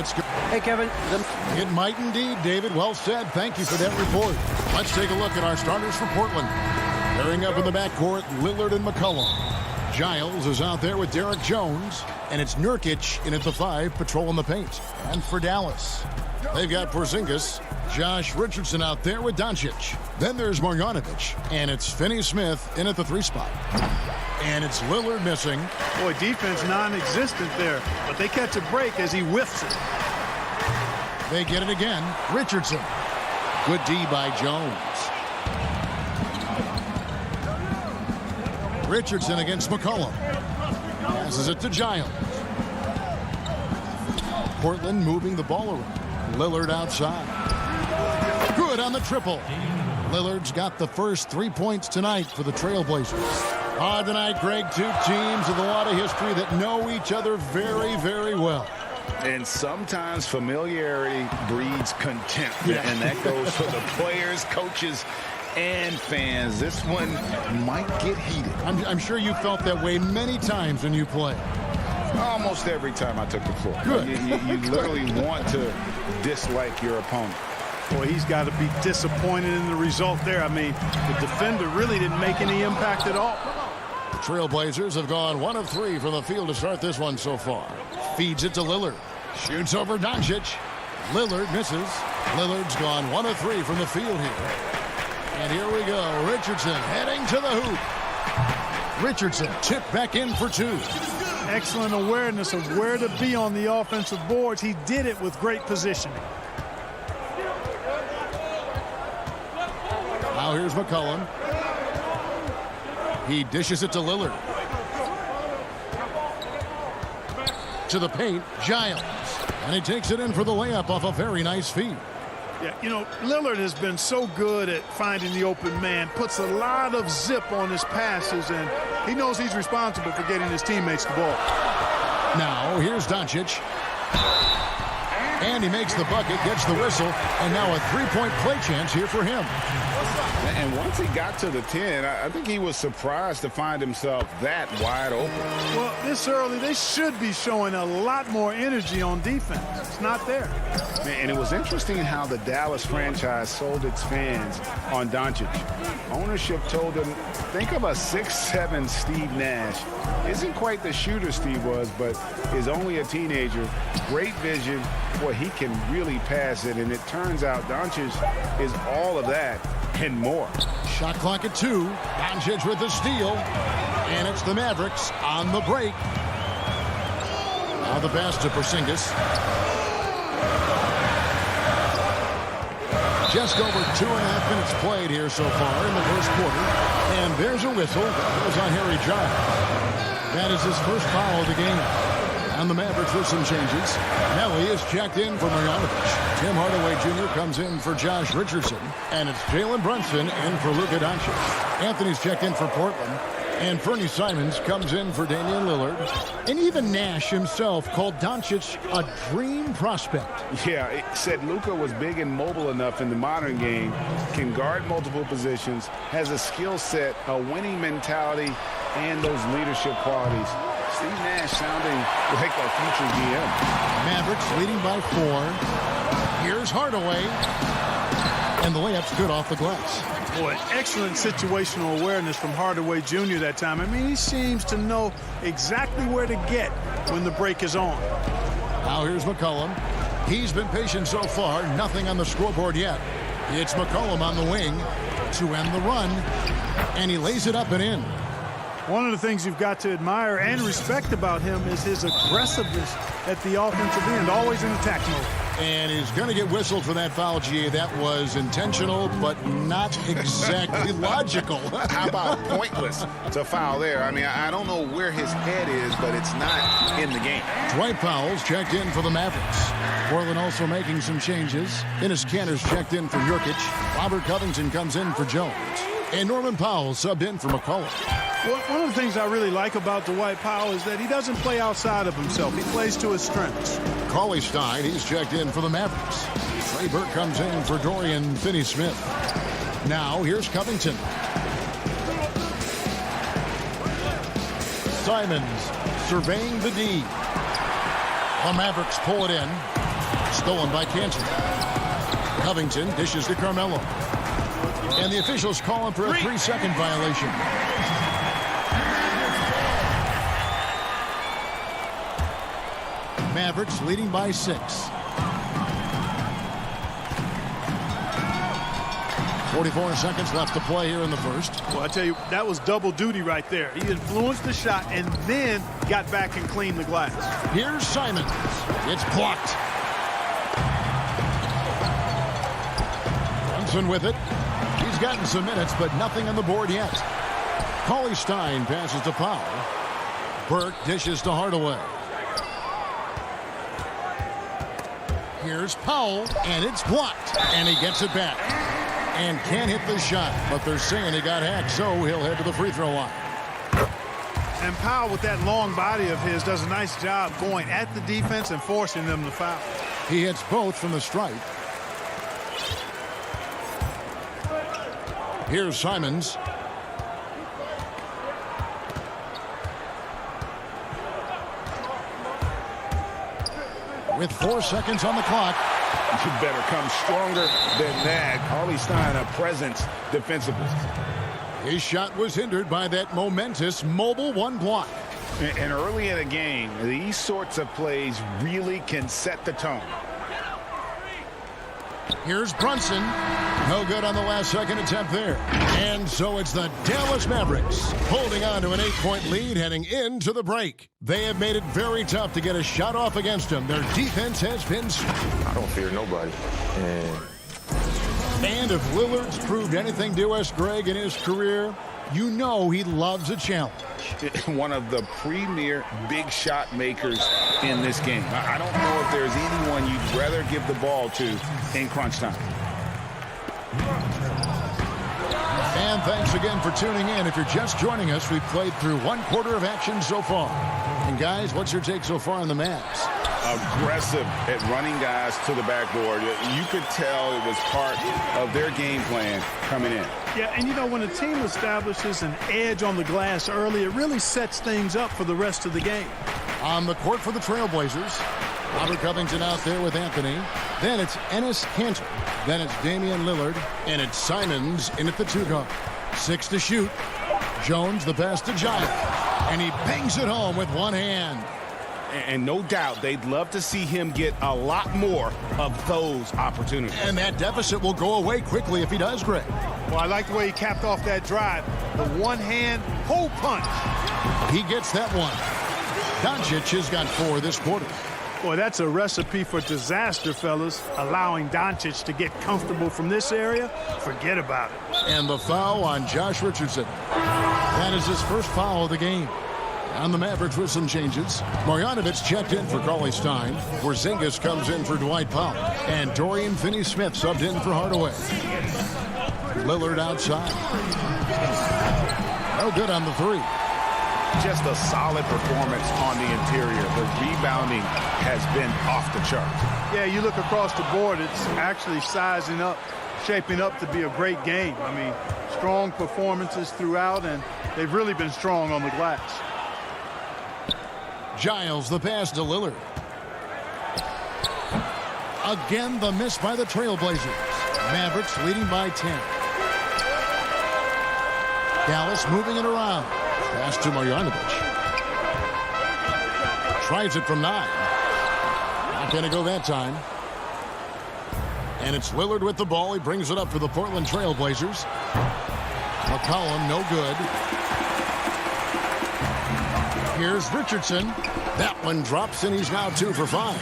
let's go. Hey, Kevin. It might indeed, David. Well said. Thank you for that report. Let's take a look at our starters for Portland. Pairing up in the backcourt, Lillard and McCollum. Giles is out there with Derek Jones. And it's Nurkic in at the 5, patrolling the paint. And for Dallas, they've got Porzingis, Josh Richardson out there with Doncic. Then there's Marjanovic. And it's Finney-Smith in at the 3 spot. And it's Lillard missing. Boy, defense non-existent there. But they catch a break as he whiffs it. They get it again. Richardson. Good D by Jones. Richardson against McCollum. Passes it to Giles. Portland moving the ball around. Lillard outside. Good on the triple. Lillard's got the first 3 points tonight for the Trailblazers. Tonight, Greg, 2 teams with a lot of history that know each other very, very well. And sometimes familiarity breeds contempt. Yeah. And that goes for the players, coaches, and fans. This one might get heated. I'm sure you felt that way many times when you play. Almost every time I took the floor. Good. You literally want to dislike your opponent. Boy, he's got to be disappointed in the result there. I mean, the defender really didn't make any impact at all. The Trailblazers have gone 1 of 3 from the field to start this one so far. Feeds it to Lillard. Shoots over Doncic. Lillard misses. Lillard's gone 1 of 3 from the field here. And here we go. Richardson heading to the hoop. Richardson tipped back in for 2. Excellent awareness of where to be on the offensive boards. He did it with great positioning. Now here's McCollum. He dishes it to Lillard. To the paint, Giles. And he takes it in for the layup off a very nice feed. Yeah, you know, Lillard has been so good at finding the open man, puts a lot of zip on his passes, and he knows he's responsible for getting his teammates the ball. Now, here's Doncic. And he makes the bucket, gets the whistle, and now a 3-point play chance here for him. And once he got to the 10, I think he was surprised to find himself that wide open. Well, this early, they should be showing a lot more energy on defense. It's not there. And it was interesting how the Dallas franchise sold its fans on Doncic. Ownership told them, think of a 6'7" Steve Nash. Isn't quite the shooter Steve was, but is only a teenager. Great vision. Boy, he can really pass it, and it turns out Doncic is all of that and more. Shot clock at 2. Doncic with the steal. And it's the Mavericks on the break. Now the pass to Porzingis. Just over 2.5 minutes played here so far in the first quarter. And there's a whistle. That was on Harry Giles. That is his first foul of the game. And the Mavericks with some changes. Nelly is checked in for Marjanovic. Tim Hardaway Jr. comes in for Josh Richardson. And it's Jalen Brunson in for Luka Doncic. Anthony's checked in for Portland. And Fernie Simons comes in for Damian Lillard. And even Nash himself called Doncic a dream prospect. Yeah, it said Luka was big and mobile enough in the modern game, can guard multiple positions, has a skill set, a winning mentality, and those leadership qualities. Steve Nash sounding like a future GM. Mavericks leading by 4. Here's Hardaway. And the layup's good off the glass. Boy, excellent situational awareness from Hardaway Jr. that time. I mean, he seems to know exactly where to get when the break is on. Now here's McCollum. He's been patient so far. Nothing on the scoreboard yet. It's McCollum on the wing to end the run. And he lays it up and in. One of the things you've got to admire and respect about him is his aggressiveness at the offensive end, always in attack mode. And he's going to get whistled for that foul, GA. That was intentional, but not exactly logical. How about pointless to foul there? I mean, I don't know where his head is, but it's not in the game. Dwight Powell's checked in for the Mavericks. Portland also making some changes. Enes Kanter's checked in for Nurkic. Robert Covington comes in for Jones. And Norman Powell subbed in for McCollum. Well, one of the things I really like about Dwight Powell is that he doesn't play outside of himself. He plays to his strengths. Cauley Stein, he's checked in for the Mavericks. Trey Burke comes in for Dorian Finney-Smith. Now, here's Covington. Simons surveying the D. The Mavericks pull it in. Stolen by Cantor. Covington dishes to Carmelo. And the officials call him for a 3-second violation. Mavericks leading by 6. 44 seconds left to play here in the first. Well, I tell you, that was double duty right there. He influenced the shot and then got back and cleaned the glass. Here's Simons. It's blocked. Brunson with it. He's gotten some minutes, but nothing on the board yet. Cauley Stein passes to Powell. Burke dishes to Hardaway. Here's Powell, and it's blocked. And he gets it back. And can't hit the shot, but they're saying he got hacked, so he'll head to the free throw line. And Powell, with that long body of his, does a nice job going at the defense and forcing them to foul. He hits both from the stripe. Here's Simons. With 4 seconds on the clock. You better come stronger than that. Cauley Stein, a presence defensively. His shot was hindered by that momentous mobile one block. And early in a game, these sorts of plays really can set the tone. Here's Brunson. No good on the last second attempt there. And so it's the Dallas Mavericks holding on to an 8-point lead heading into the break. They have made it very tough to get a shot off against them. Their defense has been... I don't fear nobody. And if Lillard's proved anything to us, Greg, in his career, you know he loves a challenge. One of the premier big shot makers in this game. I don't know if there's anyone you'd rather give the ball to in crunch time. And thanks again for tuning in. If you're just joining us, we've played through 1/4 of action so far. And guys, what's your take so far on the Mavs? Aggressive at running guys to the backboard. You could tell it was part of their game plan coming in. Yeah, and you know, when a team establishes an edge on the glass early, it really sets things up for the rest of the game. On the court for the Trailblazers, Robert Covington out there with Anthony. Then it's Enes Kanter. Then it's Damian Lillard. And it's Simons in at the 2-guard. 6 to shoot. Jones the pass to Giant. And he bangs it home with one hand. And no doubt they'd love to see him get a lot more of those opportunities. And that deficit will go away quickly if he does, Greg. Well, I like the way he capped off that drive. The one-hand hole punch. He gets that one. Doncic has got 4 this quarter. Boy, that's a recipe for disaster, fellas. Allowing Doncic to get comfortable from this area, forget about it. And the foul on Josh Richardson. That is his first foul of the game. On the Mavericks with some changes. Marjanovic checked in for Cauley Stein. Porzingis comes in for Dwight Powell. And Dorian Finney-Smith subbed in for Hardaway. Lillard outside. No good on the 3. Just a solid performance on the interior. The rebounding has been off the charts. Yeah, you look across the board, it's actually sizing up, shaping up to be a great game. I mean, strong performances throughout, and they've really been strong on the glass. Giles the pass to Lillard. Again, the miss by the Trailblazers. Mavericks leading by 10. Dallas moving it around. Pass to Marjanovic. Tries it from 9. Not going to go that time. And it's Lillard with the ball. He brings it up for the Portland Trailblazers. McCollum, no good. Here's Richardson. That one drops, and he's now 2 for 5.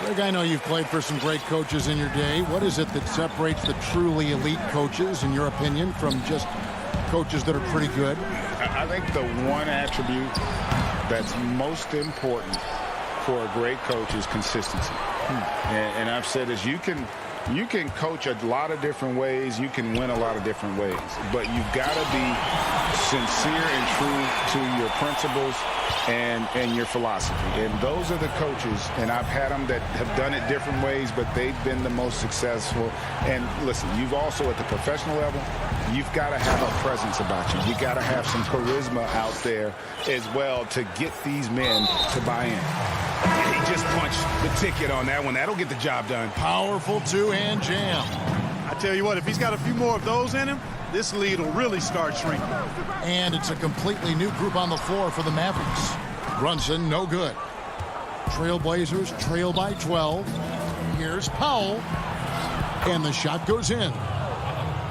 Greg, I know you've played for some great coaches in your day. What is it that separates the truly elite coaches, in your opinion, from just coaches that are pretty good? I think the one attribute that's most important for a great coach is consistency. And I've said this, you can coach a lot of different ways. You can win a lot of different ways. But you've got to be sincere and true to your principles and your philosophy. And those are the coaches, and I've had them that have done it different ways, but they've been the most successful. And listen, you've also at the professional level, you've got to have a presence about you. You got to have some charisma out there as well to get these men to buy in. He just punched the ticket on that one. That'll get the job done. Powerful two-hand jam. I tell you what, if he's got a few more of those in him, this lead will really start shrinking. And it's a completely new group on the floor for the Mavericks. Brunson, no good. Trailblazers trail by 12. Here's Powell. And the shot goes in.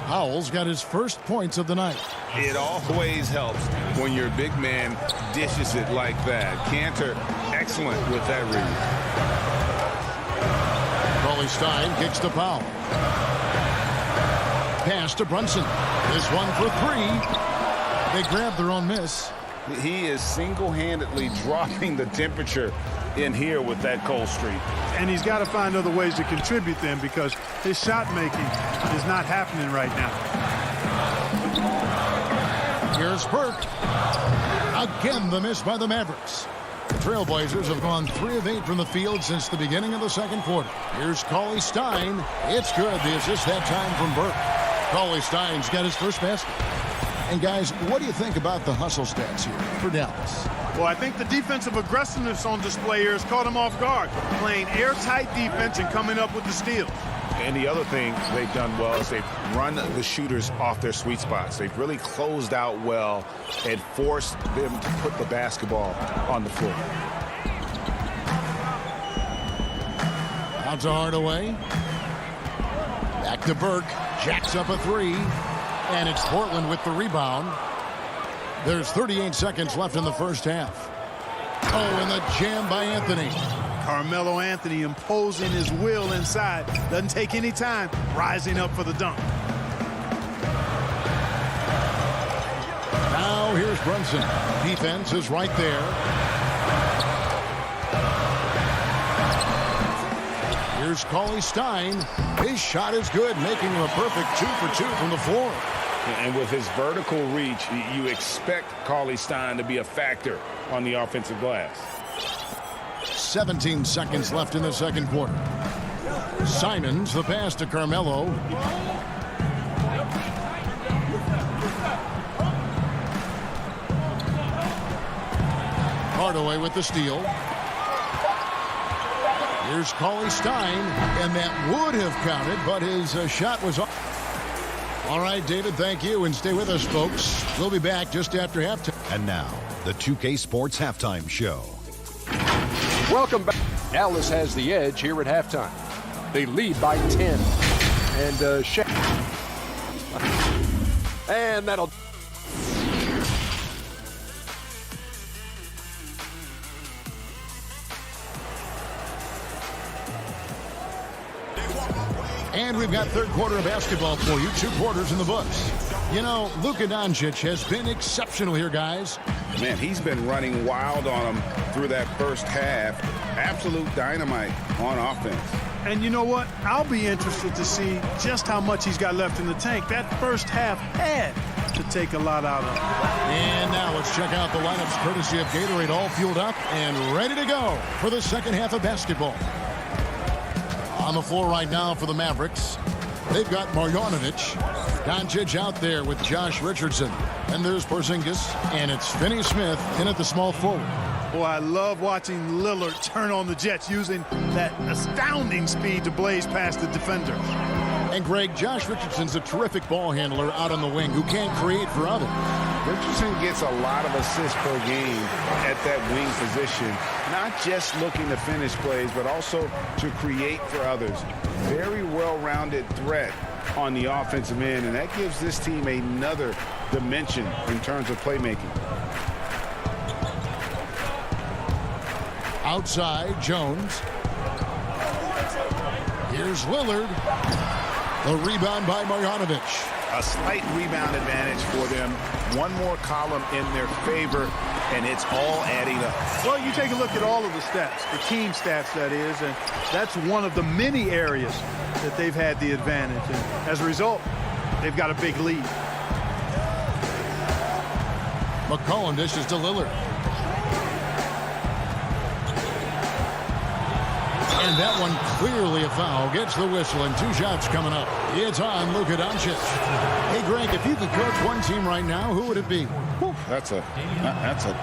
Powell's got his first points of the night. It always helps when your big man dishes it like that. Cantor, excellent with that read. Stein kicks to Powell. Pass to Brunson. This one for three. They grab their own miss. He is single-handedly dropping the temperature in here with that cold streak. And he's got to find other ways to contribute them because his shot making is not happening right now. Here's Burke. Again, the miss by the Mavericks. The Trailblazers have gone 3 of 8 from the field since the beginning of the second quarter. Here's CLA Stein. It's good. The assist that time from Burke. CLA Stein's got his first basket. And guys, what do you think about the hustle stats here for Dallas? Well, I think the defensive aggressiveness on display here has caught him off guard, playing airtight defense and coming up with the steals. And the other thing they've done well is they've run the shooters off their sweet spots. They've really closed out well and forced them to put the basketball on the floor. Out to Hardaway. Back to Burke. Jacks up a three. And it's Portland with the rebound. There's 38 seconds left in the first half. Oh, and the jam by Anthony. Carmelo Anthony imposing his will inside. Doesn't take any time. Rising up for the dunk. Now here's Brunson. Defense is right there. Here's CLA Stein. His shot is good, making him a perfect 2 for 2 from the floor. And with his vertical reach, you expect CLA Stein to be a factor on the offensive glass. 17 seconds left in the second quarter. Simons, the pass to Carmelo. Hardaway with the steal. Here's CLA Stein, and that would have counted, but his shot was off. All right, David, thank you, and stay with us, folks. We'll be back just after halftime. And now, the 2K Sports Halftime Show. Welcome back. Dallas has the edge here at halftime. They lead by 10. And and that'll... And we've got third quarter of basketball for you. 2 quarters in the books. You know, Luka Doncic has been exceptional here, guys. Man, he's been running wild on them through that first half. Absolute dynamite on offense. And you know what? I'll be interested to see just how much he's got left in the tank. That first half had to take a lot out of him. And now let's check out the lineups courtesy of Gatorade, all fueled up and ready to go for the second half of basketball. On the floor right now for the Mavericks, they've got Marjanovic. Doncic out there with Josh Richardson. And there's Porzingis. And it's Finney Smith in at the small forward. Boy, I love watching Lillard turn on the Jets using that astounding speed to blaze past the defenders. And Greg, Josh Richardson's a terrific ball handler out on the wing who can't create for others. Richardson gets a lot of assists per game at that wing position. Not just looking to finish plays, but also to create for others. Very well-rounded threat on the offensive end, and that gives this team another dimension in terms of playmaking. Outside, Jones. Here's Lillard. The rebound by Marjanovic. A slight rebound advantage for them. One more column in their favor, and it's all adding up. Well, you take a look at all of the stats, the team stats, that is, and that's one of the many areas that they've had the advantage. And as a result, they've got a big lead. McCollum dishes to Lillard. And that one clearly a foul. Gets the whistle, and 2 shots coming up. It's on Luka Doncic. Hey, Greg, if you could coach one team right now, who would it be? Whew, that's a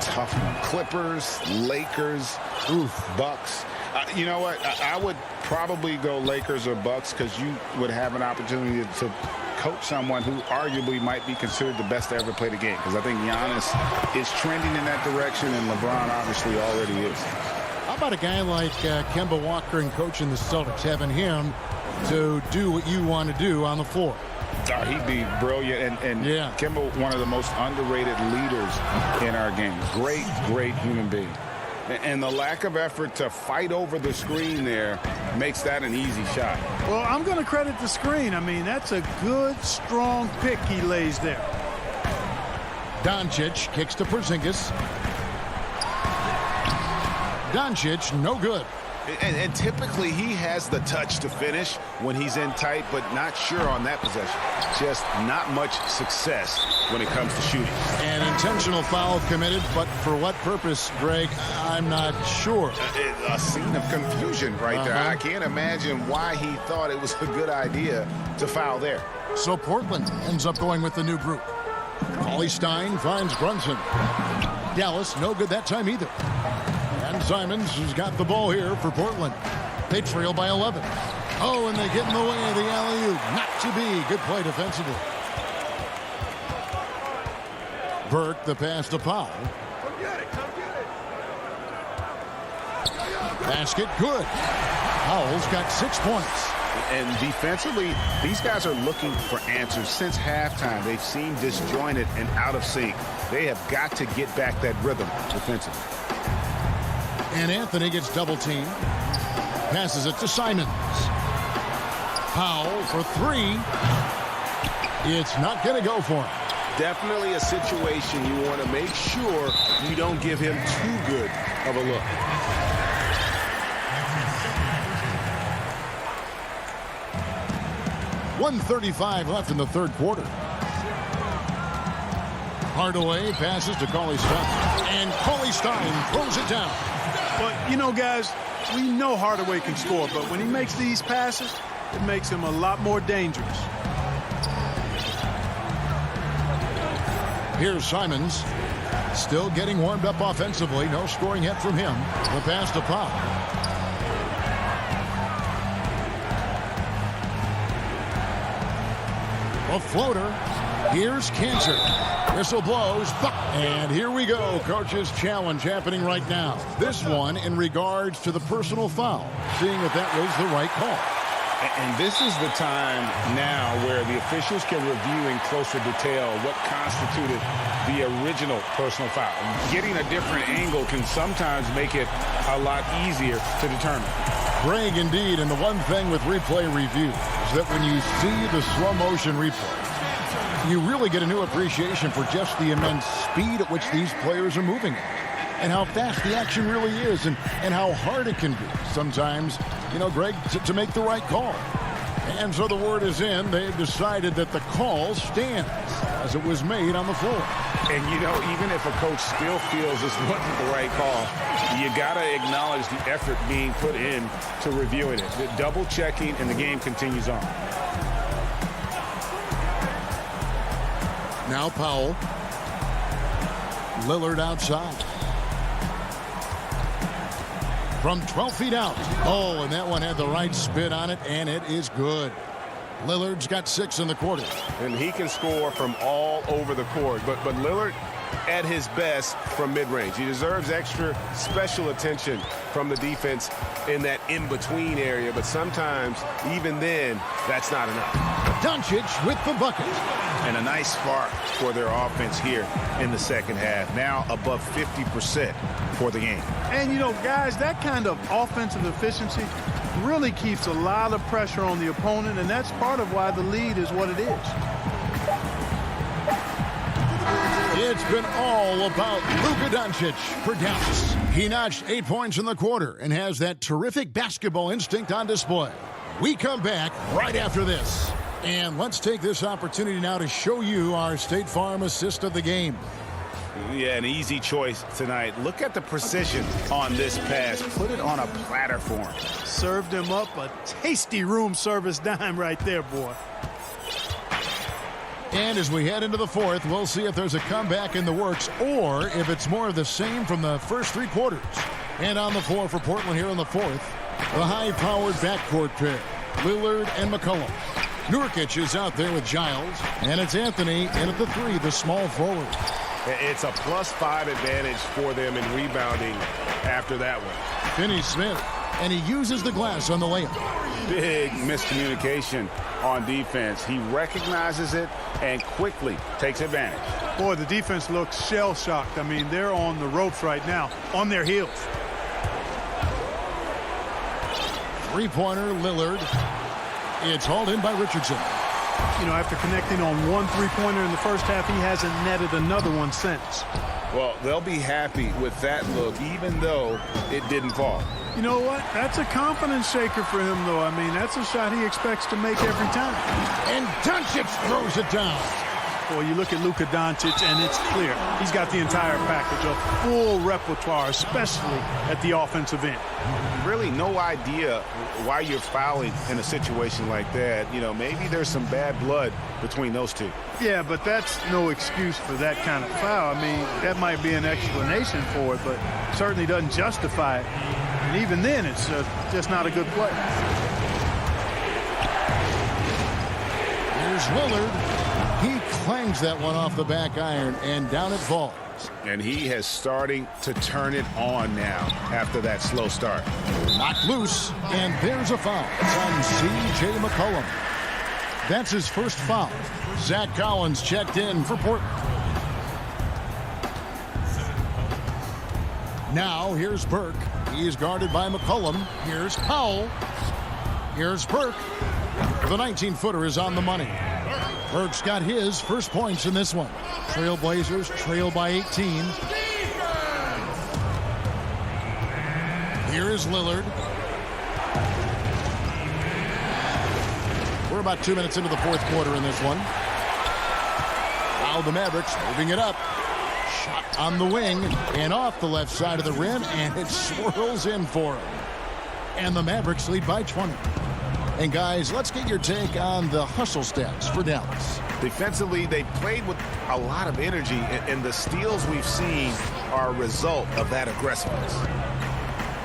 tough one. Clippers, Lakers, Bucks. You know what? I would probably go Lakers or Bucks because you would have an opportunity to coach someone who arguably might be considered the best to ever play the game, because I think Giannis is trending in that direction, and LeBron obviously already is. How about a guy like Kemba Walker and coaching the Celtics, having him to do what you want to do on the floor? He'd be brilliant, and yeah. Kemba, one of the most underrated leaders in our game. Great human being. And the lack of effort to fight over the screen there makes that an easy shot. Well, I'm going to credit the screen. I mean, that's a good, strong pick he lays there. Doncic kicks to Porzingis. Doncic, no good. And typically he has the touch to finish when he's in tight, but not sure on that possession. Just not much success when it comes to shooting. An intentional foul committed, but for what purpose, Greg? I'm not sure. A scene of confusion right there. I can't imagine why he thought it was a good idea to foul there. So Portland ends up going with the new group. Cauley Stein finds Brunson. Dallas, no good that time either. And Simons has got the ball here for Portland. They trail by 11. Oh, and they get in the way of the alley-oop. Not to be. Good play defensively. Burke, the pass to Powell. Basket, good. Powell's got 6 points. And defensively, these guys are looking for answers since halftime. They've seemed disjointed and out of sync. They have got to get back that rhythm defensively. And Anthony gets double-teamed. Passes it to Simons. Powell for 3. It's not going to go for him. Definitely a situation you want to make sure you don't give him too good of a look. .135 left in the third quarter. Hardaway passes to Cauley Stein. And Cauley Stein throws it down. But, you know, guys, we know Hardaway can score, but when he makes these passes, it makes him a lot more dangerous. Here's Simons. Still getting warmed up offensively. No scoring yet from him. The pass to Powell. A floater. Here's Cancer. Whistle blows. And here we go. Coach's challenge happening right now. This one in regards to the personal foul. Seeing if that was the right call. And this is the time now where the officials can review in closer detail what constituted the original personal foul. Getting a different angle can sometimes make it a lot easier to determine. Greg, indeed, and the one thing with replay review is that when you see the slow motion replay, you really get a new appreciation for just the immense speed at which these players are moving and how fast the action really is and how hard it can be sometimes, you know, Greg, to make the right call. And so the word is in. They've decided that the call stands as it was made on the floor. And, you know, even if a coach still feels this wasn't the right call, you got to acknowledge the effort being put in to reviewing it. The double checking, and the game continues on. Now Powell. Lillard outside. From 12 feet out. Oh, and that one had the right spin on it, and it is good. Lillard's got 6 in the quarter. And he can score from all over the court. But Lillard at his best from mid-range. He deserves extra special attention from the defense in that in-between area. But sometimes, even then, that's not enough. Doncic with the bucket. And a nice spark for their offense here in the second half. Now above 50% for the game. And, you know, guys, that kind of offensive efficiency really keeps a lot of pressure on the opponent, and that's part of why the lead is what it is. It's been all about Luka Doncic for Dallas. He notched 8 points in the quarter and has that terrific basketball instinct on display. We come back right after this. And let's take this opportunity now to show you our State Farm assist of the game. Yeah, an easy choice tonight. Look at the precision on this pass. Put it on a platter for him. Served him up a tasty room service dime right there, boy. And as we head into the fourth, we'll see if there's a comeback in the works or if it's more of the same from the first three quarters. And on the floor for Portland here in the fourth, the high-powered backcourt pair, Lillard and McCollum. Nurkic is out there with Giles, and it's Anthony in at the three, the small forward. It's a +5 advantage for them in rebounding after that one. Finney-Smith, and he uses the glass on the layup. Big miscommunication on defense. He recognizes it and quickly takes advantage. Boy, the defense looks shell-shocked. I mean, they're on the ropes right now, on their heels. Three-pointer, Lillard. It's hauled in by Richardson. You know, after connecting on one three-pointer in the first half, he hasn't netted another one since. Well, they'll be happy with that look, even though it didn't fall. You know what? That's a confidence shaker for him, though. I mean, that's a shot he expects to make every time. And Doncic throws it down. Boy, you look at Luka Doncic, and it's clear. He's got the entire package, a full repertoire, especially at the offensive end. Really no idea why you're fouling in a situation like that. You know, maybe there's some bad blood between those two. Yeah, but that's no excuse for that kind of foul. I mean, that might be an explanation for it, but certainly doesn't justify it. And even then, it's just not a good play. Here's Lillard. He clangs that one off the back iron, and down it falls. And he has starting to turn it on now after that slow start. Knocked loose, and there's a foul. It's on C.J. McCollum. That's his first foul. Zach Collins checked in for Portland. Now here's Burke. He is guarded by McCollum. Here's Powell. Here's Burke. The 19-footer is on the money. Burke's got his first points in this one. Trailblazers trail by 18. Here is Lillard. We're about 2 minutes into the fourth quarter in this one. Now the Mavericks moving it up. Shot on the wing and off the left side of the rim, and it swirls in for him. And the Mavericks lead by 20. And guys, let's get your take on the hustle stats for Dallas. Defensively, they played with a lot of energy, and the steals we've seen are a result of that aggressiveness.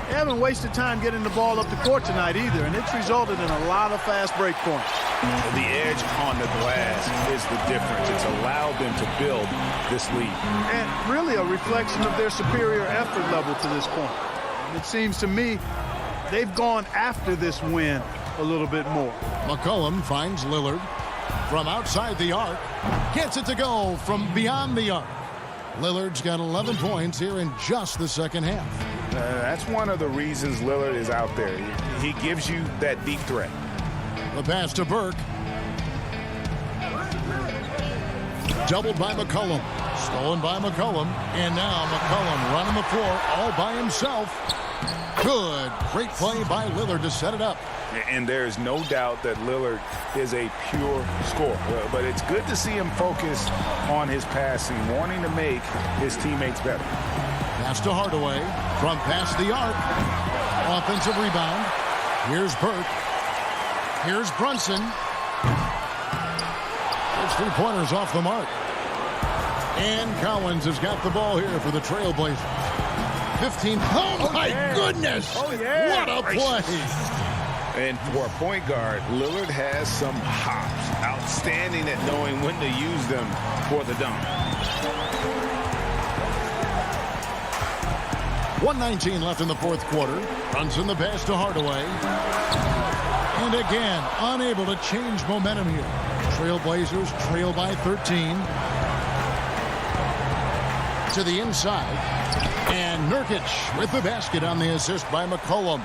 They haven't wasted time getting the ball up the court tonight either, and it's resulted in a lot of fast break points. And the edge on the glass is the difference. It's allowed them to build this lead. And really a reflection of their superior effort level to this point. And it seems to me they've gone after this win a little bit more. McCollum finds Lillard from outside the arc. Gets it to go from beyond the arc. Lillard's got 11 points here in just the second half. That's one of the reasons Lillard is out there. He gives you that deep threat. The pass to Burke. Doubled by McCollum. Stolen by McCollum. And now McCollum running the floor all by himself. Good. Great play by Lillard to set it up. And there's no doubt that Lillard is a pure scorer. But it's good to see him focus on his passing, wanting to make his teammates better. Pass to Hardaway from past the arc. Offensive rebound. Here's Burke. Here's Brunson. Those three-pointers off the mark. And Collins has got the ball here for the Trailblazers. 15. Oh, my goodness. Oh, yeah. What a play. And for a point guard, Lillard has some hops. Outstanding at knowing when to use them for the dunk. 1:19 left in the fourth quarter. Brunson the pass to Hardaway. And again, unable to change momentum here. Trailblazers trail by 13. To the inside. And Nurkic with the basket on the assist by McCollum.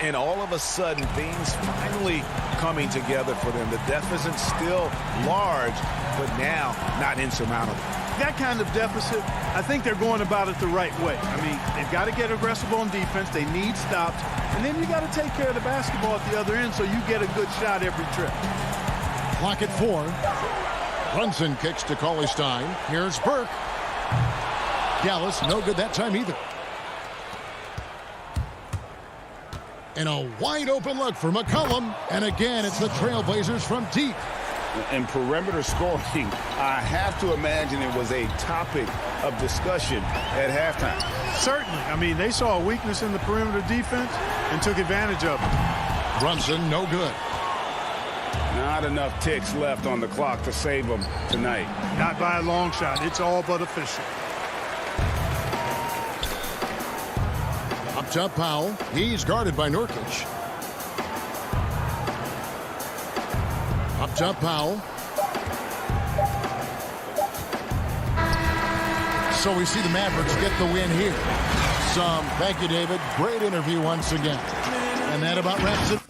And all of a sudden, things finally coming together for them. The deficit's still large, but now not insurmountable. That kind of deficit, I think they're going about it the right way. I mean, they've got to get aggressive on defense. They need stops. And then you got to take care of the basketball at the other end so you get a good shot every trip. Clock at 4. Brunson kicks to Cauley Stein. Here's Burke. Dallas, no good that time either. And a wide open look for McCollum. And again, it's the Trailblazers from deep. In perimeter scoring, I have to imagine it was a topic of discussion at halftime. Certainly. I mean, they saw a weakness in the perimeter defense and took advantage of it. Brunson, no good. Not enough ticks left on the clock to save them tonight. Not by a long shot. It's all but official. Up top, Powell. He's guarded by Nurkic. Up top, Powell. So we see the Mavericks get the win here. Thank you, David. Great interview once again. And that about wraps it.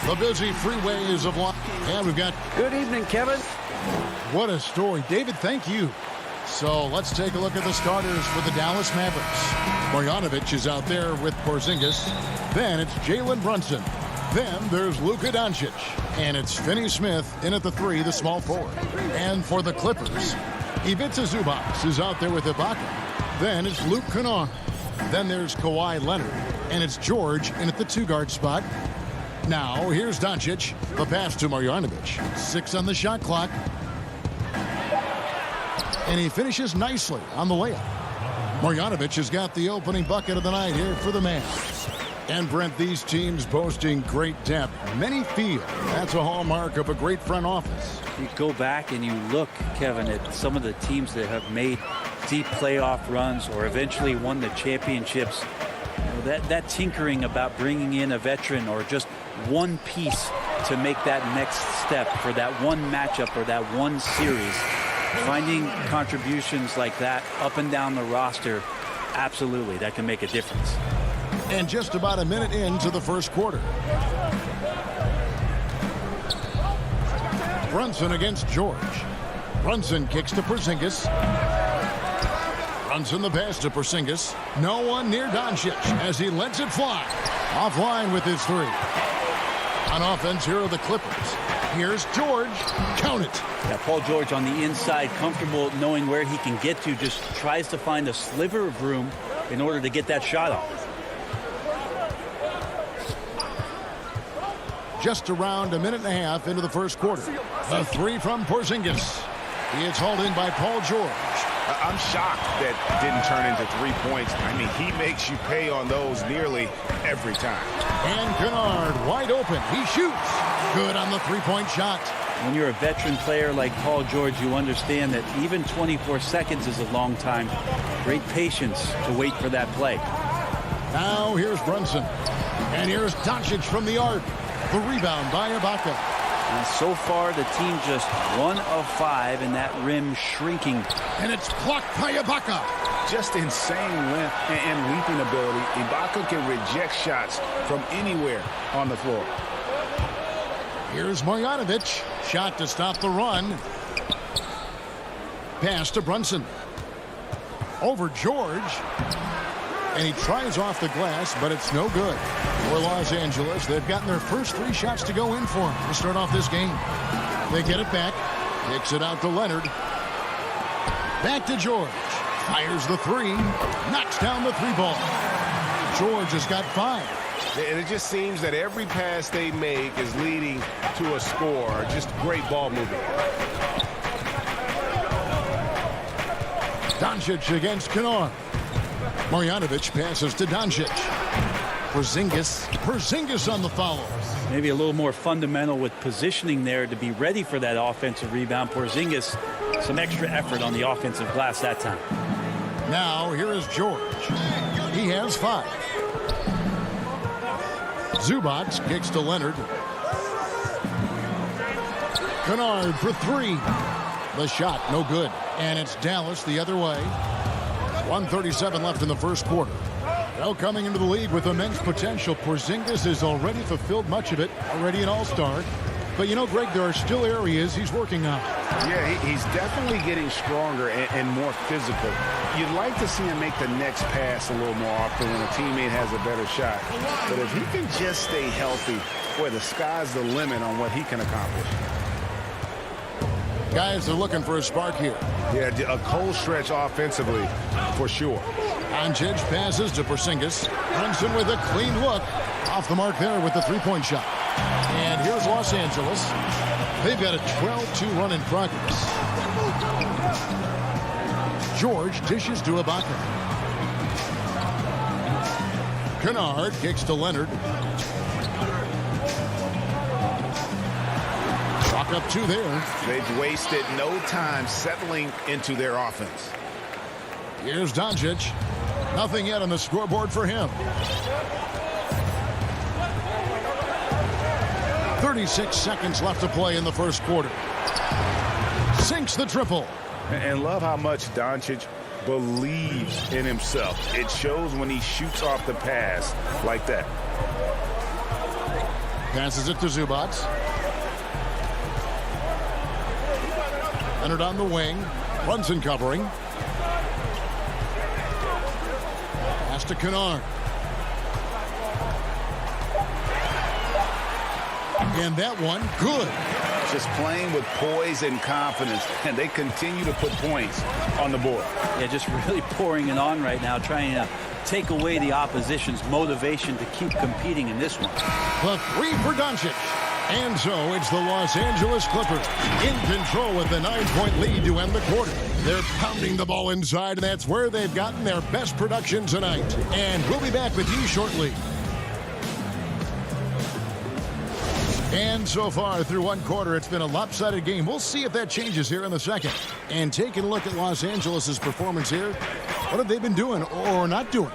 The busy freeways of life. And we've got... Good evening, Kevin. What a story. David, thank you. So let's take a look at the starters for the Dallas Mavericks. Marjanovic is out there with Porzingis. Then it's Jalen Brunson. Then there's Luka Doncic. And it's Finney Smith in at the 3, the small forward. And for the Clippers, Ivica Zubac is out there with Ibaka. Then it's Luke Kennard. Then there's Kawhi Leonard. And it's George in at the 2-guard spot. Now, here's Doncic. The pass to Marjanovic. 6 on the shot clock. And he finishes nicely on the layup. Marjanovic has got the opening bucket of the night here for the Mavs. And Brent, these teams boasting great depth. Many feel that's a hallmark of a great front office. You go back and you look, Kevin, at some of the teams that have made deep playoff runs or eventually won the championships. You know, that tinkering about bringing in a veteran or just one piece to make that next step for that one matchup or that one series. Finding contributions like that up and down the roster, absolutely, that can make a difference. And just about a minute into the first quarter. Brunson against George. Brunson kicks to Porzingis. Brunson the pass to Porzingis. No one near Doncic as he lets it fly. Offline with his 3. On offense, here are the Clippers. Here's George. Count it. Yeah, Paul George on the inside, comfortable knowing where he can get to, just tries to find a sliver of room in order to get that shot off. Just around a minute and a half into the first quarter. A 3 from Porzingis. He is hauled in by Paul George. I'm shocked that didn't turn into 3 points. I mean, he makes you pay on those nearly every time. And Kennard wide open. He shoots. Good on the 3-point shot. When you're a veteran player like Paul George, you understand that even 24 seconds is a long time. Great patience to wait for that play. Now here's Brunson. And here's Doncic from the arc. The rebound by Ibaka. And so far, the team just 1 of 5, and that rim shrinking. And it's blocked by Ibaka. Just insane length and leaping ability. Ibaka can reject shots from anywhere on the floor. Here's Marjanovic. Shot to stop the run. Pass to Brunson. Over George. And he tries off the glass, but it's no good. For Los Angeles, they've gotten their first 3 shots to go in for him to start off this game. They get it back. Kicks it out to Leonard. Back to George. Fires the 3. Knocks down the 3-ball. George has got 5. And it just seems that every pass they make is leading to a score. Just great ball movement. Doncic against Kennard. Marjanovic passes to Doncic. Porzingis on the follow. Maybe a little more fundamental with positioning there to be ready for that offensive rebound. Porzingis, some extra effort on the offensive glass that time. Now here is George. He has 5. Zubac kicks to Leonard. Kennard for 3. The shot, no good. And it's Dallas the other way. 1:37 left in the first quarter. Well, coming into the league with immense potential, Porzingis has already fulfilled much of it, already an all-star. But, you know, Greg, there are still areas he's working on. Yeah, he's definitely getting stronger and more physical. You'd like to see him make the next pass a little more often when a teammate has a better shot. But if he can just stay healthy, boy, the sky's the limit on what he can accomplish. Guys are looking for a spark here. Yeah, a cold stretch offensively for sure. Doncic passes to Porzingis. Brunson with a clean look. Off the mark there with the three-point shot. And here's Los Angeles. They've got a 12-2 run in progress. George dishes to Ibaka. Kennard kicks to Leonard. Chalk up two there. They've wasted no time settling into their offense. Here's Doncic. Nothing yet on the scoreboard for him. 36 seconds left to play in the first quarter. Sinks the triple. And love how much Doncic believes in himself. It shows when he shoots off the pass like that. Passes it to Zubac. Leonard on the wing. Brunson covering. Pass to Kennard. And that one, good. Just playing with poise and confidence, and they continue to put points on the board. Yeah, just really pouring it on right now, trying to take away the opposition's motivation to keep competing in this one. The three for Doncic. And so it's the Los Angeles Clippers in control with the 9-point lead to end the quarter. They're pounding the ball inside, and that's where they've gotten their best production tonight. And we'll be back with you shortly. And so far through one quarter, it's been a lopsided game. We'll see if that changes here in the second. And taking a look at Los Angeles' performance here, what have they been doing or not doing?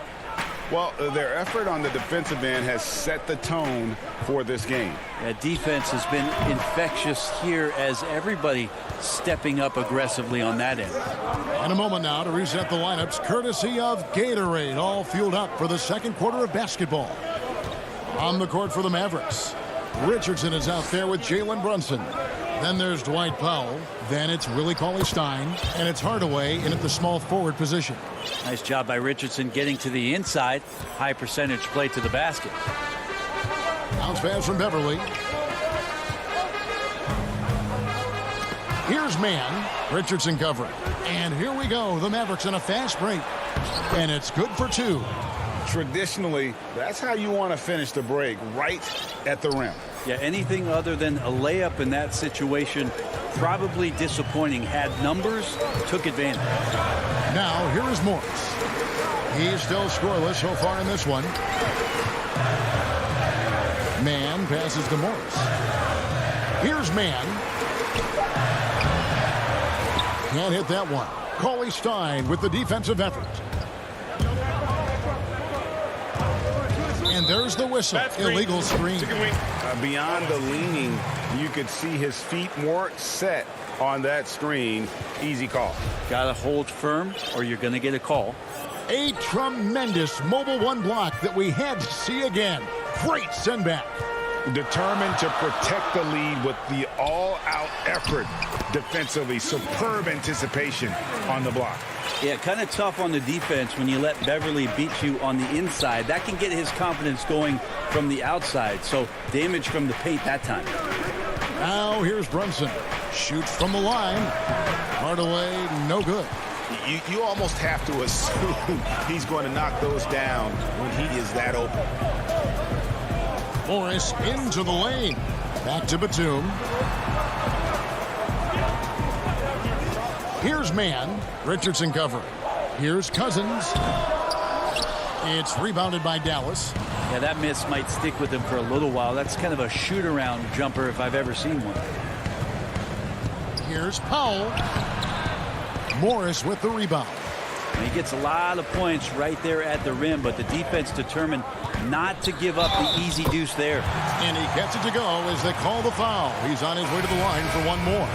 Well, their effort on the defensive end has set the tone for this game. Yeah, defense has been infectious here as everybody stepping up aggressively on that end. In a moment now to reset the lineups, courtesy of Gatorade, all fueled up for the second quarter of basketball. On the court for the Mavericks, Richardson is out there with Jalen Brunson. Then there's Dwight Powell. Then it's Willie Cauley-Stein. And it's Hardaway in at the small forward position. Nice job by Richardson getting to the inside. High percentage play to the basket. Bounce pass from Beverly. Here's man. Richardson covering. And here we go. The Mavericks in a fast break. And it's good for two. Traditionally, that's how you want to finish the break, right at the rim. Yeah, anything other than a layup in that situation, probably disappointing. Had numbers, took advantage. Now, here is Morris. He's still scoreless so far in this one. Man passes to Morris. Here's man. Can't hit that one. Cauley-Stein with the defensive effort. And there's the whistle. Illegal screen. Beyond the leaning, you could see his feet more set on that screen. Easy call. Got to hold firm or you're going to get a call. A tremendous mobile one block that we had to see again. Great send back. Determined to protect the lead with the all-out effort defensively. Superb anticipation on the block. Yeah, kind of tough on the defense when you let Beverly beat you on the inside. That can get his confidence going from the outside. So damage from the paint that time. Now here's Brunson. Shoots from the line. Hardaway, no good. You almost have to assume he's going to knock those down when he is that open. Morris into the lane. Back to Batum. Here's man. Richardson covering. Here's Cousins. It's rebounded by Dallas. Yeah, that miss might stick with him for a little while. That's kind of a shoot-around jumper if I've ever seen one. Here's Powell. Morris with the rebound. And he gets a lot of points right there at the rim, but the defense determined not to give up the easy deuce there. And he gets it to go as they call the foul. He's on his way to the line for one more.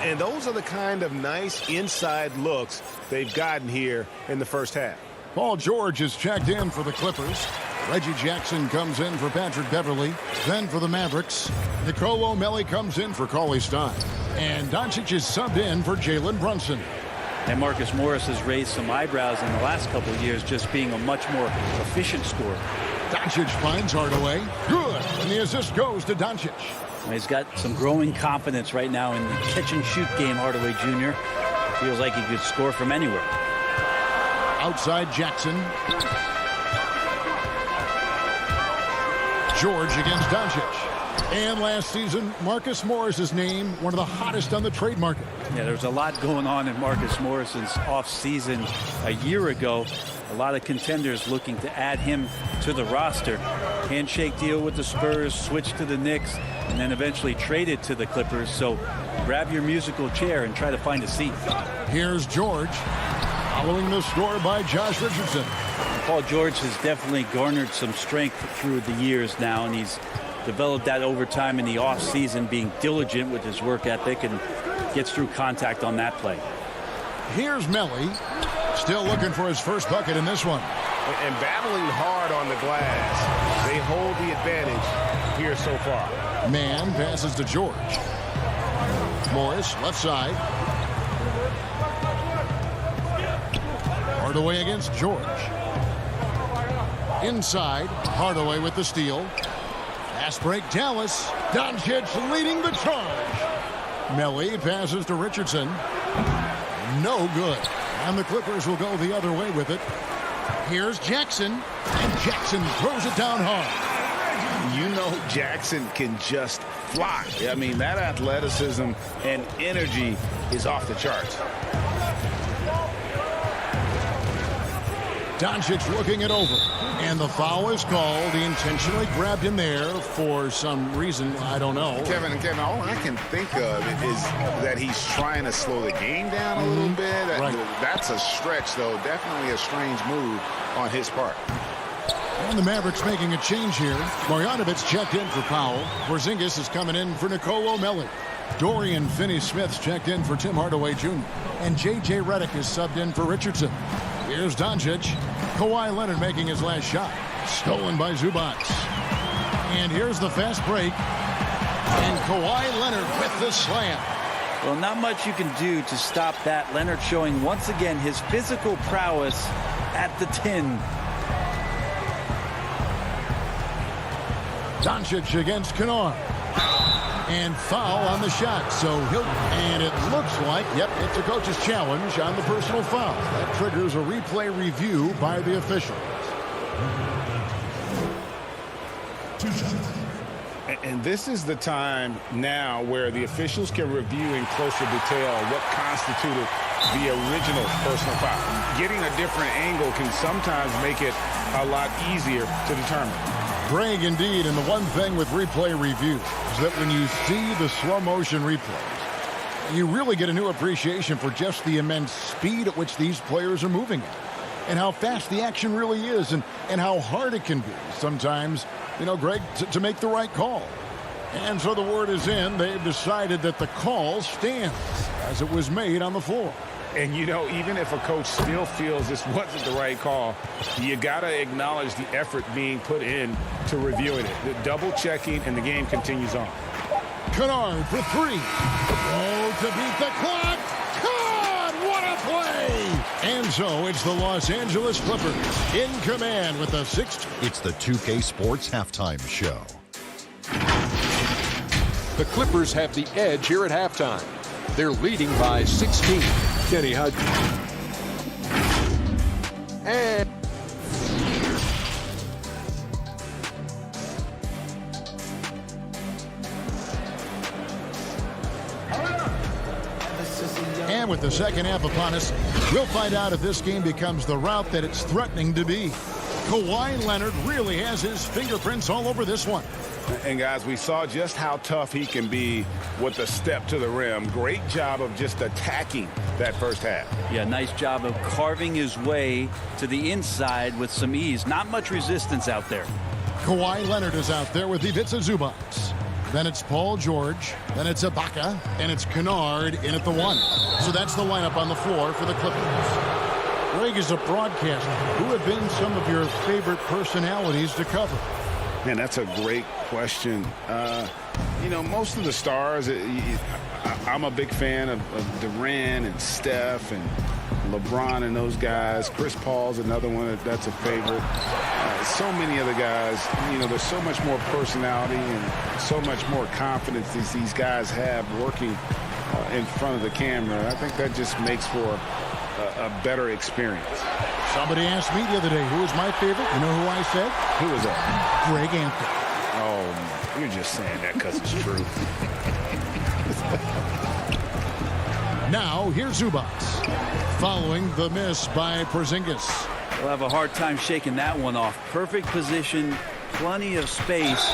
And those are the kind of nice inside looks they've gotten here in the first half. Paul George is checked in for the Clippers. Reggie Jackson comes in for Patrick Beverly. Then for the Mavericks, Nicolo O'Malley comes in for Cauley Stein. And Doncic is subbed in for Jalen Brunson. And Marcus Morris has raised some eyebrows in the last couple of years, just being a much more efficient scorer. Doncic finds Hardaway. Good. And the assist goes to Doncic. He's got some growing confidence right now in the catch-and-shoot game, Hardaway Jr. Feels like he could score from anywhere. Outside Jackson. George against Doncic. And last season, Marcus Morris's name, one of the hottest on the trade market. Yeah, there's a lot going on in Marcus Morris's offseason a year ago. A lot of contenders looking to add him to the roster. Handshake deal with the Spurs, switch to the Knicks, and then eventually traded to the Clippers. So grab your musical chair and try to find a seat. Here's George, following the score by Josh Richardson. Paul George has definitely garnered some strength through the years now, and he's developed that over time in the offseason, being diligent with his work ethic and gets through contact on that play. Here's Melly, still looking for his first bucket in this one. And battling hard on the glass. They hold the advantage here so far. Man passes to George. Morris, left side. Hardaway against George. Inside, Hardaway with the steal. Fast break, Dallas. Doncic leading the charge. Melly passes to Richardson. No good. And the Clippers will go the other way with it. Here's Jackson. And Jackson throws it down hard. You know Jackson can just fly. I mean, that athleticism and energy is off the charts. Doncic looking it over. And the foul is called. He intentionally grabbed him there for some reason. I don't know. Kevin, all I can think of is that he's trying to slow the game down a little bit. Right. That's a stretch, though. Definitely a strange move on his part. And the Mavericks making a change here. Marjanovic checked in for Powell. Porzingis is coming in for Nicolo O'Malley. Dorian Finney-Smith's checked in for Tim Hardaway Jr. And J.J. Redick is subbed in for Richardson. Here's Doncic. Kawhi Leonard making his last shot. Stolen by Zubac. And here's the fast break. And Kawhi Leonard with the slam. Well, not much you can do to stop that. Leonard showing once again his physical prowess at the 10. Doncic against Kennard. And foul on the shot. And it looks like, yep, it's a coach's challenge on the personal foul. That triggers a replay review by the officials. And this is the time now where the officials can review in closer detail what constituted the original personal foul. Getting a different angle can sometimes make it a lot easier to determine. Greg, indeed, and the one thing with replay review is that when you see the slow motion replays, you really get a new appreciation for just the immense speed at which these players are moving at, and how fast the action really is, and how hard it can be sometimes, you know, Greg, to make the right call. And so the word is in. They've decided that the call stands as it was made on the floor. And, you know, even if a coach still feels this wasn't the right call, you got to acknowledge the effort being put in to reviewing it. The double checking, and the game continues on. Kennard for three. Oh, to beat the clock. God, what a play! And so it's the Los Angeles Clippers in command with the sixth. It's the 2K Sports Halftime Show. The Clippers have the edge here at halftime. They're leading by 16. Kenny Hud. And with the second half upon us, we'll find out if this game becomes the route that it's threatening to be. Kawhi Leonard really has his fingerprints all over this one. And, guys, we saw just how tough he can be with the step to the rim. Great job of just attacking that first half. Yeah, nice job of carving his way to the inside with some ease. Not much resistance out there. Kawhi Leonard is out there with Ivica Zubac. Then it's Paul George. Then it's Ibaka. And it's Kennard in at the 1. So that's the lineup on the floor for the Clippers. Greg, is a broadcaster, who have been some of your favorite personalities to cover? Man, that's a great question. You know, most of the stars, I'm a big fan of Durant and Steph and LeBron and those guys. Chris Paul's another one that's a favorite. So many other guys, you know, there's so much more personality and so much more confidence these guys have working in front of the camera. I think that just makes for a better experience. Somebody asked me the other day, who was my favorite? You know who I said? Who was that? Greg Anthony. Oh, you're just saying that because it's true. Now, here's Zubac, following the miss by Porzingis. We'll have a hard time shaking that one off. Perfect position, plenty of space.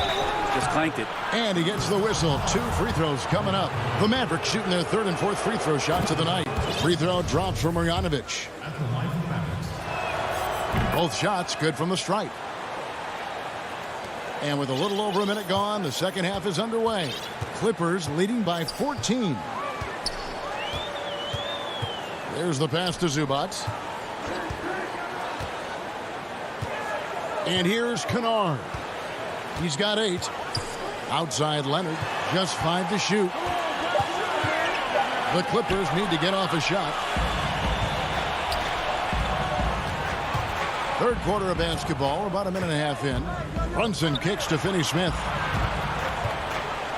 Just clanked it. And he gets the whistle. 2 free throws coming up. The Mavericks shooting their 3rd and 4th free throw shots of the night. Free throw drops for Marjanovic. Both shots good from the stripe. And with a little over a minute gone, the second half is underway. Clippers leading by 14. There's the pass to Zubac. And here's Kennard. He's got 8. Outside Leonard, just 5 to shoot. The Clippers need to get off a shot. Third quarter of basketball, about a minute and a half in. Brunson kicks to Finney-Smith.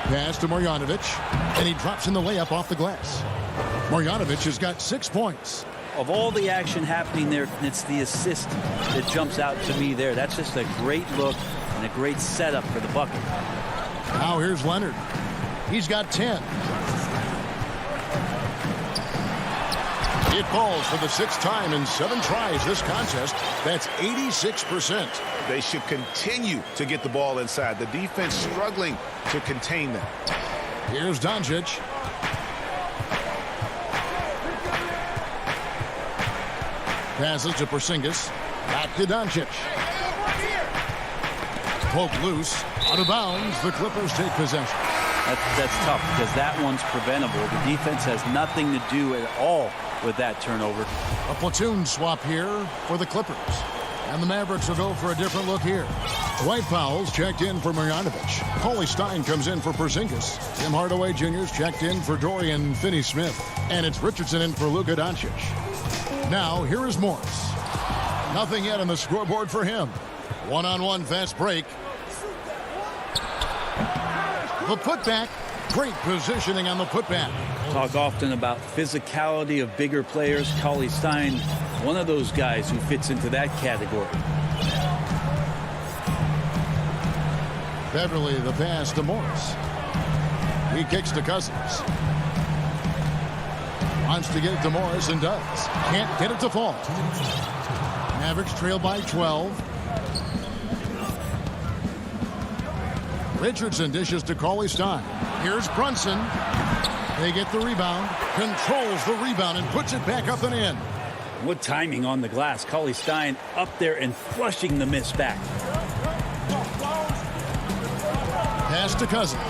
Pass to Marjanovic, and he drops in the layup off the glass. Marjanovic has got 6 points. Of all the action happening there, it's the assist that jumps out to me there. That's just a great look and a great setup for the bucket. Now here's Leonard. He's got 10. It falls for the 6th time in 7 tries this contest. That's 86%. They should continue to get the ball inside. The defense struggling to contain them. Here's Doncic. Passes to Porzingis. Back to Doncic. Poke loose. Out of bounds. The Clippers take possession. That's tough because that one's preventable. The defense has nothing to do at all with that turnover. A platoon swap here for the Clippers. And the Mavericks will go for a different look here. Dwight Powell's checked in for Marjanovic. Cauley Stein comes in for Porzingis. Tim Hardaway Jr.'s checked in for Dorian Finney-Smith. And it's Richardson in for Luka Doncic. Now, here is Morris. Nothing yet on the scoreboard for him. One-on-one fast break. The putback. Great positioning on the putback. Talk often about physicality of bigger players. Cauley Stein, one of those guys who fits into that category. Beverly the pass to Morris. He kicks to Cousins. Wants to get it to Morris and does. Can't get it to fall. Mavericks trail by 12. Richardson dishes to Cauley Stein. Here's Brunson. They get the rebound. Controls the rebound and puts it back up and in. What timing on the glass. Cauley Stein up there and flushing the miss back. Pass to Cousins.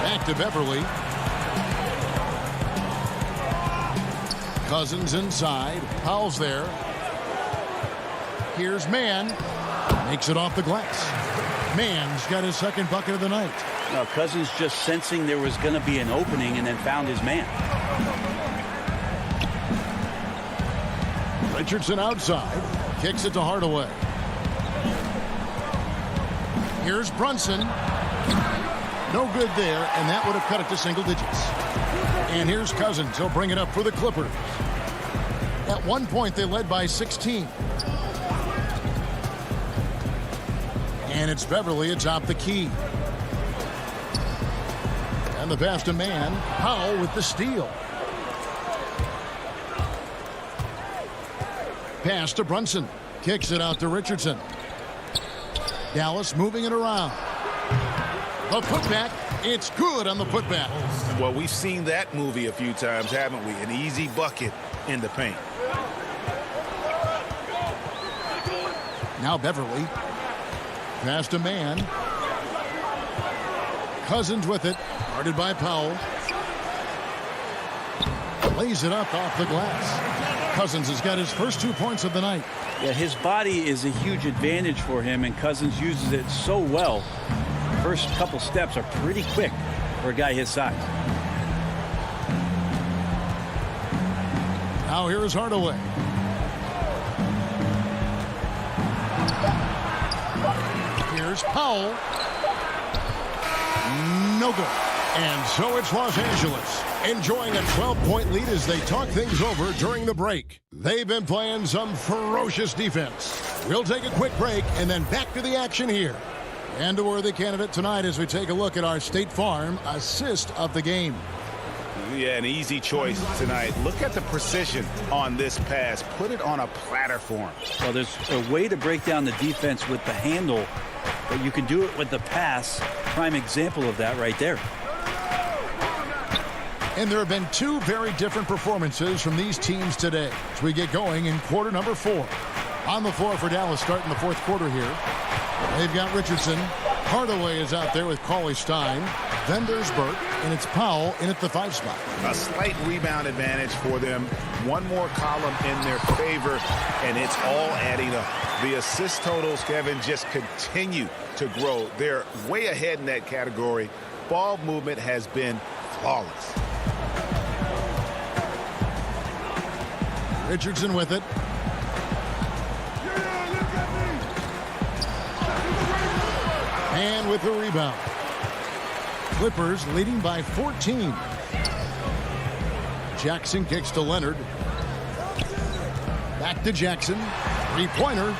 Back to Beverly. Cousins inside. Powell's there. Here's Mann. Makes it off the glass. Mann's got his 2nd bucket of the night. Now, Cousins just sensing there was going to be an opening and then found his man. Richardson outside. Kicks it to Hardaway. Here's Brunson. No good there, and that would have cut it to single digits. And here's Cousins. He'll bring it up for the Clippers. At one point, they led by 16. And it's Beverly atop the key. And the pass to Mann. Powell with the steal. Pass to Brunson. Kicks it out to Richardson. Dallas moving it around. The putback. It's good on the putback. Well, we've seen that movie a few times, haven't we? An easy bucket in the paint. Now Beverly. Pass to Mann. Cousins with it. Guarded by Powell. Lays it up off the glass. Cousins has got his first 2 points of the night. Yeah, his body is a huge advantage for him, and Cousins uses it so well. First couple steps are pretty quick for a guy his size. Now here's Hardaway. Here's Powell. No good. And so it's Los Angeles enjoying a 12-point lead as they talk things over during the break. They've been playing some ferocious defense. We'll take a quick break and then back to the action here. And a worthy candidate tonight as we take a look at our State Farm assist of the game. Yeah, an easy choice tonight. Look at the precision on this pass. Put it on a platter for him. Well, there's a way to break down the defense with the handle, but you can do it with the pass. Prime example of that right there. And there have been two very different performances from these teams today as we get going in quarter number 4. On the floor for Dallas starting the fourth quarter here. They've got Richardson. Hardaway is out there with Cauley Stein. Then there's Burke, and it's Powell in at the 5 spot. A slight rebound advantage for them. One more column in their favor, and it's all adding up. The assist totals, Kevin, just continue to grow. They're way ahead in that category. Ball movement has been flawless. Richardson with it. And with the rebound. Clippers leading by 14. Jackson kicks to Leonard. Back to Jackson. Three-pointer.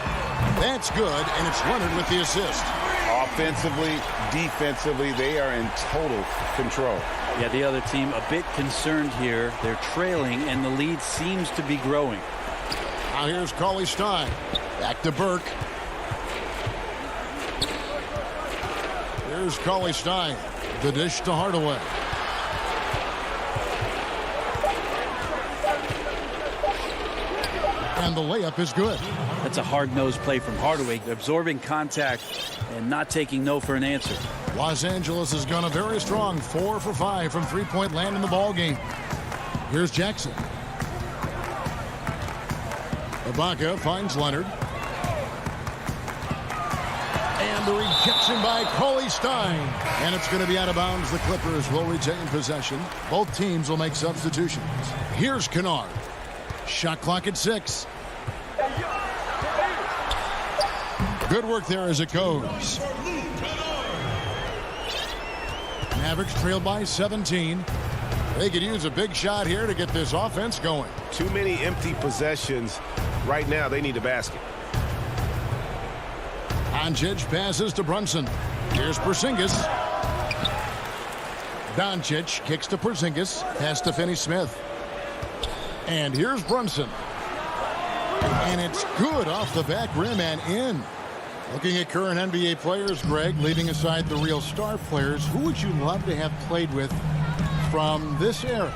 That's good, and it's Leonard with the assist. Offensively, defensively, they are in total control. Yeah, the other team a bit concerned here. They're trailing, and the lead seems to be growing. Now here's Cauley Stein. Back to Burke. Here's Cauley Stein. The dish to Hardaway. And the layup is good. That's a hard-nosed play from Hardaway, absorbing contact and not taking no for an answer. Los Angeles has gone a very strong 4 for 5 from three-point land in the ball game. Here's Jackson. Ibaka finds Leonard. And the rejection by Cauley Stein. And it's going to be out of bounds. The Clippers will retain possession. Both teams will make substitutions. Here's Kennard. Shot clock at 6. Good work there as it goes. Mavericks trailed by 17. They could use a big shot here to get this offense going. Too many empty possessions. Right now, they need a basket. Doncic passes to Brunson. Here's Porzingis. Doncic kicks to Porzingis. Pass to Finney-Smith. And here's Brunson. And it's good off the back rim and in. Looking at current NBA players, Greg, leaving aside the real star players, who would you love to have played with from this era?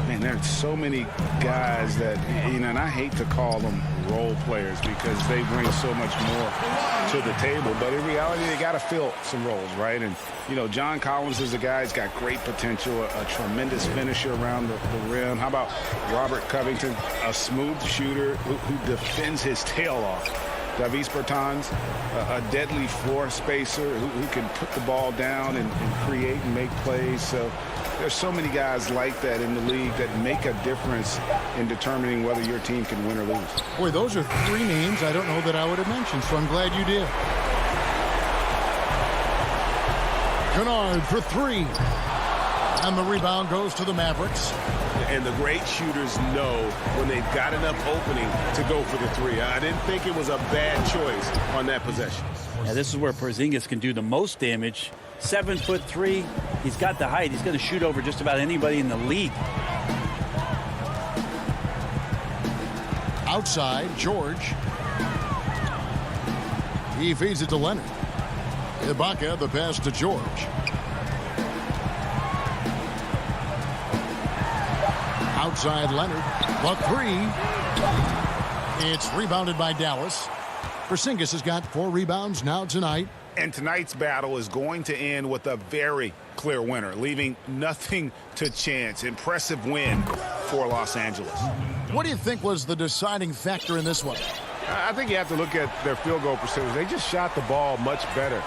Man, there's so many guys that, and I hate to call them role players because they bring so much more to the table. But in reality, they got to fill some roles, right? And, John Collins is a guy who's got great potential, a tremendous finisher around the rim. How about Robert Covington, a smooth shooter who defends his tail off? Davis Bertans, a deadly floor spacer who can put the ball down and create and make plays. So there's so many guys like that in the league that make a difference in determining whether your team can win or lose. Boy, those are 3 names I don't know that I would have mentioned, so I'm glad you did. Kennard for 3. And the rebound goes to the Mavericks. And the great shooters know when they've got enough opening to go for the 3. I didn't think it was a bad choice on that possession. Yeah, this is where Porzingis can do the most damage. 7'3". He's got the height. He's going to shoot over just about anybody in the league. Outside, George. He feeds it to Leonard. Ibaka, the pass to George. Outside Leonard. The 3. It's rebounded by Dallas. Porzingis has got 4 rebounds now tonight. And tonight's battle is going to end with a very clear winner, leaving nothing to chance. Impressive win for Los Angeles. What do you think was the deciding factor in this one? I think you have to look at their field goal percentage. They just shot the ball much better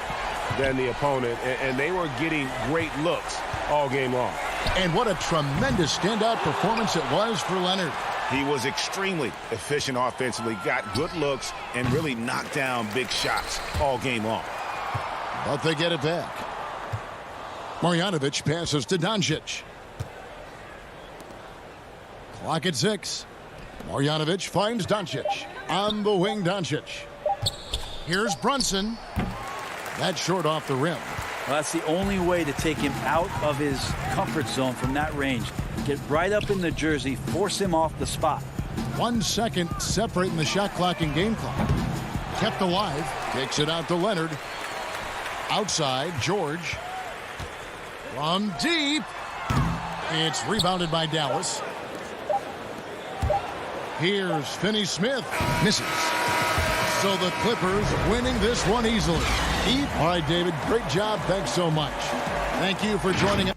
than the opponent, and they were getting great looks all game long. And what a tremendous standout performance it was for Leonard. He was extremely efficient offensively, got good looks, and really knocked down big shots all game long. But they get it back. Marjanovic passes to Doncic. Clock at 6. Marjanovic finds Doncic. On the wing, Doncic. Here's Brunson. That's short off the rim. Well, that's the only way to take him out of his comfort zone from that range. Get right up in the jersey, force him off the spot. 1 second separating the shot clock and game clock. Kept alive. Kicks it out to Leonard. Outside, George. From deep. It's rebounded by Dallas. Here's Finney-Smith. Misses. So the Clippers winning this one easily. All right, David, great job. Thanks so much. Thank you for joining us.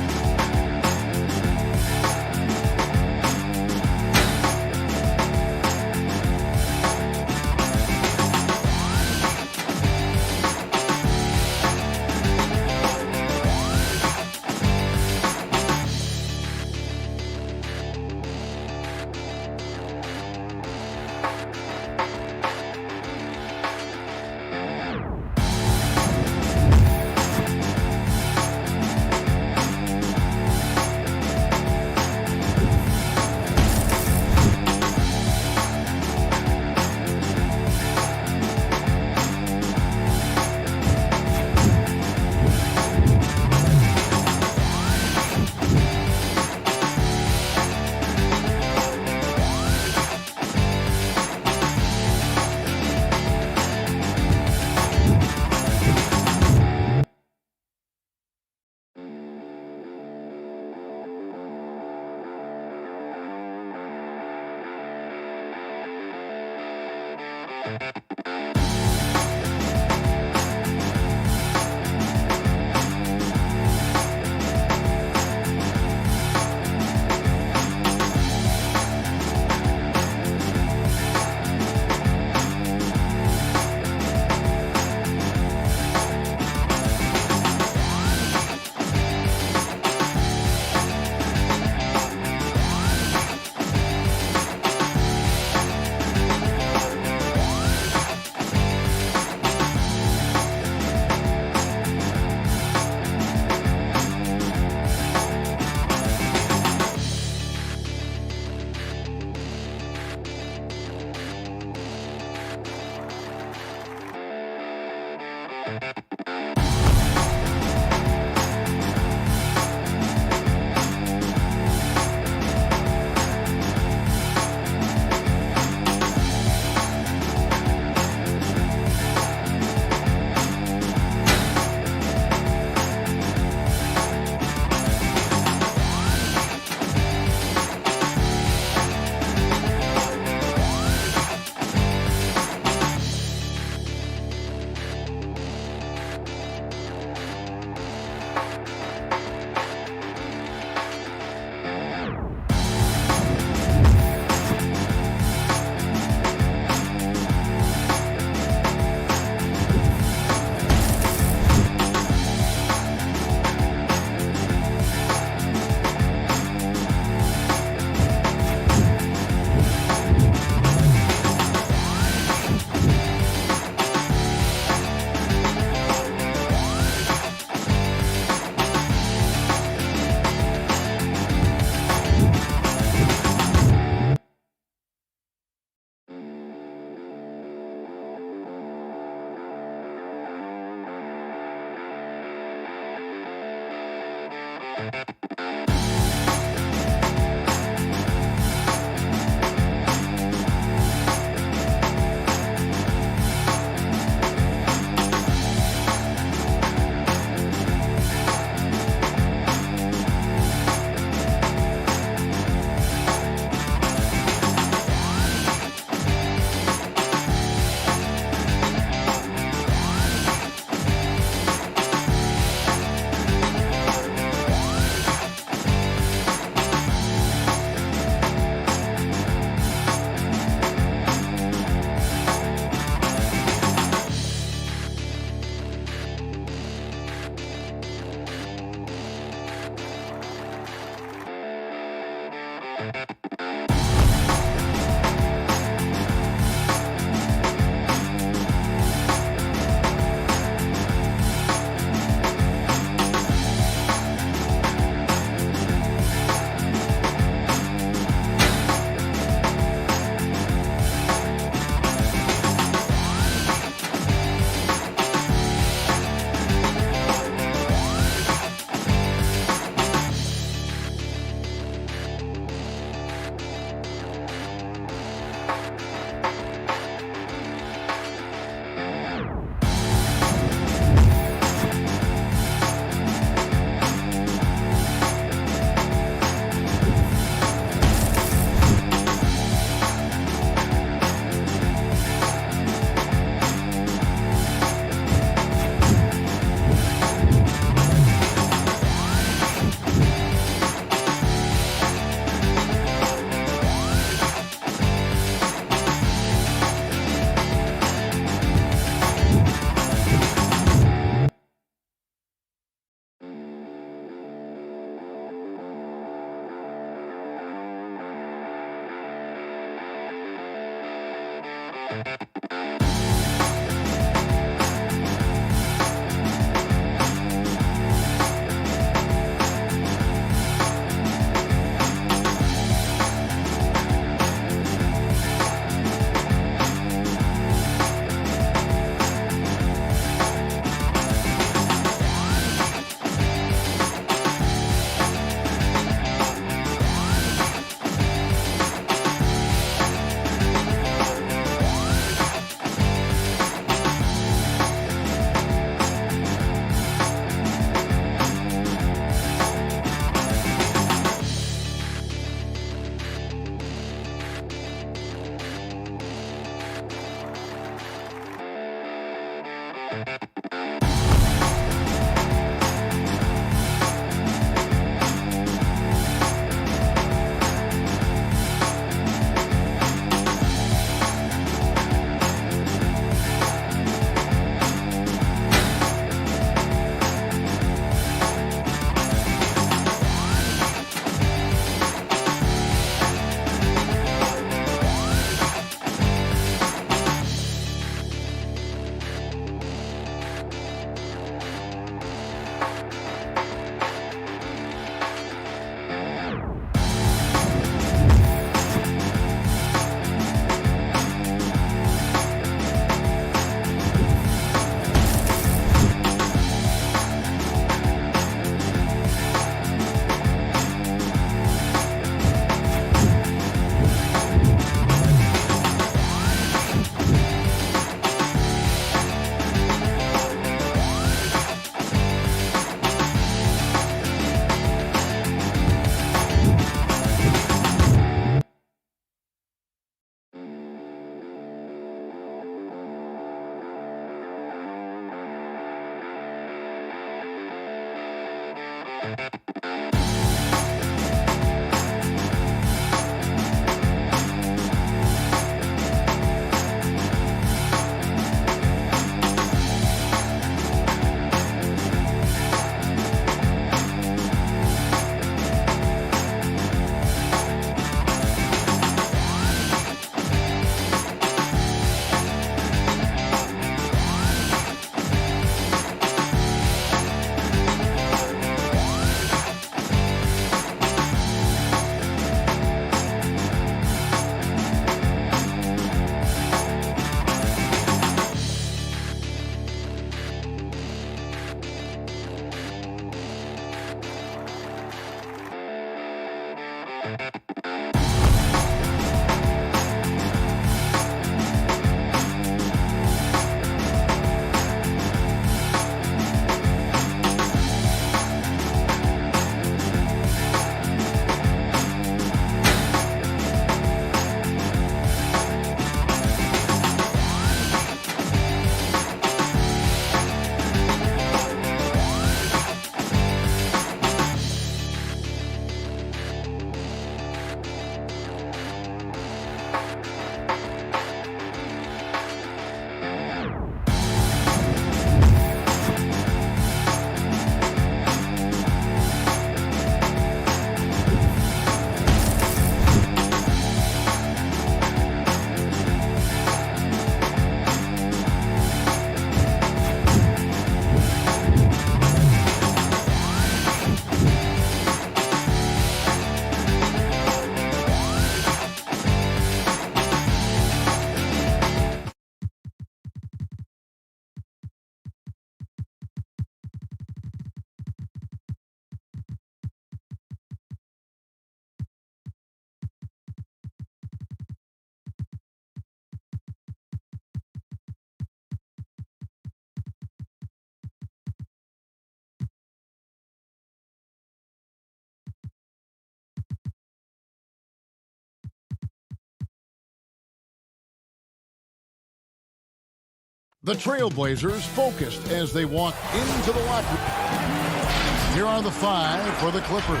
The Trailblazers focused as they walk into the locker room. Here are the 5 for the Clippers.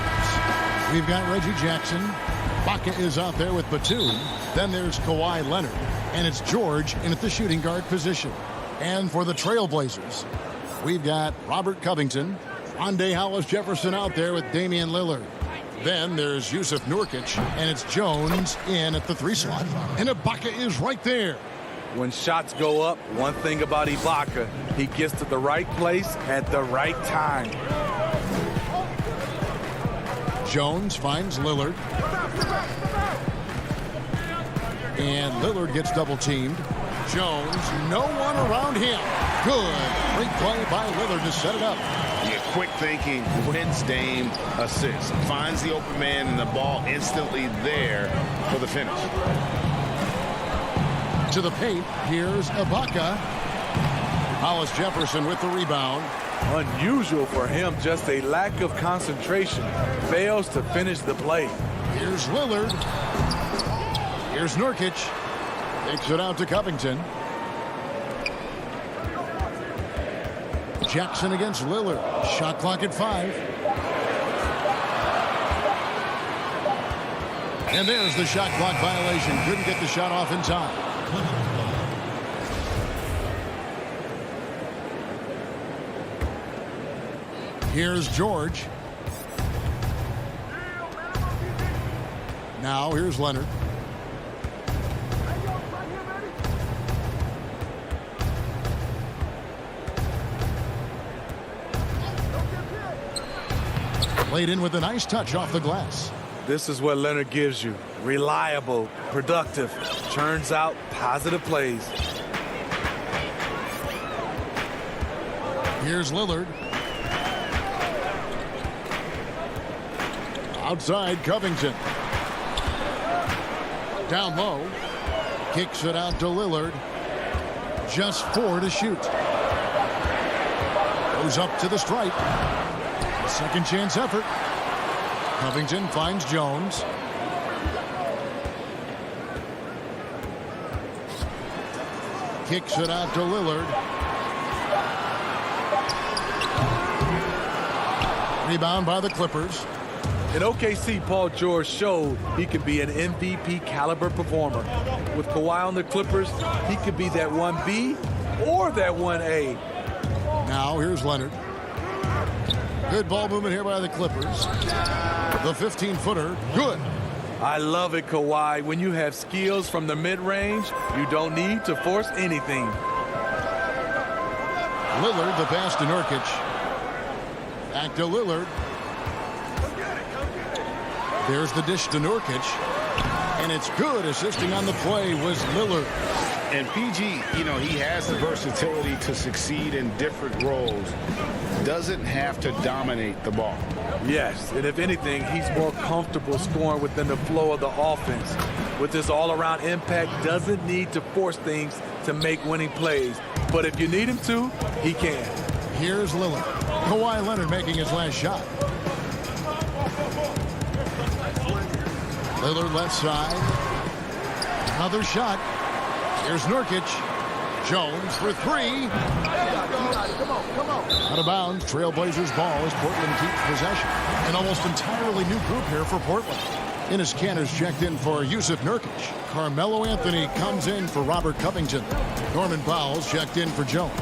We've got Reggie Jackson. Baca is out there with Batum. Then there's Kawhi Leonard. And it's George in at the shooting guard position. And for the Trailblazers, we've got Robert Covington. Rondae Hollis-Jefferson out there with Damian Lillard. Then there's Yusuf Nurkic, and it's Jones in at the 3 slot. And Ibaka is right there. When shots go up, one thing about Ibaka, he gets to the right place at the right time. Jones finds Lillard. And Lillard gets double-teamed. Jones, no one around him. Good. Great play by Lillard to set it up. Yeah, quick thinking wins Dame assist. Finds the open man and the ball instantly there for the finish. To the paint, here's Ibaka. Hollis-Jefferson with the rebound. Unusual for him, just a lack of concentration. Fails to finish the play. Here's Lillard. Here's Nurkic. Takes it out to Covington. Jackson against Lillard. Shot clock at 5. And there's the shot clock violation. Couldn't get the shot off in time. Here's George. Now here's Leonard. Played in with a nice touch off the glass. This is what Leonard gives you. Reliable, productive, turns out positive plays. Here's Lillard. Outside, Covington. Down low. Kicks it out to Lillard. Just 4 to shoot. Goes up to the stripe. Second chance effort. Covington finds Jones. Kicks it out to Lillard. Rebound by the Clippers. In OKC, Paul George showed he could be an MVP caliber performer. With Kawhi on the Clippers, he could be that 1B or that 1A. Now here's Leonard. Good ball movement here by the Clippers. The 15-footer, good. I love it, Kawhi. When you have skills from the mid-range, you don't need to force anything. Lillard, the pass to Nurkic. Back to Lillard. There's the dish to Nurkic. And it's good. Assisting on the play was Lillard. And PG, you know, he has the versatility to succeed in different roles. Doesn't have to dominate the ball. Yes, and if anything, he's more comfortable scoring within the flow of the offense. With his all-around impact, doesn't need to force things to make winning plays. But if you need him to, he can. Here's Lillard. Kawhi Leonard making his last shot. Lillard left side. Another shot. Here's Nurkic. Jones for 3. Out of bounds. Trailblazers ball as Portland keeps possession. An almost entirely new group here for Portland. Enes Kanter's checked in for Yusuf Nurkic. Carmelo Anthony comes in for Robert Covington. Norman Powell's checked in for Jones.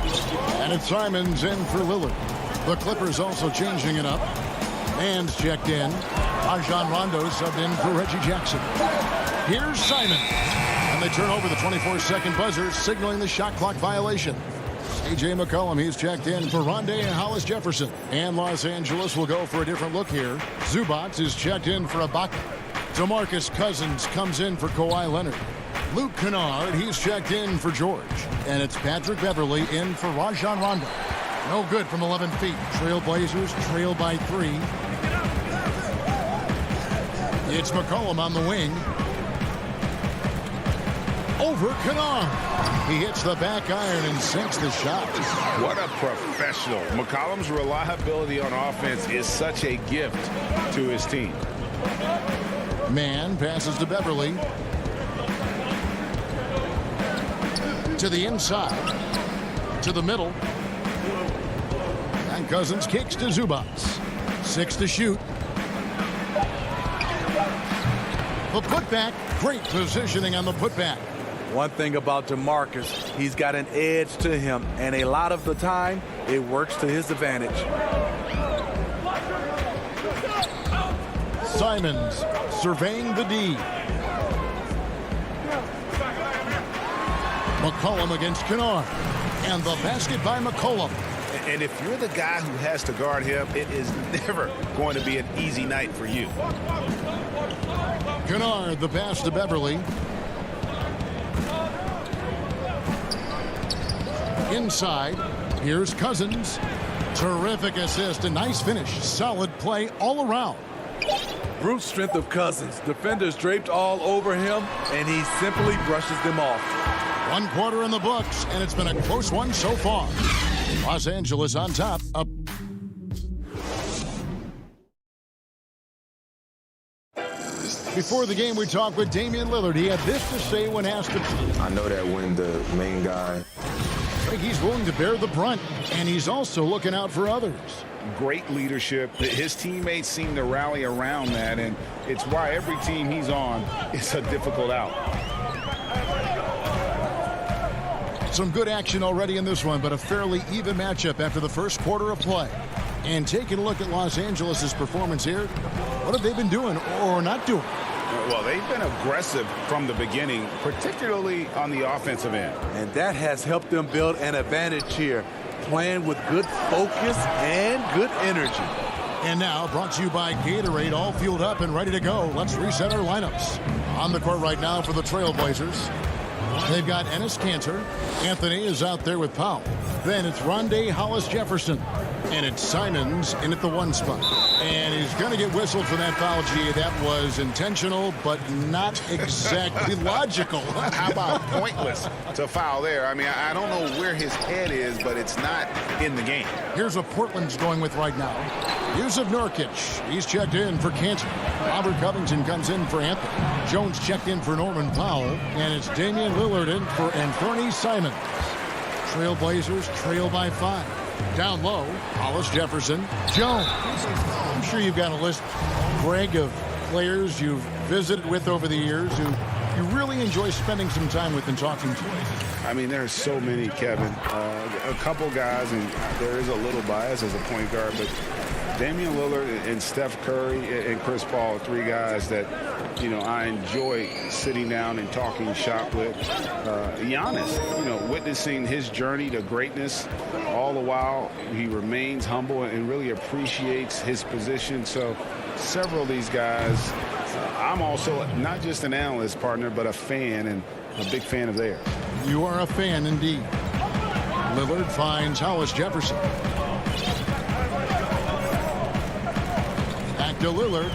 And it's Simons in for Lillard. The Clippers also changing it up. Man's checked in. Rajon Rondo subbed in for Reggie Jackson. Here's Simons. And they turn over the 24-second buzzer, signaling the shot clock violation. A.J. McCollum, he's checked in for Rondae and Hollis-Jefferson. And Los Angeles will go for a different look here. Zubac is checked in for Ibaka. DeMarcus Cousins comes in for Kawhi Leonard. Luke Kennard, he's checked in for George. And it's Patrick Beverley in for Rajon Rondo. No good from 11 feet. Trailblazers trail by 3. It's McCollum on the wing. Over Kennard. He hits the back iron and sinks the shot. What a professional. McCollum's reliability on offense is such a gift to his team. Man passes to Beverley. To the inside. To the middle. And Cousins kicks to Zubac. 6 to shoot. The putback. Great positioning on the putback. One thing about DeMarcus, he's got an edge to him, and a lot of the time, it works to his advantage. Simons surveying the D. McCollum against Kennard. And the basket by McCollum. And if you're the guy who has to guard him, it is never going to be an easy night for you. Kennard, the pass to Beverly. Inside, here's Cousins. Terrific assist, a nice finish. Solid play all around. Brute strength of Cousins. Defenders draped all over him, and he simply brushes them off. 1 quarter in the books, and it's been a close one so far. Los Angeles on top. Before the game, we talked with Damian Lillard. He had this to say when asked to... I know that when the main guy... He's willing to bear the brunt, and he's also looking out for others. Great leadership. His teammates seem to rally around that, and it's why every team he's on is a difficult out. Some good action already in this one, but a fairly even matchup after the first quarter of play. And taking a look at Los Angeles' performance here, what have they been doing or not doing? Well, they've been aggressive from the beginning, particularly on the offensive end. And that has helped them build an advantage here, playing with good focus and good energy. And now, brought to you by Gatorade, all fueled up and ready to go. Let's reset our lineups. On the court right now for the Trailblazers, they've got Enes Kanter. Anthony is out there with Powell. Then it's Rondé Hollis-Jefferson. And it's Simons in at the 1 spot. And he's going to get whistled for that foul, G. That was intentional, but not exactly logical. How about pointless to foul there? I mean, I don't know where his head is, but it's not in the game. Here's what Portland's going with right now. Yusuf Nurkic. He's checked in for Kanter. Robert Covington comes in for Anthony. Jones checked in for Norman Powell. And it's Damian Lillard in for Anthony Simons. Trailblazers trail by 5. Down low, Hollis-Jefferson. Jones. I'm sure you've got a list, Greg, of players you've visited with over the years who you really enjoy spending some time with and talking to. I mean, there's so many, Kevin. A couple guys, and there is a little bias as a point guard, but Damian Lillard and Steph Curry and Chris Paul, 3 guys that, you know, I enjoy sitting down and talking shop with. Giannis, you know, witnessing his journey to greatness, all the while he remains humble and really appreciates his position. So several of these guys, I'm also not just an analyst, partner, but a fan, and a big fan of theirs. You are a fan indeed. Lillard finds Hollis-Jefferson. Back to Lillard.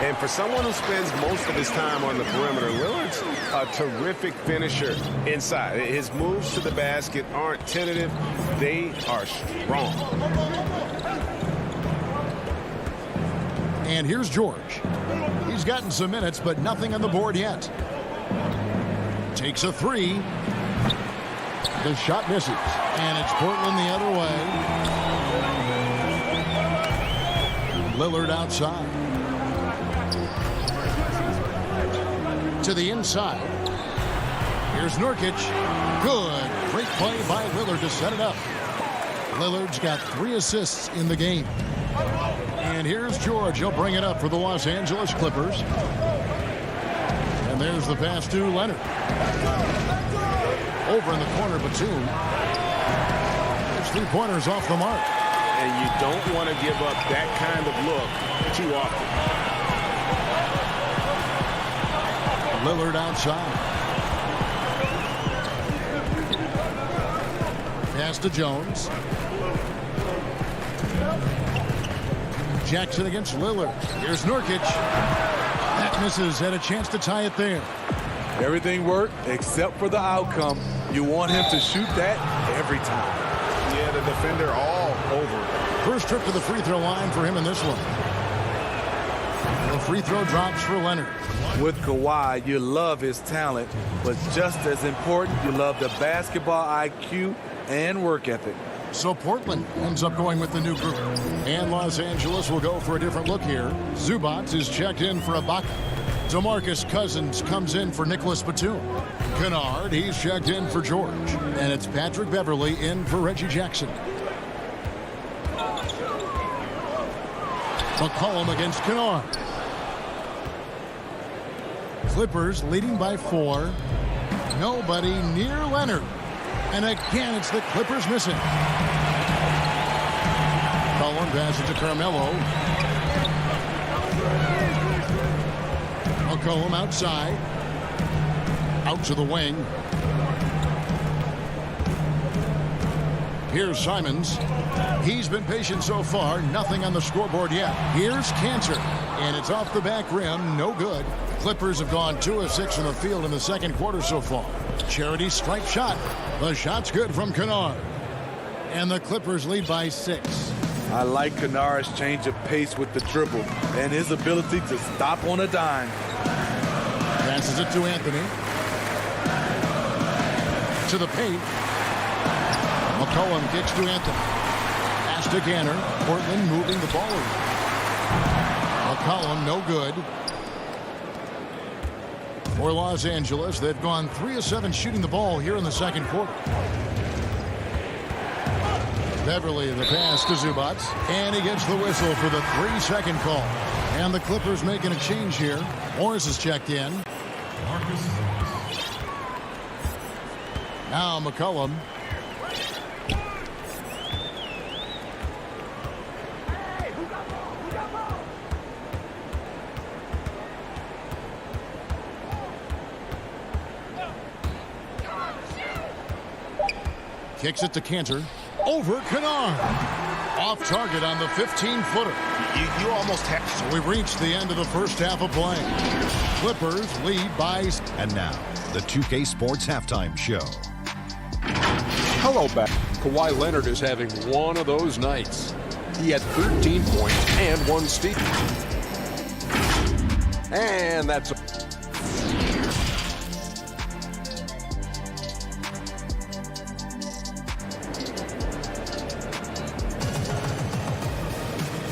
And for someone who spends most of his time on the perimeter, Lillard's a terrific finisher inside. His moves to the basket aren't tentative. They are strong. And here's George. He's gotten some minutes, but nothing on the board yet. Takes a 3. The shot misses. And it's Portland the other way. Lillard outside. To the inside. Here's Nurkic. Good. Great play by Lillard to set it up. Lillard's got 3 assists in the game. And here's George. He'll bring it up for the Los Angeles Clippers. And there's the pass to Leonard. Over in the corner, Batum. There's 3-pointers off the mark. And you don't want to give up that kind of look too often. Lillard outside. Pass to Jones. Jackson against Lillard. Here's Nurkic. That misses. Had a chance to tie it there. Everything worked except for the outcome. You want him to shoot that every time. Yeah, the defender all over. First trip to the free throw line for him in this one. The free throw drops for Leonard. With Kawhi, you love his talent, but just as important, you love the basketball IQ and work ethic. So Portland ends up going with the new group. And Los Angeles will go for a different look here. Zubac is checked in for Ibaka. DeMarcus Cousins comes in for Nicholas Batum. Kennard, he's checked in for George. And it's Patrick Beverley in for Reggie Jackson. McCollum against Kennard. Clippers leading by 4. Nobody near Leonard. And again, it's the Clippers missing. McCollum passes to Carmelo. McCollum outside. Out to the wing. Here's Simons. He's been patient so far. Nothing on the scoreboard yet. Here's Cantor. And it's off the back rim. No good. Clippers have gone 2 of 6 from the field in the second quarter so far. Charity strike shot. The shot's good from Kennard. And the Clippers lead by 6. I like Kennard's change of pace with the dribble and his ability to stop on a dime. Passes it to Anthony. To the paint. McCollum kicks to Anthony. Pass to Ganner. Portland moving the ball over. McCollum no good. For Los Angeles, they've gone 3 of 7 shooting the ball here in the second quarter. Beverley, the pass to Zubac. And he gets the whistle for the 3-second call. And the Clippers making a change here. Morris is checked in. Now McCollum. Kicks it to Cantor. Over Kennard. Off target on the 15-footer. You almost have. So we've reached the end of the first half of play. Clippers lead by. And now, the 2K Sports Halftime Show. Hello back. Kawhi Leonard is having one of those nights. He had 13 points and 1 steal. And that's a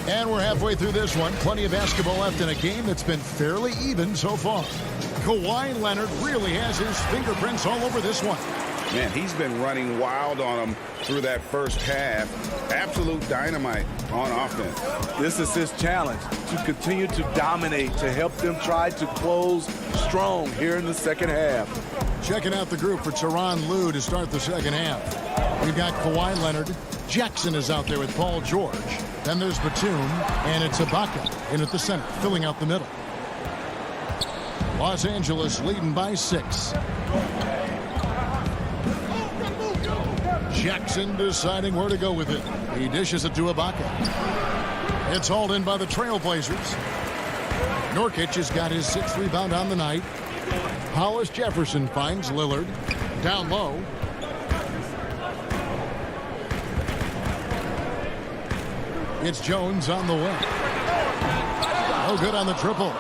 And we're halfway through this one. Plenty of basketball left in a game that's been fairly even so far. Kawhi Leonard really has his fingerprints all over this one. Man, he's been running wild on them through that first half. Absolute dynamite on offense. This is his challenge, to continue to dominate, to help them try to close strong here in the second half. Checking out the group for Tyronn Lue to start the second half. We've got Kawhi Leonard. Jackson is out there with Paul George. Then there's Batum, and it's Ibaka in at the center, filling out the middle. Los Angeles leading by 6. Jackson deciding where to go with it. He dishes it to Ibaka. It's hauled in by the Trailblazers. Nurkic has got his 6th rebound on the night. Hollis Jefferson finds Lillard. Down low. It's Jones on the wing. No good on the triple.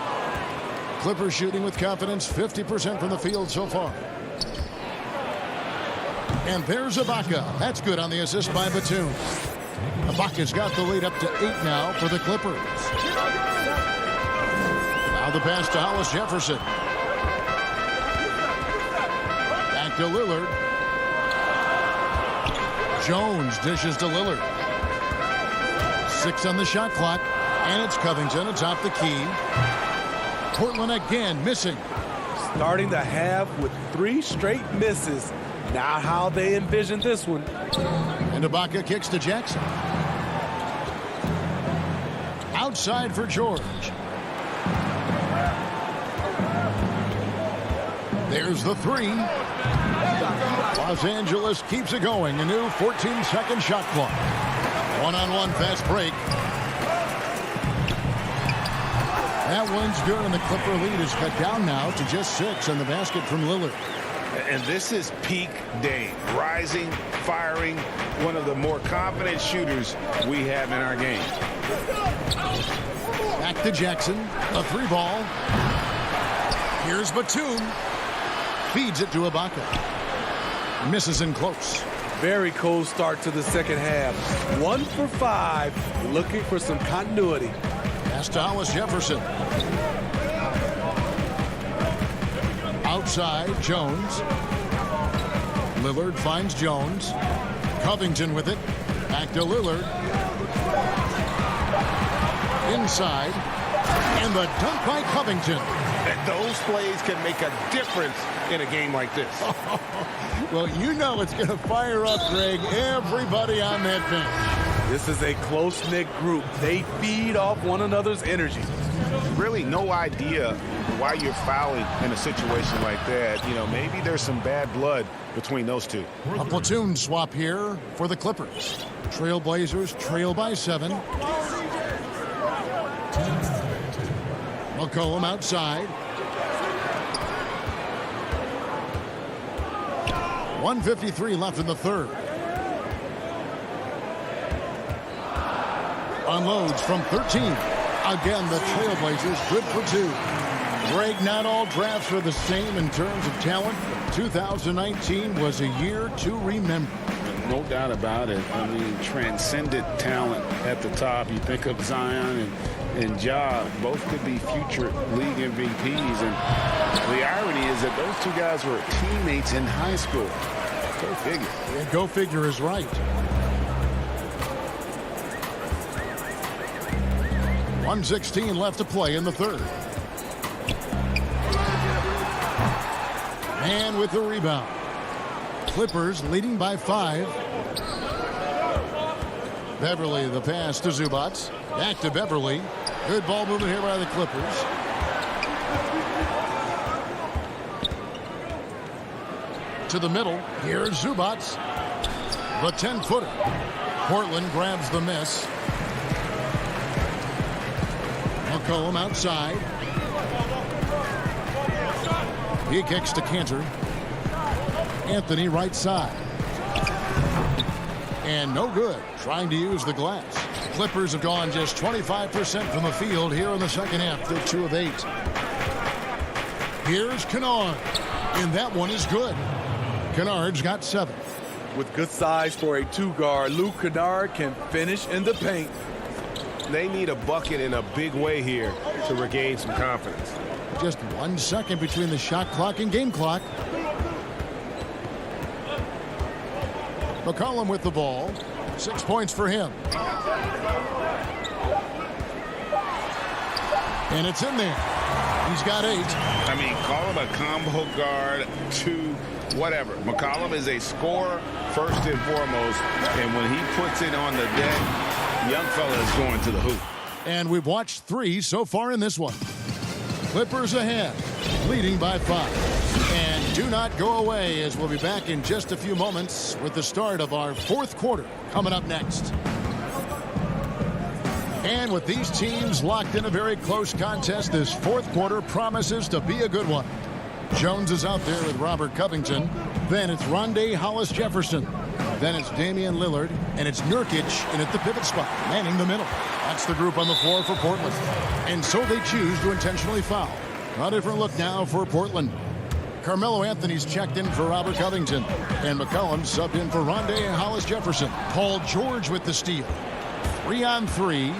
Clippers shooting with confidence, 50% from the field so far. And there's Ibaka. That's good on the assist by Batum. Ibaka's got the lead up to 8 now for the Clippers. Now the pass to Hollis Jefferson. Back to Lillard. Jones dishes to Lillard. 6 on the shot clock. And it's Covington atop the key. Portland again missing. Starting the half with 3 straight misses. Not how they envisioned this one. And Ibaka kicks to Jackson. Outside for George. There's the 3. Los Angeles keeps it going. A new 14-second shot clock. One-on-one fast break. That one's good, and the Clipper lead is cut down now to just 6 on the basket from Lillard. And this is peak Dame. Rising, firing, one of the more confident shooters we have in our game. Back to Jackson. A 3 ball. Here's Batum. Feeds it to Ibaka. Misses in close. Very cold start to the second half. 1 for 5, looking for some continuity. Pass to Hollis Jefferson. Outside, Jones. Lillard finds Jones. Covington with it. Back to Lillard. Inside. And the dunk by Covington. And those plays can make a difference in a game like this. Well, you know it's going to fire up, Greg, everybody on that bench. This is a close-knit group. They feed off one another's energy. Really no idea why you're fouling in a situation like that. You know, maybe there's some bad blood between those two. A platoon swap here for the Clippers. Trailblazers trail by 7. McCollum outside. 1:53 left in the third. Unloads from 13. Again, the Trailblazers good for 2. Greg, not all drafts are the same in terms of talent. 2019 was a year to remember. No doubt about it. I mean, transcendent talent at the top. You think of Zion and Ja, both could be future league MVPs. And the irony is that those 2 guys were teammates in high school. Go figure. Yeah, go figure is right. 1:16 left to play in the third. And with the rebound. Clippers leading by 5. Beverly the pass to Zubats. Back to Beverly. Good ball movement here by the Clippers. To the middle. Here's Zubats. The 10-footer. Portland grabs the miss. McCollum outside. He kicks to Cantor. Anthony right side. And no good. Trying to use the glass. Clippers have gone just 25% from the field here in the second half. They're 2 of 8. Here's Kennard. And that one is good. Kennard's got 7. With good size for a 2-guard, Luke Kennard can finish in the paint. They need a bucket in a big way here to regain some confidence. Just 1 second between the shot clock and game clock. McCollum with the ball. 6 points for him. And it's in there. He's got 8. I mean, call him a combo guard, 2, whatever. McCollum is a scorer first and foremost. And when he puts it on the deck, young fella is going to the hoop. And we've watched 3 so far in this one. Clippers ahead, leading by 5. And do not go away, as we'll be back in just a few moments with the start of our 4th quarter coming up next. And with these teams locked in a very close contest, this 4th quarter promises to be a good one. Jones is out there with Robert Covington. Then it's Rondé Hollis Jefferson. Then it's Damian Lillard, and it's Nurkic in at the pivot spot, manning the middle. That's the group on the floor for Portland. And so they choose to intentionally foul. A different look now for Portland. Carmelo Anthony's checked in for Robert Covington. And McCollum subbed in for Rondé Hollis Jefferson. Paul George with the steal. 3-on-3.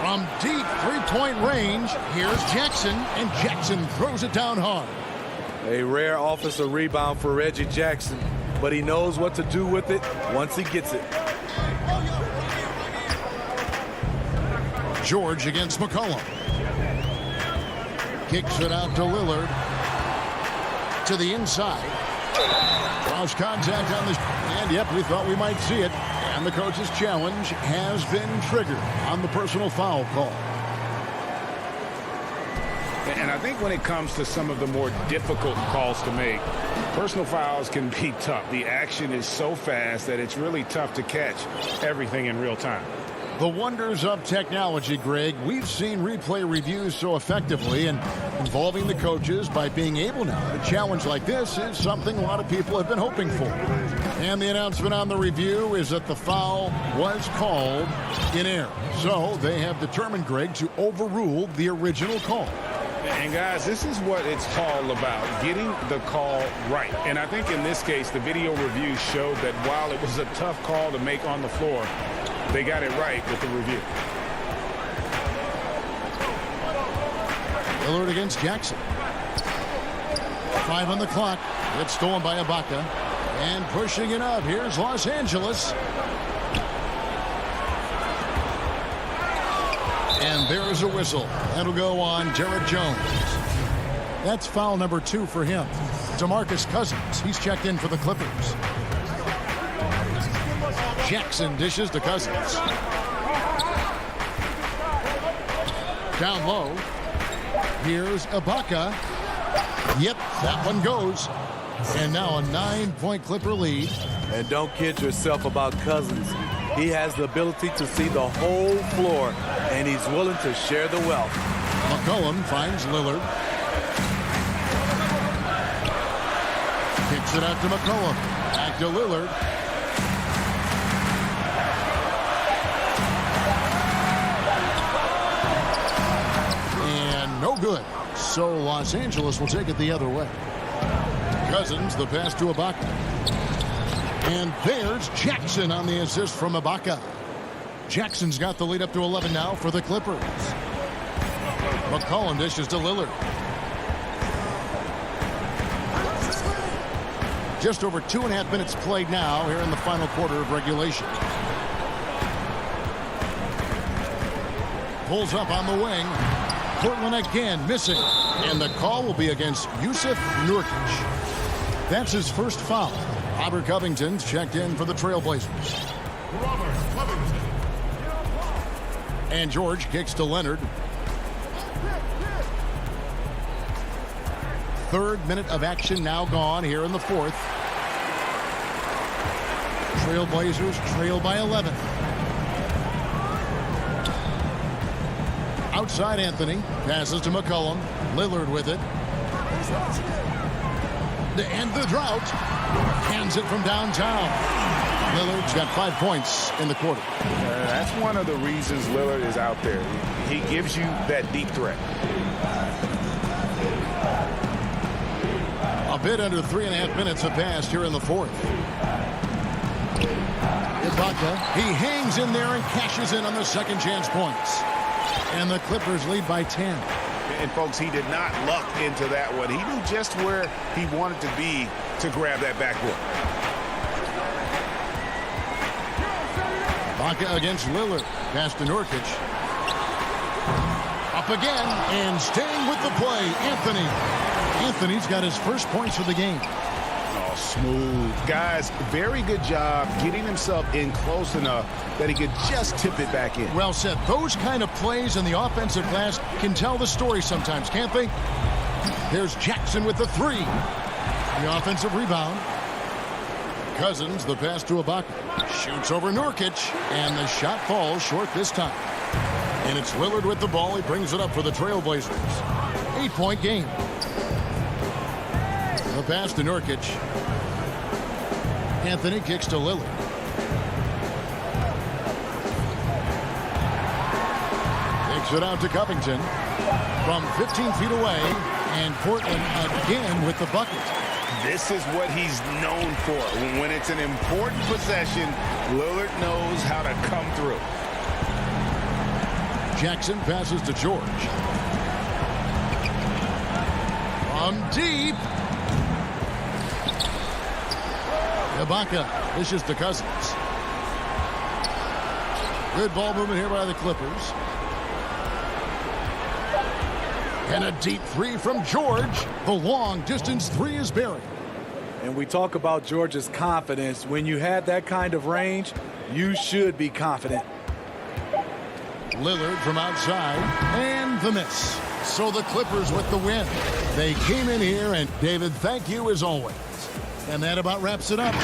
From deep three-point range, here's Jackson. And Jackson throws it down hard. A rare offensive rebound for Reggie Jackson, but he knows what to do with it once he gets it. George against McCollum. Kicks it out to Lillard. To the inside. Cross contact on the... And yep, we thought we might see it. And the coach's challenge has been triggered on the personal foul call. And I think when it comes to some of the more difficult calls to make, personal fouls can be tough. The action is so fast that it's really tough to catch everything in real time. The wonders of technology, Greg. We've seen replay reviews so effectively, and involving the coaches by being able now. A challenge like this is something a lot of people have been hoping for. And the announcement on the review is that the foul was called in error. So they have determined, Greg, to overrule the original call. And guys, this is what it's all about, getting the call right. And I think in this case, the video review showed that while it was a tough call to make on the floor, they got it right with the review. Lillard against Jackson. 5 on the clock. It's stolen by Ibaka. And pushing it up. Here's Los Angeles. And there's a whistle. That'll go on Jared Jones. That's foul number 2 for him. DeMarcus Cousins. He's checked in for the Clippers. Jackson dishes to Cousins. Down low. Here's Ibaka. Yep, that one goes. And now a 9-point Clipper lead. And don't kid yourself about Cousins. He has the ability to see the whole floor, and he's willing to share the wealth. McCollum finds Lillard. Kicks it out to McCollum. Back to Lillard. And no good. So Los Angeles will take it the other way. Cousins, the pass to Ibaka. And there's Jackson on the assist from Ibaka. Jackson's got the lead up to 11 now for the Clippers. McCollum dishes to Lillard. Just over 2.5 minutes played now here in the final quarter of regulation. Pulls up on the wing. Portland again missing. And the call will be against Yusuf Nurkic. That's his first foul. Robert Covington's checked in for the Trailblazers. And George kicks to Leonard. 3rd minute of action now gone here in the 4th. Trailblazers trail by 11. Outside Anthony. Passes to McCollum. Lillard with it. To end the drought. Hands it from downtown. Lillard's got 5 points in the quarter. That's one of the reasons Lillard is out there. He gives you that deep threat. A bit under 3.5 minutes have passed here in the 4th. Ibaka, he hangs in there and cashes in on the second chance points. And the Clippers lead by 10. And folks, he did not luck into that one. He knew just where he wanted to be to grab that backboard. Ibaka against Lillard. Pass to Nurkic. Up again and staying with the play. Anthony's got his first points of the game. Oh, smooth. Guys, very good job getting himself in close enough that he could just tip it back in. Well said. Those kind of plays in the offensive glass can tell the story sometimes, can't they? There's Jackson with the 3. The offensive rebound. Cousins, the pass to Ibaka. Shoots over Nurkic, and the shot falls short this time. And it's Lillard with the ball. He brings it up for the Trailblazers. 8-point game. The pass to Nurkic. Anthony kicks to Lillard. Takes it out to Covington from 15 feet away, and Portland again with the bucket. This is what he's known for. When it's an important possession, Lillard knows how to come through. Jackson passes to George. From deep. Ibaka dishes to Cousins. Good ball movement here by the Clippers. And a deep 3 from George. The long distance 3 is buried. And we talk about George's confidence. When you have that kind of range, you should be confident. Lillard from outside, and the miss. So the Clippers with the win. They came in here, and David, thank you as always. And that about wraps it up.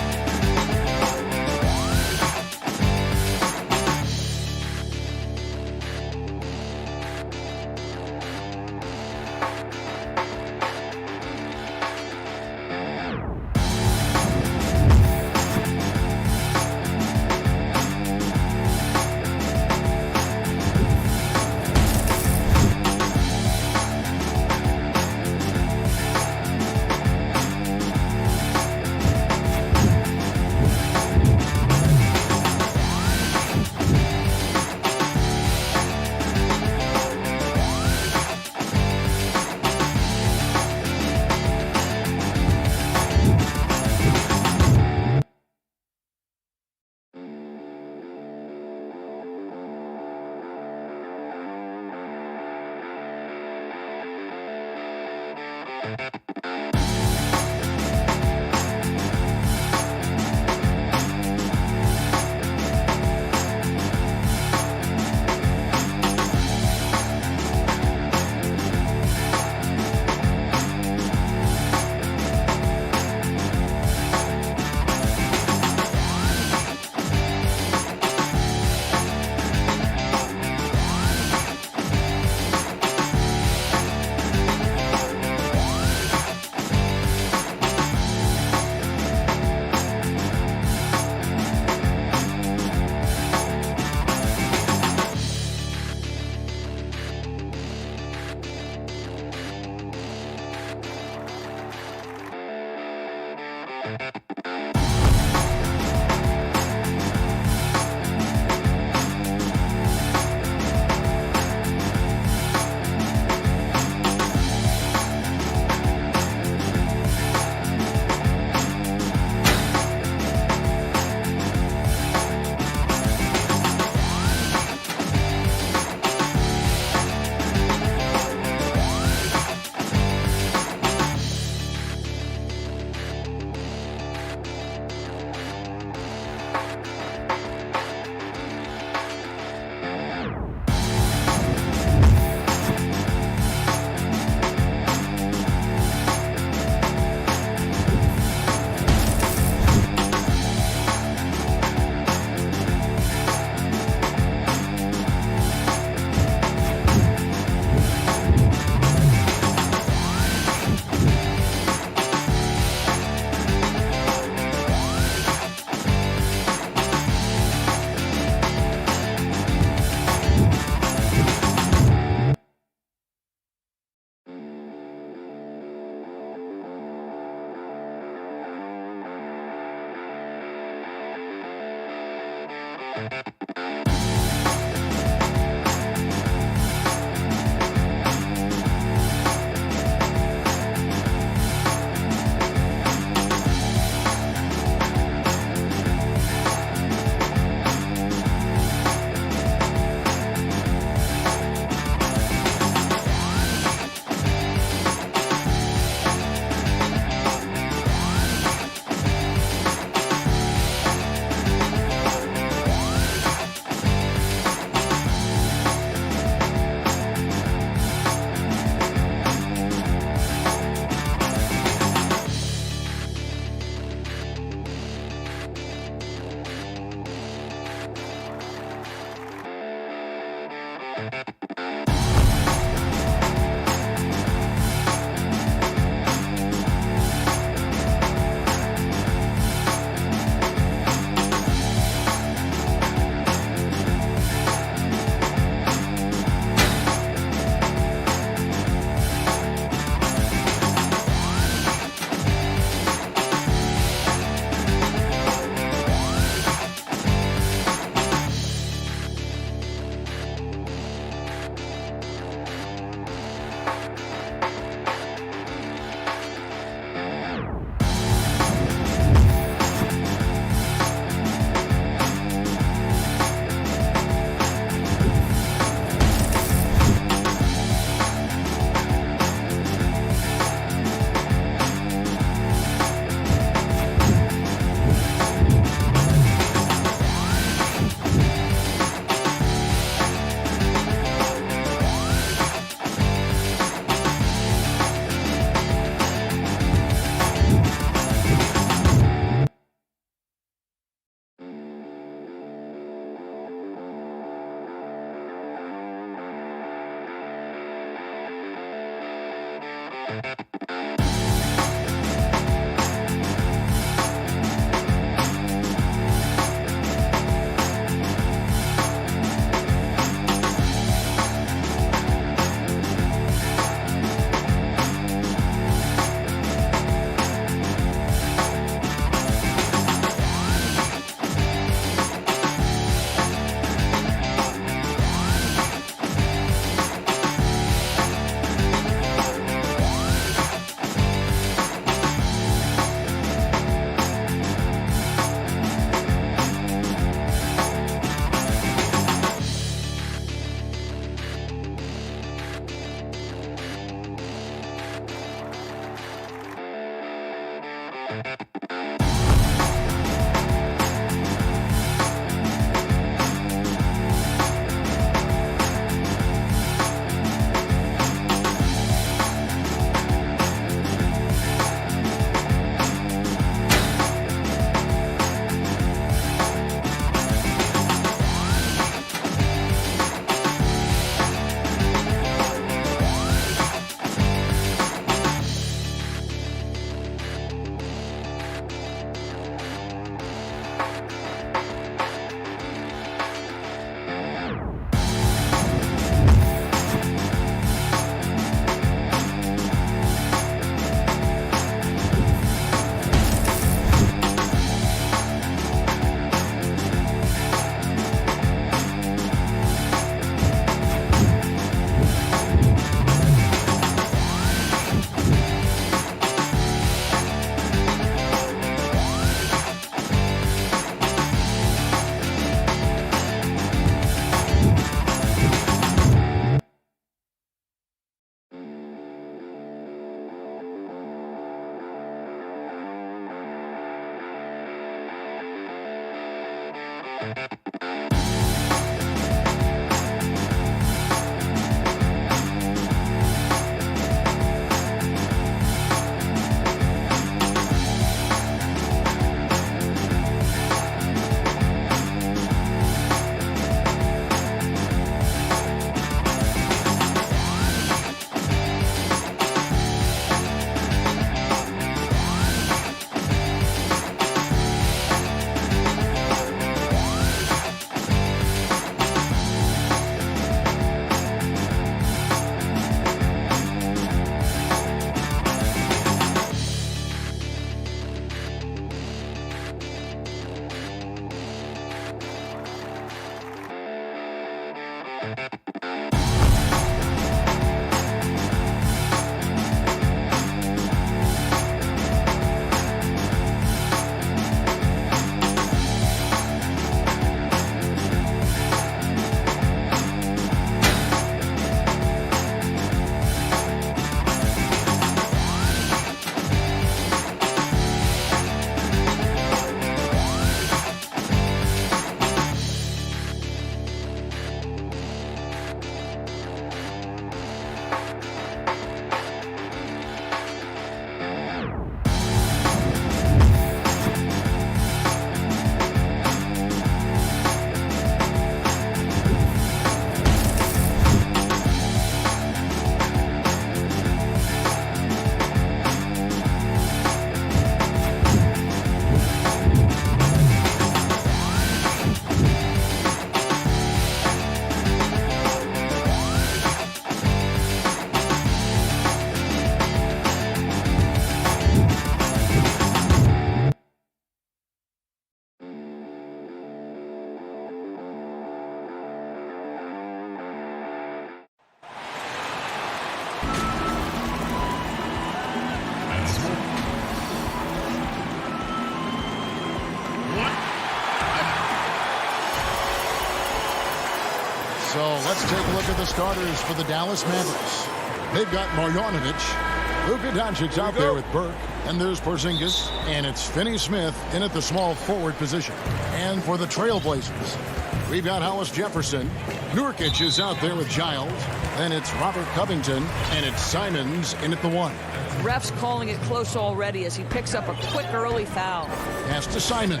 So let's take a look at the starters for the Dallas Mavericks. They've got Marjanovic, Luka Doncic out there with Burke, and there's Porzingis, and it's Finney-Smith in at the small forward position. And for the Trailblazers, we've got Hollis Jefferson. Nurkic is out there with Giles. Then it's Robert Covington, and it's Simons in at the 1. Refs calling it close already as he picks up a quick early foul. Pass to Simons.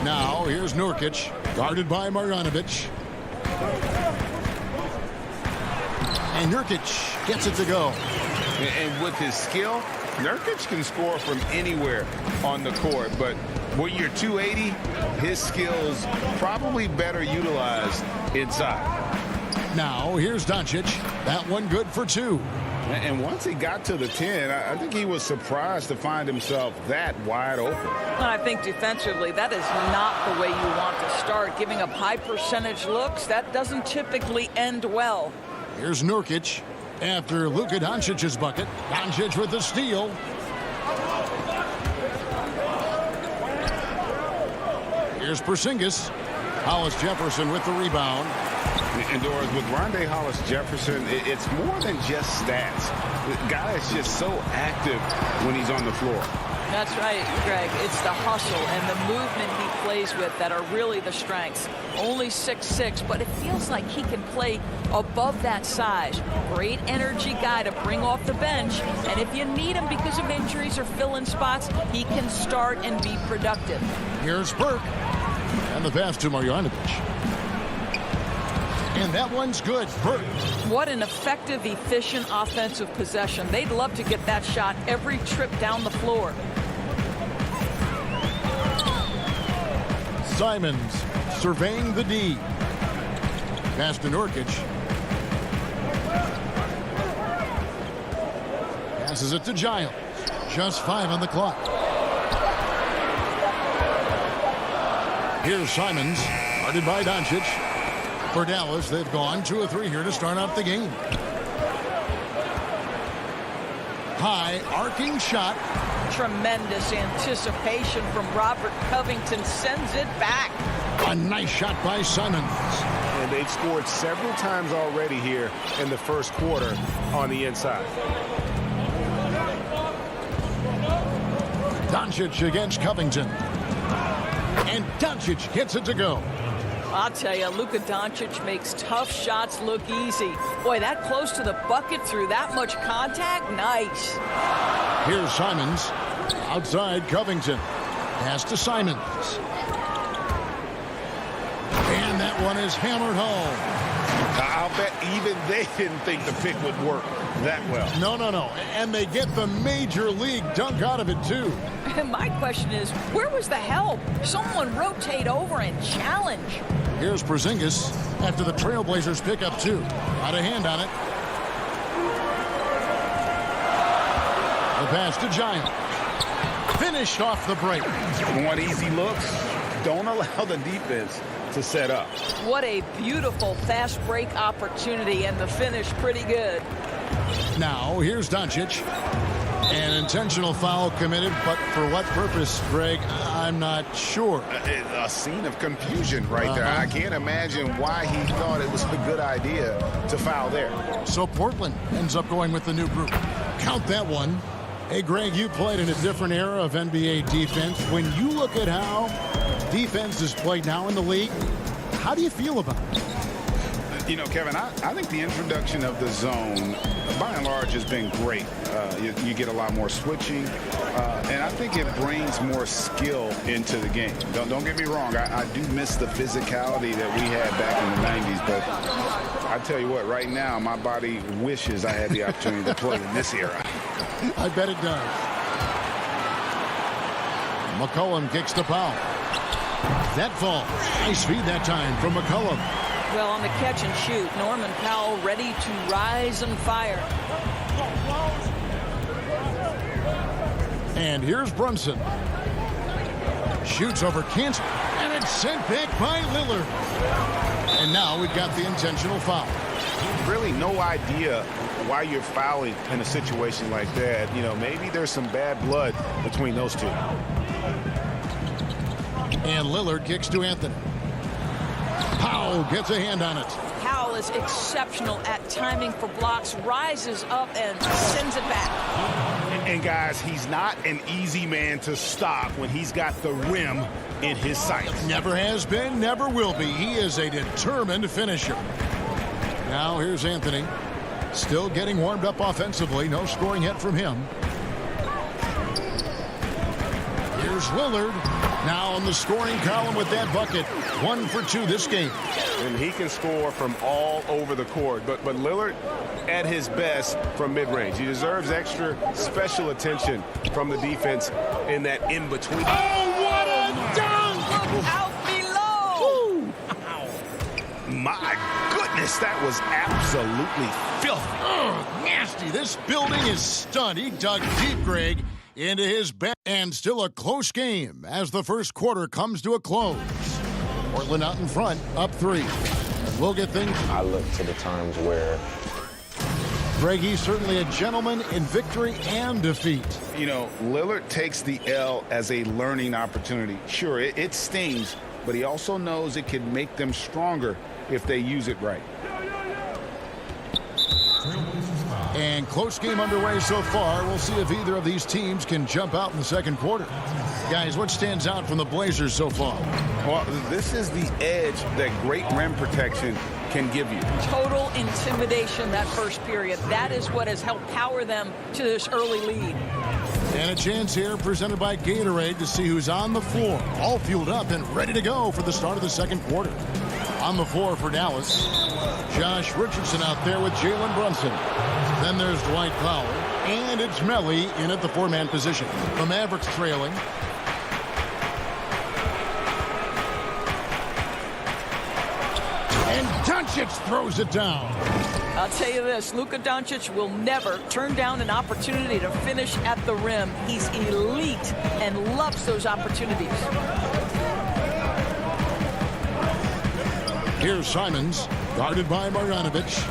Now here's Nurkic, guarded by Marjanovic. And Nurkic gets it to go. And with his skill, Nurkic can score from anywhere on the court. But when you're 280, his skills probably better utilized inside. Now, here's Doncic. That one good for 2. And once he got to the 10, I think he was surprised to find himself that wide open. I think defensively, that is not the way you want to start. Giving up high percentage looks, that doesn't typically end well. Here's Nurkic after Luka Doncic's bucket. Doncic with the steal. Here's Porzingis. Hollis Jefferson with the rebound. And Doris, with Rondé Hollis Jefferson, it's more than just stats. The guy is just so active when he's on the floor. That's right, Greg. It's the hustle and the movement he plays with that are really the strengths. Only 6'6", but it feels like he can play above that size. Great energy guy to bring off the bench. And if you need him because of injuries or fill-in spots, he can start and be productive. Here's Burke. And the pass to Marjanovic. And that one's good. Burke. What an effective, efficient offensive possession. They'd love to get that shot every trip down the floor. Simons surveying the D. Pass to Nurkic. Passes it to Giles. Just 5 on the clock. Here's Simons. Guarded by Doncic. For Dallas, they've gone 2 of 3 here to start out the game. High arcing shot. Tremendous anticipation from Robert Covington. Sends it back. A nice shot by Simons. And they've scored several times already here in the first quarter on the inside. Doncic against Covington. And Doncic gets it to go. I'll tell you, Luka Doncic makes tough shots look easy. Boy, that close to the bucket through that much contact, nice. Here's Simons. Outside Covington. Pass to Simons. And that one is hammered home. I'll bet even they didn't think the pick would work that well. No. And they get the major league dunk out of it, too. My question is, where was the help? Someone rotate over and challenge. Here's Porzingis after the Trailblazers pick up 2. Got a hand on it. The pass to Giles. Finished off the break. Want easy looks? Don't allow the defense to set up. What a beautiful fast break opportunity, and the finish pretty good. Now, here's Doncic. An intentional foul committed, but for what purpose, Greg? I'm not sure. A scene of confusion right there. I can't imagine why he thought it was a good idea to foul there. So Portland ends up going with the new group. Count that one. Hey, Greg, you played in a different era of NBA defense. When you look at how defense is played now in the league, how do you feel about it? You know, Kevin, I think the introduction of the zone, by and large, has been great. You get a lot more switching, and I think it brings more skill into the game. Don't get me wrong, I do miss the physicality that we had back in the 90s, but I tell you what, right now, my body wishes I had the opportunity to play in this era. I bet it does. McCollum kicks the foul. That falls. Nice feed that time from McCollum. Well, on the catch and shoot, Norman Powell ready to rise and fire. And here's Brunson. Shoots over Kansas, and it's sent back by Lillard. And now we've got the intentional foul. Really no idea why you're fouling in a situation like that. You know, maybe there's some bad blood between those two. And Lillard kicks to Anthony. Powell gets a hand on it. Powell is exceptional at timing for blocks, rises up and sends it back. And guys, he's not an easy man to stop when he's got the rim in his sights. Never has been, never will be. He is a determined finisher. Now here's Anthony. Still getting warmed up offensively. No scoring hit from him. Here's Lillard. Now on the scoring column with that bucket. 1 for 2 this game. And he can score from all over the court. But Lillard at his best from mid-range. He deserves extra special attention from the defense in that in-between. Oh, what a dunk! Look out below. My goodness, that was absolutely filthy. Ugh, nasty. This building is stunned. He dug deep, Greg, into his back. And still a close game as the first quarter comes to a close. Portland out in front, up 3. We'll get things. I look to the times where Greg, he's certainly a gentleman in victory and defeat. You know, Lillard takes the L as a learning opportunity. Sure, it stings, but he also knows it can make them stronger if they use it right. And close game underway so far. We'll see if either of these teams can jump out in the second quarter. Guys, what stands out from the Blazers so far? Well, this is the edge that great rim protection can give you. Total intimidation that first period. That is what has helped power them to this early lead. And a chance here presented by Gatorade to see who's on the floor. All fueled up and ready to go for the start of the second quarter. On the floor for Dallas, Josh Richardson out there with Jalen Brunson. Then there's Dwight Powell. And it's Melly in at the 4-man position. The Mavericks trailing. And Doncic throws it down. I'll tell you this, Luka Doncic will never turn down an opportunity to finish at the rim. He's elite and loves those opportunities. Here's Simons, guarded by Marjanovic.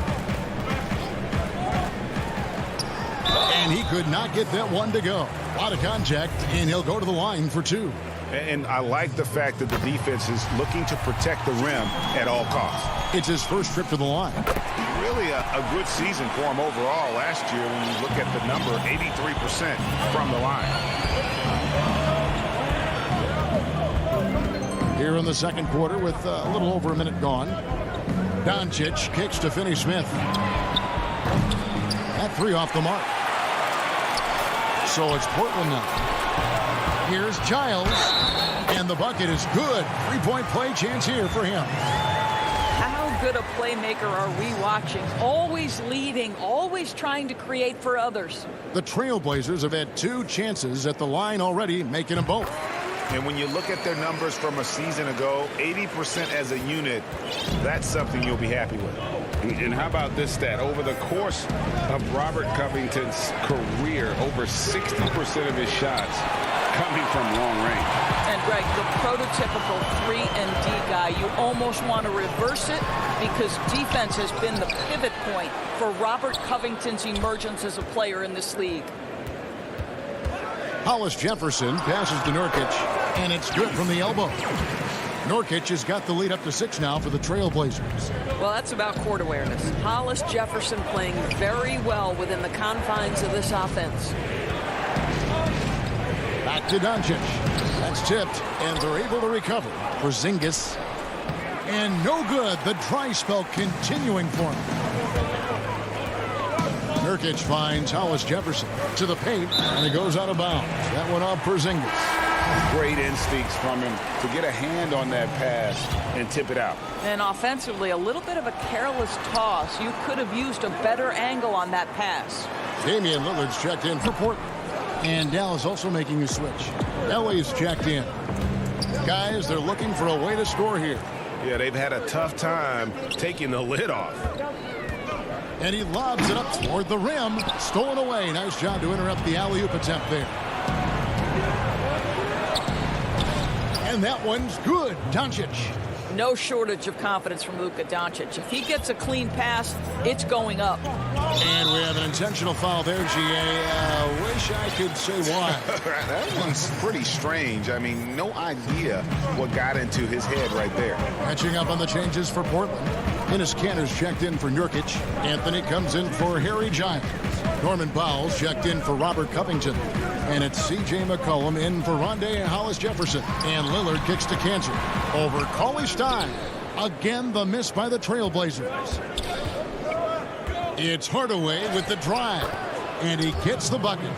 And he could not get that one to go. A lot of contact, and he'll go to the line for 2. And I like the fact that the defense is looking to protect the rim at all costs. It's his first trip to the line. Really a good season for him overall last year when you look at the number, 83% from the line. Here in the second quarter with a little over a minute gone. Doncic kicks to Finney Smith. That 3 off the mark. So it's Portland now. Here's Giles. And the bucket is good. 3-point play chance here for him. How good a playmaker are we watching? Always leading, always trying to create for others. The Trailblazers have had 2 chances at the line already, making them both. And when you look at their numbers from a season ago, 80% as a unit, that's something you'll be happy with. And how about this stat? Over the course of Robert Covington's career, over 60% of his shots coming from long range. And Greg, the prototypical 3-and-D guy, you almost want to reverse it because defense has been the pivot point for Robert Covington's emergence as a player in this league. Hollis Jefferson passes to Nurkic, and it's good from the elbow. Nurkic has got the lead up to 6 now for the Trailblazers. Well, that's about court awareness. Hollis Jefferson playing very well within the confines of this offense. Back to Doncic. That's tipped, and they're able to recover. Porzingis. And no good. The dry spell continuing for him. Nurkic finds Hollis Jefferson to the paint, and it goes out of bounds. That one off Porzingis. Great instincts from him to get a hand on that pass and tip it out. And offensively, a little bit of a careless toss. You could have used a better angle on that pass. Damian Lillard's checked in for Portland. And Dallas also making a switch. LA's checked in. Guys, they're looking for a way to score here. Yeah, they've had a tough time taking the lid off. And he lobs it up toward the rim. Stolen away. Nice job to interrupt the alley-oop attempt there. And that one's good. Doncic. No shortage of confidence from Luka Doncic. If he gets a clean pass, it's going up. And we have an intentional foul there, GA. Wish I could say why. That one's pretty strange. I mean, no idea what got into his head right there. Catching up on the changes for Portland. Ennis Kanter's checked in for Nurkic. Anthony comes in for Harry Giles. Norman Powell's checked in for Robert Covington. And it's C.J. McCollum in for Rondé Hollis Jefferson. And Lillard kicks to Kanter over Cauley Stein. Again, the miss by the Trailblazers. It's Hardaway with the drive. And he gets the bucket.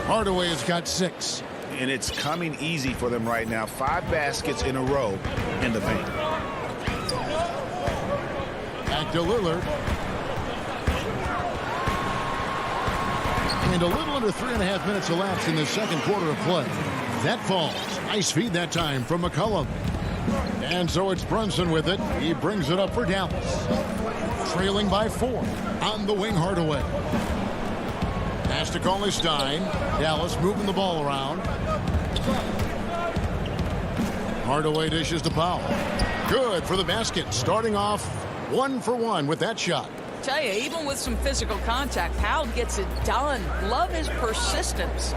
Hardaway has got 6. and it's coming easy for them right now. 5 baskets in a row in the paint. Back to Lillard. And a little under 3.5 minutes elapsed in the second quarter of play. That falls. Nice feed that time from McCollum. And so it's Brunson with it. He brings it up for Dallas. Trailing by 4. On the wing, Hardaway. Pass to Stein. Dallas moving the ball around. Hardaway dishes to Powell. Good for the basket. Starting off 1 for 1 with that shot. Tell you, even with some physical contact, Powell gets it done. Love his persistence.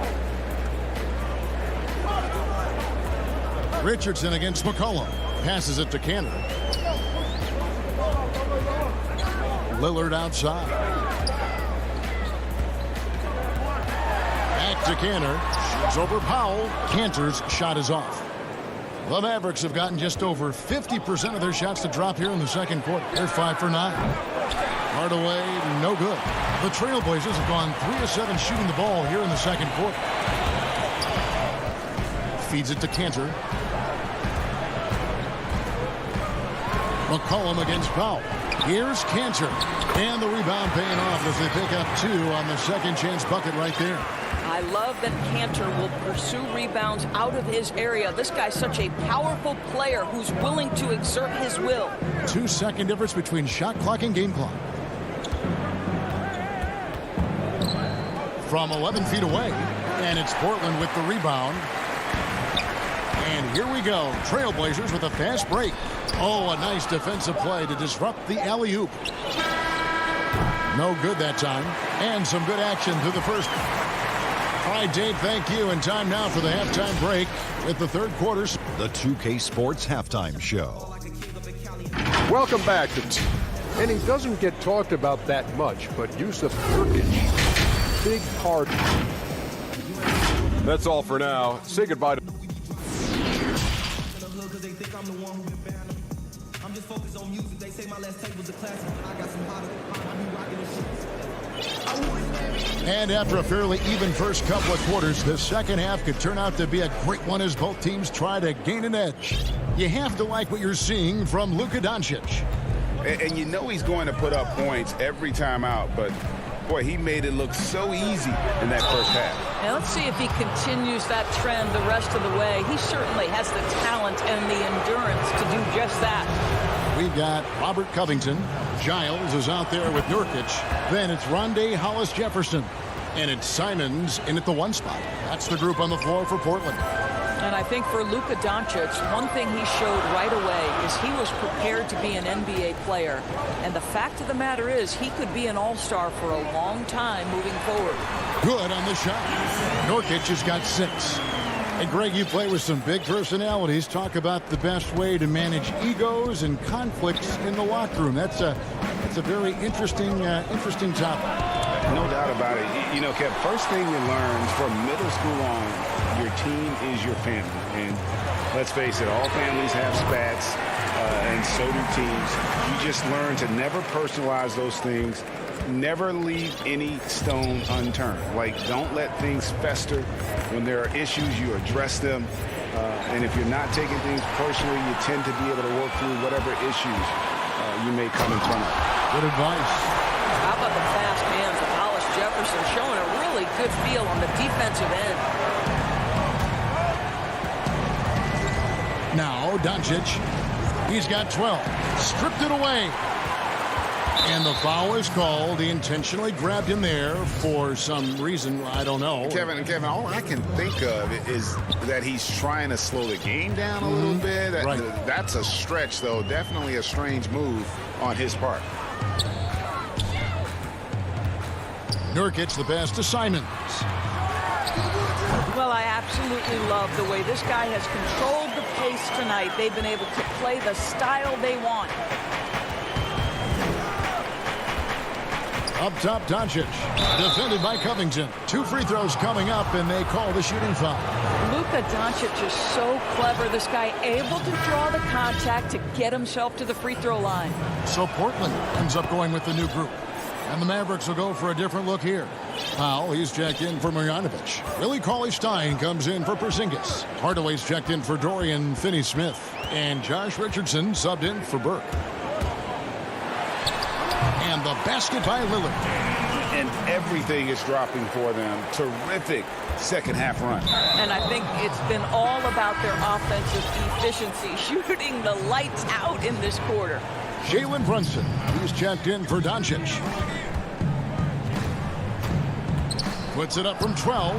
Richardson against McCollum. Passes it to Canner. Lillard outside. Back to Canner. Shoots over Powell. Cantor's shot is off. The Mavericks have gotten just over 50% of their shots to drop here in the second quarter. They're 5 for 9. Hardaway, no good. The Trailblazers have gone 3 of 7 shooting the ball here in the second quarter. Feeds it to Cantor. McCollum against Powell. Here's Cantor. And the rebound paying off as they pick up 2 on the second chance bucket right there. I love that Cantor will pursue rebounds out of his area. This guy's such a powerful player who's willing to exert his will. 2-second difference between shot clock and game clock. From 11 feet away. And it's Portland with the rebound. And here we go. Trailblazers with a fast break. Oh, a nice defensive play to disrupt the alley-oop. No good that time. And some good action through the first. All right, Dave, thank you. And time now for the halftime break with the third quarter. The 2K Sports Halftime Show. Welcome back and he doesn't get talked about that much, but Yusuf Nurkic, big part. That's all for now. Say goodbye to And after a fairly even first couple of quarters, the second half could turn out to be a great one as both teams try to gain an edge. You have to like what you're seeing from Luka Doncic. And you know he's going to put up points every time out, but boy, he made it look so easy in that first half. Now let's see if he continues that trend the rest of the way. He certainly has the talent and the endurance to do just that. We've got Robert Covington. Giles is out there with Nurkic. Then it's Rondé Hollis-Jefferson. And it's Simons in at the 1 spot. That's the group on the floor for Portland. And I think for Luka Doncic, one thing he showed right away is he was prepared to be an NBA player. And the fact of the matter is he could be an all-star for a long time moving forward. Good on the shot. Nurkic has got 6. And Greg, you play with some big personalities. Talk about the best way to manage egos and conflicts in the locker room. That's a very interesting topic. No doubt about it. You know, Kev, first thing you learn from middle school on, your team is your family. And let's face it, all families have spats, and so do teams. You just learn to never personalize those things. Never leave any stone unturned. Like, don't let things fester. When there are issues, you address them. And if you're not taking things personally, you tend to be able to work through whatever issues you may come in front of. Good advice. How about the fast hands of Hollis-Jefferson showing a really good feel on the defensive end. Now, Doncic. He's got 12. Stripped it away. And the foul is called. He intentionally grabbed him there for some reason. I don't know. Kevin, all I can think of is that he's trying to slow the game down a little bit. Right. That's a stretch, though. Definitely a strange move on his part. Nurkic, the pass to Simons. Well, I absolutely love the way this guy has controlled the pace tonight. They've been able to play the style they want. Up top, Doncic. Defended by Covington. 2 free throws coming up, and they call the shooting foul. Luka Doncic is so clever. This guy able to draw the contact to get himself to the free throw line. So Portland ends up going with the new group. And the Mavericks will go for a different look here. Powell, he's checked in for Marjanovic. Willie Cauley-Stein comes in for Porzingis. Hardaway's checked in for Dorian Finney-Smith. And Josh Richardson subbed in for Burke. And the basket by Lillard. And everything is dropping for them. Terrific second half run. And I think it's been all about their offensive efficiency, shooting the lights out in this quarter. Jalen Brunson, he's checked in for Doncic. Puts it up from 12.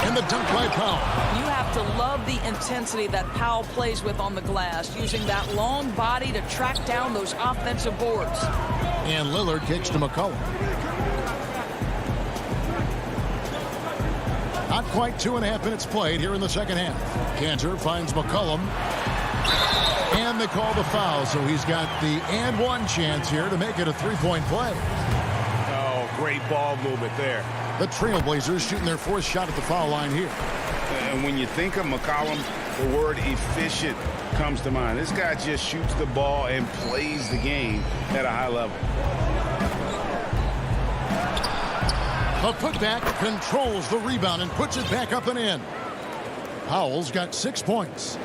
And the dunk by Powell. You have to love the intensity that Powell plays with on the glass, using that long body to track down those offensive boards. And Lillard kicks to McCollum. Not quite 2.5 minutes played here in the second half. Cantor finds McCollum. And they call the foul, so he's got the and one chance here to make it a three-point play. Oh, great ball movement there. The Trailblazers shooting their fourth shot at the foul line here. And when you think of McCollum, the word efficient comes to mind. This guy just shoots the ball and plays the game at a high level. A putback controls the rebound and puts it back up and in. Powell's got 6 points.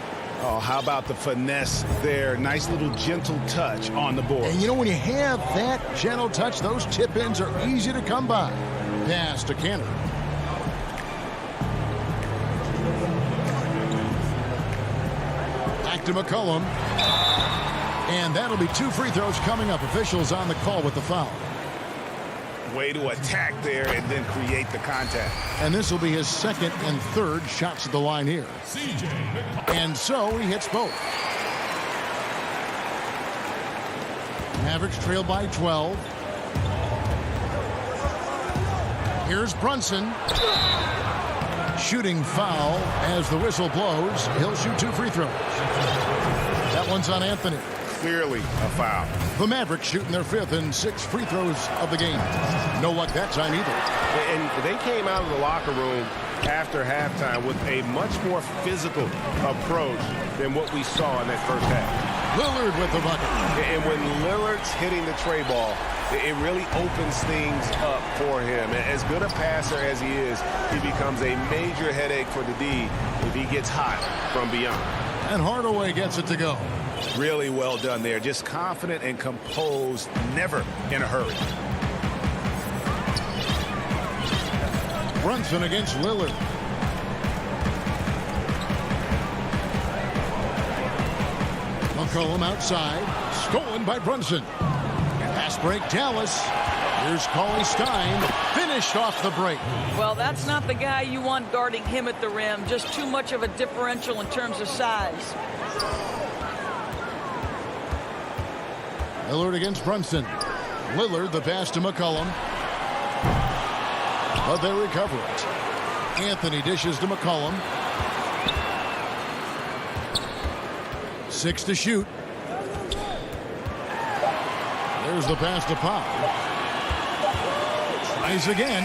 Oh, how about the finesse there? Nice little gentle touch on the board. And you know, when you have that gentle touch, those tip-ins are easy to come by. Pass to Cantor. Back to McCollum. And that'll be 2 free throws coming up. Officials on the call with the foul. Way to attack there and then create the contact. And this will be his second and third shots at the line here. And so he hits both. Mavericks trail by 12. Here's Brunson. Shooting foul as the whistle blows. He'll shoot 2 free throws. That one's on Anthony. Clearly a foul. The Mavericks shooting their 5th and 6th free throws of the game. No luck that time either. And they came out of the locker room after halftime with a much more physical approach than what we saw in that first half. Lillard with the bucket. And when Lillard's hitting the tray ball, it really opens things up for him. As good a passer as he is, he becomes a major headache for the D if he gets hot from beyond. And Hardaway gets it to go. Really well done there. Just confident and composed, never in a hurry. Brunson against Lillard. McCollum outside. Stolen by Brunson. Pass break, Dallas. Here's Cauley-Stein. Finished off the break. Well, that's not the guy you want guarding him at the rim. Just too much of a differential in terms of size. Lillard against Brunson. Lillard, the pass to McCollum. But they recover it. Anthony dishes to McCollum. 6 to shoot. There's the pass to Powell. Tries again.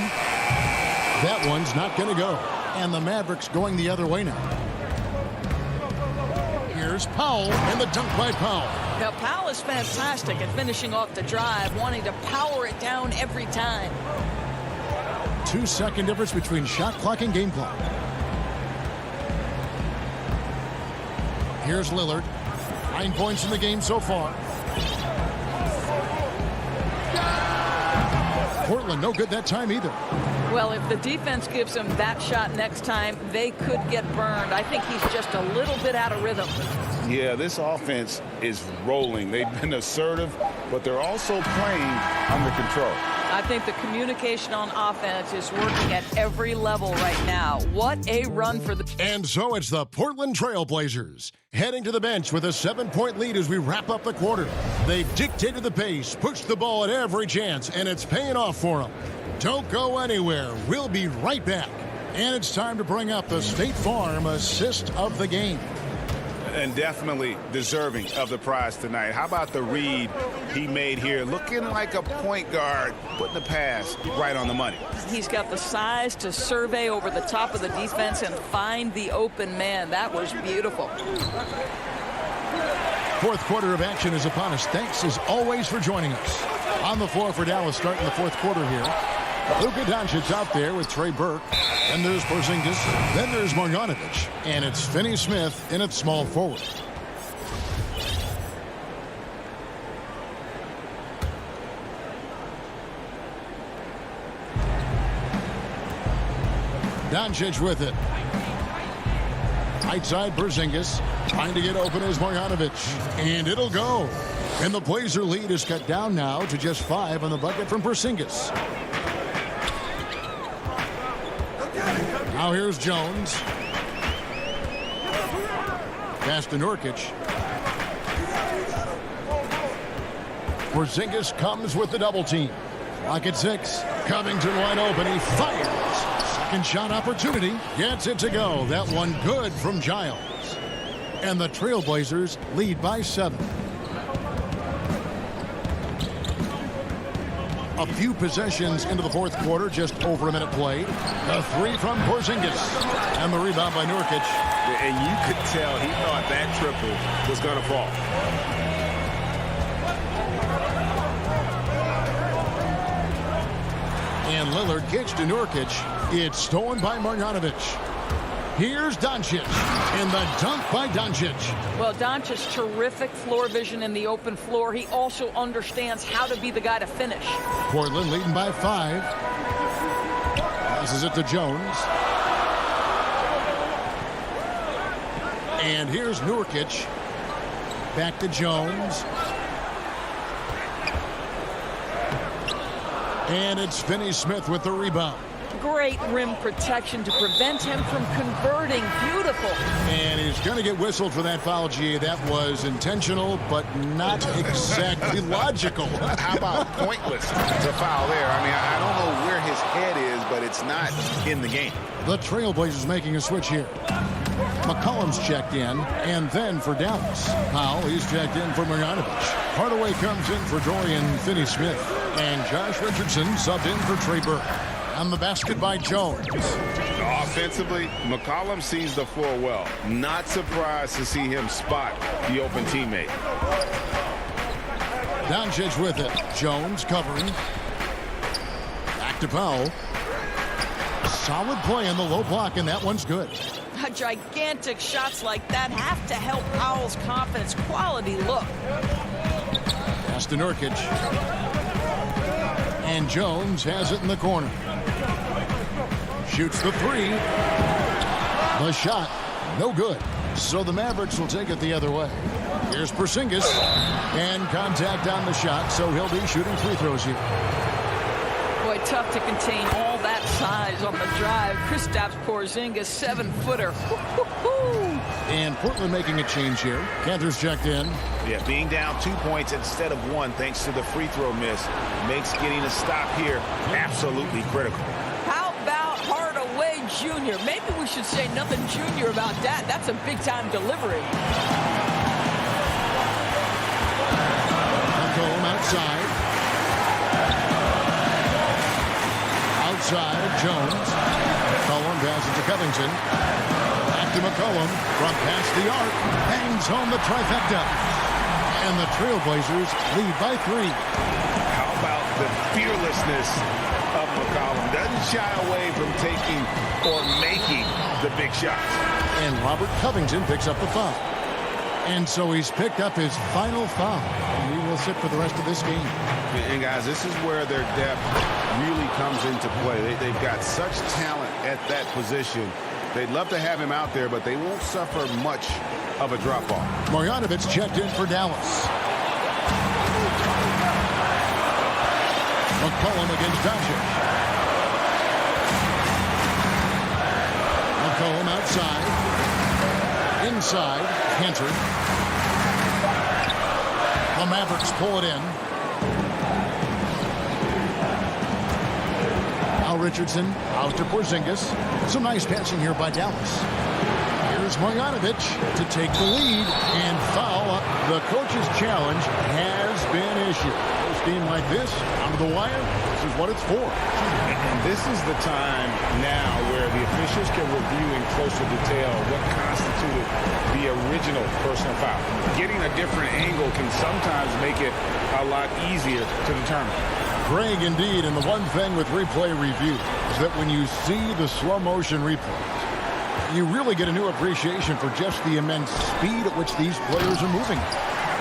That one's not going to go. And the Mavericks going the other way now. Here's Powell, and the dunk by Powell. Now, Powell is fantastic at finishing off the drive, wanting to power it down every time. 2-second difference between shot clock and game clock. Here's Lillard. 9 points in the game so far. Portland no good that time either. Well, if the defense gives him that shot next time, they could get burned. I think he's just a little bit out of rhythm. Yeah, this offense is rolling. They've been assertive, but they're also playing under control. I think the communication on offense is working at every level right now. What a run for the... And so it's the Portland Trail Blazers heading to the bench with a 7-point lead as we wrap up the quarter. They've dictated the pace, pushed the ball at every chance, and it's paying off for them. Don't go anywhere. We'll be right back. And it's time to bring up the State Farm assist of the game. And definitely deserving of the prize tonight. How about the read he made here? Looking like a point guard, putting the pass right on the money. He's got the size to survey over the top of the defense and find the open man. That was beautiful. Fourth quarter of action is upon us. Thanks as always for joining us. On the floor for Dallas starting the fourth quarter here. Luka Doncic out there with Trey Burke. Then there's Porzingis. Then there's Marjanovic. And it's Finney-Smith in at small forward. Doncic with it. Right side, Porzingis. Trying to get open is Marjanovic. And it'll go. And the Blazer lead is cut down now to just 5 on the bucket from Porzingis. Now here's Jones. Pass to Nurkic. Porzingis comes with the double team. Clock at 6. Covington wide open. He fires. Second shot opportunity. Gets it to go. That one good from Giles. And the Trailblazers lead by 7. A few possessions into the fourth quarter, just over a minute played. A 3 from Porzingis. And the rebound by Nurkic. And you could tell he thought that triple was going to fall. And Lillard gets to Nurkic. It's stolen by Marjanovic. Here's Doncic. And the dunk by Doncic. Well, Doncic, terrific floor vision in the open floor. He also understands how to be the guy to finish. Portland leading by 5. Passes it to Jones. And here's Nurkic. Back to Jones. And it's Finney-Smith with the rebound. Great rim protection to prevent him from converting. Beautiful. And he's going to get whistled for that foul, G. That was intentional, but not exactly logical. How about pointless to foul there? I mean, I don't know where his head is, but it's not in the game. The Trailblazers making a switch here. McCollum's checked in, and then for Dallas. Powell, he's checked in for Marjanovic. Hardaway comes in for Dorian Finney-Smith. And Josh Richardson subbed in for Trey Burke. On the basket by Jones. Offensively, McCollum sees the floor well. Not surprised to see him spot the open teammate. Doncic with it. Jones covering. Back to Powell. Solid play in the low block, and that one's good. Gigantic shots like that have to help Powell's confidence. Quality look. Pass to Nurkic. And Jones has it in the corner. Shoots the 3. The shot, no good. So the Mavericks will take it the other way. Here's Porzingis. And contact on the shot, so he'll be shooting free throws here. Boy, tough to contain all that size on the drive. Kristaps Porzingis, 7-footer. And Portland making a change here. Cantor's checked in. Yeah, being down 2 points instead of 1 thanks to the free throw miss makes getting a stop here absolutely critical. How about Hardaway Jr.? Maybe we should say nothing junior about that. That's a big-time delivery. McCollum outside. Outside, Jones. McCollum passes to Covington. Back to McCollum. From past the arc. Hangs home the trifecta. And the Trailblazers lead by 3. How about the fearlessness of McCollum? Doesn't shy away from taking or making the big shots. And Robert Covington picks up the foul. And so he's picked up his final foul. And he will sit for the rest of this game. And guys, this is where their depth really comes into play. They've got such talent at that position. They'd love to have him out there, but they won't suffer much of a drop-off. Marjanovic checked in for Dallas. McCollum against Doncic. McCollum outside. Inside, Cantor. The Mavericks pull it in. Now Richardson out to Porzingis. Some nice passing here by Dallas. Here's Marjanovic to take the lead and foul. The coach's challenge has been issued. game like this, onto the wire, this is what it's for. And this is the time now where the officials can review in closer detail what constituted the original personal foul. Getting a different angle can sometimes make it a lot easier to determine. Greg, indeed, and the one thing with replay review is that when you see the slow motion replays, you really get a new appreciation for just the immense speed at which these players are moving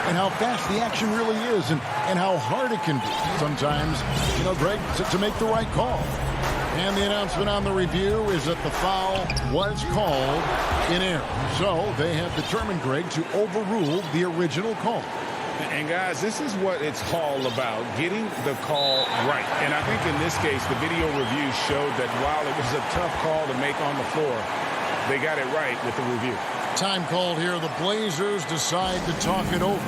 and how fast the action really is and how hard it can be sometimes, Greg, to make the right call. And the announcement on the review is that the foul was called in error. So they have determined, Greg, to overrule the original call. And guys, this is what it's all about, getting the call right. And I think in this case, the video review showed that while it was a tough call to make on the floor, they got it right with the review. Time called here. The Blazers decide to talk it over.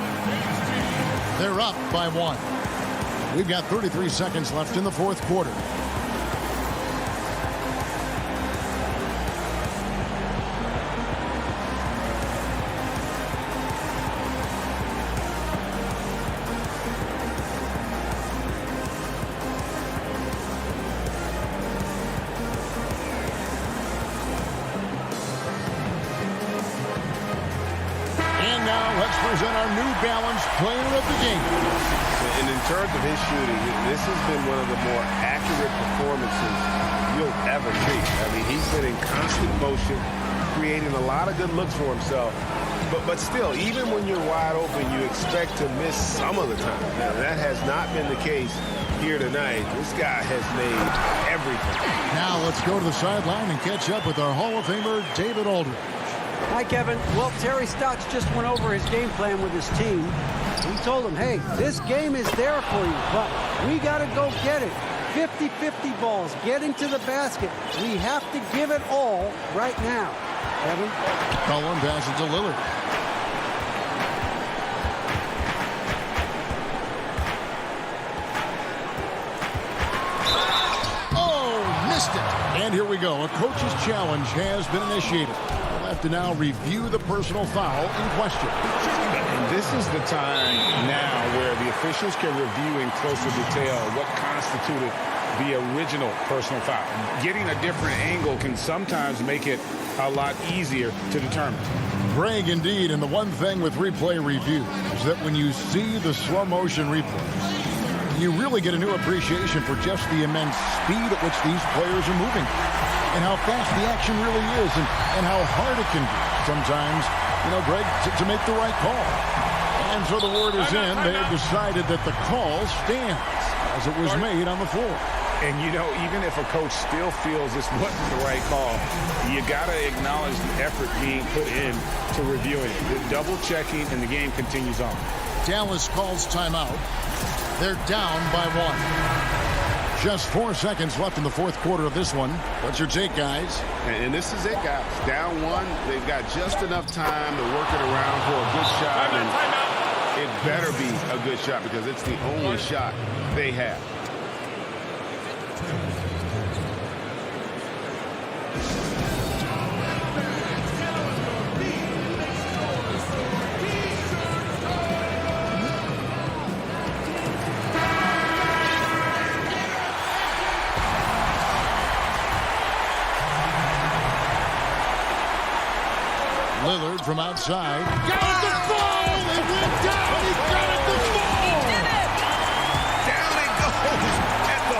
They're up by 1. We've got 33 seconds left in the fourth quarter. Present our New Balance player of the game. And in terms of his shooting, this has been one of the more accurate performances you'll ever see. I mean, he's been in constant motion, creating a lot of good looks for himself. But still, even when you're wide open, you expect to miss some of the time. Now, that has not been the case here tonight. This guy has made everything. Now let's go to the sideline and catch up with our Hall of Famer, David Aldridge. Hi, Kevin. Well, Terry Stotts just went over his game plan with his team. He told them, hey, this game is there for you, but we got to go get it. 50-50 balls, getting to the basket. We have to give it all right now. Kevin? Cullen passes to Lillard. Oh, missed it. And here we go. A coach's challenge has been initiated. To now review the personal foul in question. And this is the time now where the officials can review in closer detail what constituted the original personal foul. Getting a different angle can sometimes make it a lot easier to determine. Greg, indeed, and the one thing with replay review is that when you see the slow motion replays, you really get a new appreciation for just the immense speed at which these players are moving. And how fast the action really is and how hard it can be sometimes, Greg, to make the right call. And so the word is in. They have decided that the call stands as it was made on the floor. And, even if a coach still feels this wasn't the right call, you got to acknowledge the effort being put in to reviewing it. The double checking, and the game continues on. Dallas calls timeout. They're down by 1. Just 4 seconds left in the fourth quarter of this one. What's your take, guys? And this is it, guys. Down 1. They've got just enough time to work it around for a good shot. And it better be a good shot because it's the only shot they have. Lillard from outside. Got it to fall! It went down! He got it to fall! He did it! Down it goes at the...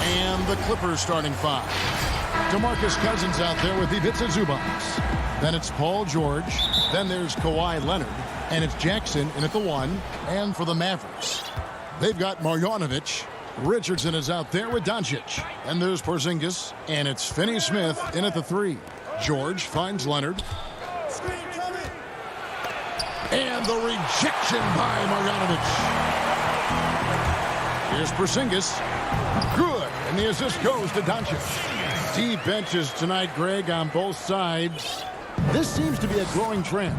And the Clippers starting five. DeMarcus Cousins out there with Ivica Zubac. Then it's Paul George. Then there's Kawhi Leonard. And it's Jackson in at the one. And for the Mavericks, They've got Marjanovic. Richardson is out there with Doncic. And there's Porzingis. And it's Finney-Smith in at the 3. George finds Leonard. And the rejection by Marjanovic. Here's Porzingis. Good. And the assist goes to Doncic. Deep benches tonight, Greg, on both sides. This seems to be a growing trend.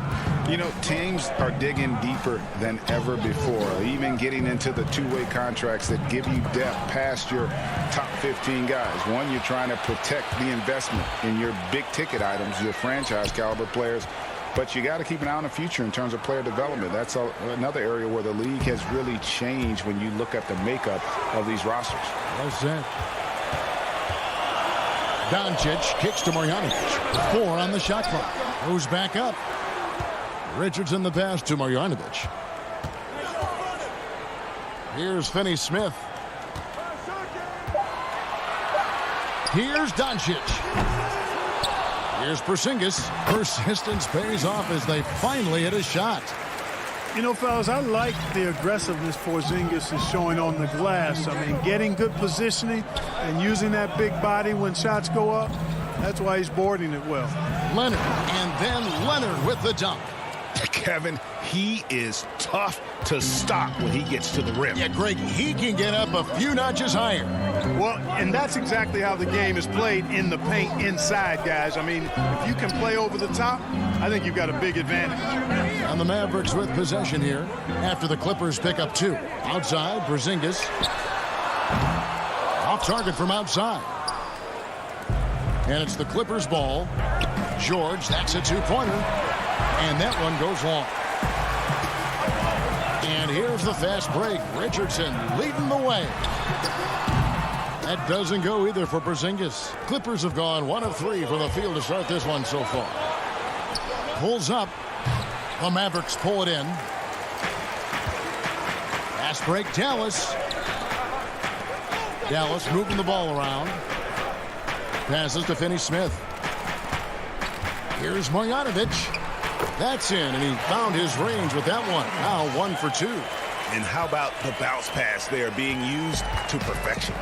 You know, teams are digging deeper than ever before, even getting into the two-way contracts that give you depth past your top 15 guys. One, you're trying to protect the investment in your big-ticket items, your franchise-caliber players, but you got to keep an eye on the future in terms of player development. That's another area where the league has really changed when you look at the makeup of these rosters. Well said. Doncic kicks to Marjanovic. 4 on the shot clock. Moves back up. Richardson the pass to Marjanovic. Here's Finney-Smith. Here's Doncic. Here's Porzingis. Persistence pays off as they finally hit a shot. You know, fellas, I like the aggressiveness Porzingis is showing on the glass. I mean, getting good positioning and using that big body when shots go up. That's why he's boarding it well. Leonard, and then Leonard with the dunk. Kevin, he is tough to stop when he gets to the rim. Yeah, Greg, he can get up a few notches higher. Well, and that's exactly how the game is played in the paint inside, guys. I mean, if you can play over the top, I think you've got a big advantage. And the Mavericks with possession here after the Clippers pick up 2. Outside, Porzingis. Off target from outside. And it's the Clippers ball. George, that's a 2-pointer. And that one goes long. And here's the fast break. Richardson leading the way. That doesn't go either for Porzingis. Clippers have gone 1 of 3 from the field to start this one so far. Pulls up. The Mavericks pull it in. Fast break, Dallas. Dallas moving the ball around. Passes to Finney-Smith. Here's Marjanovic. That's in, and he found his range with that one. Now 1 for 2. And how about the bounce pass there being used to perfection?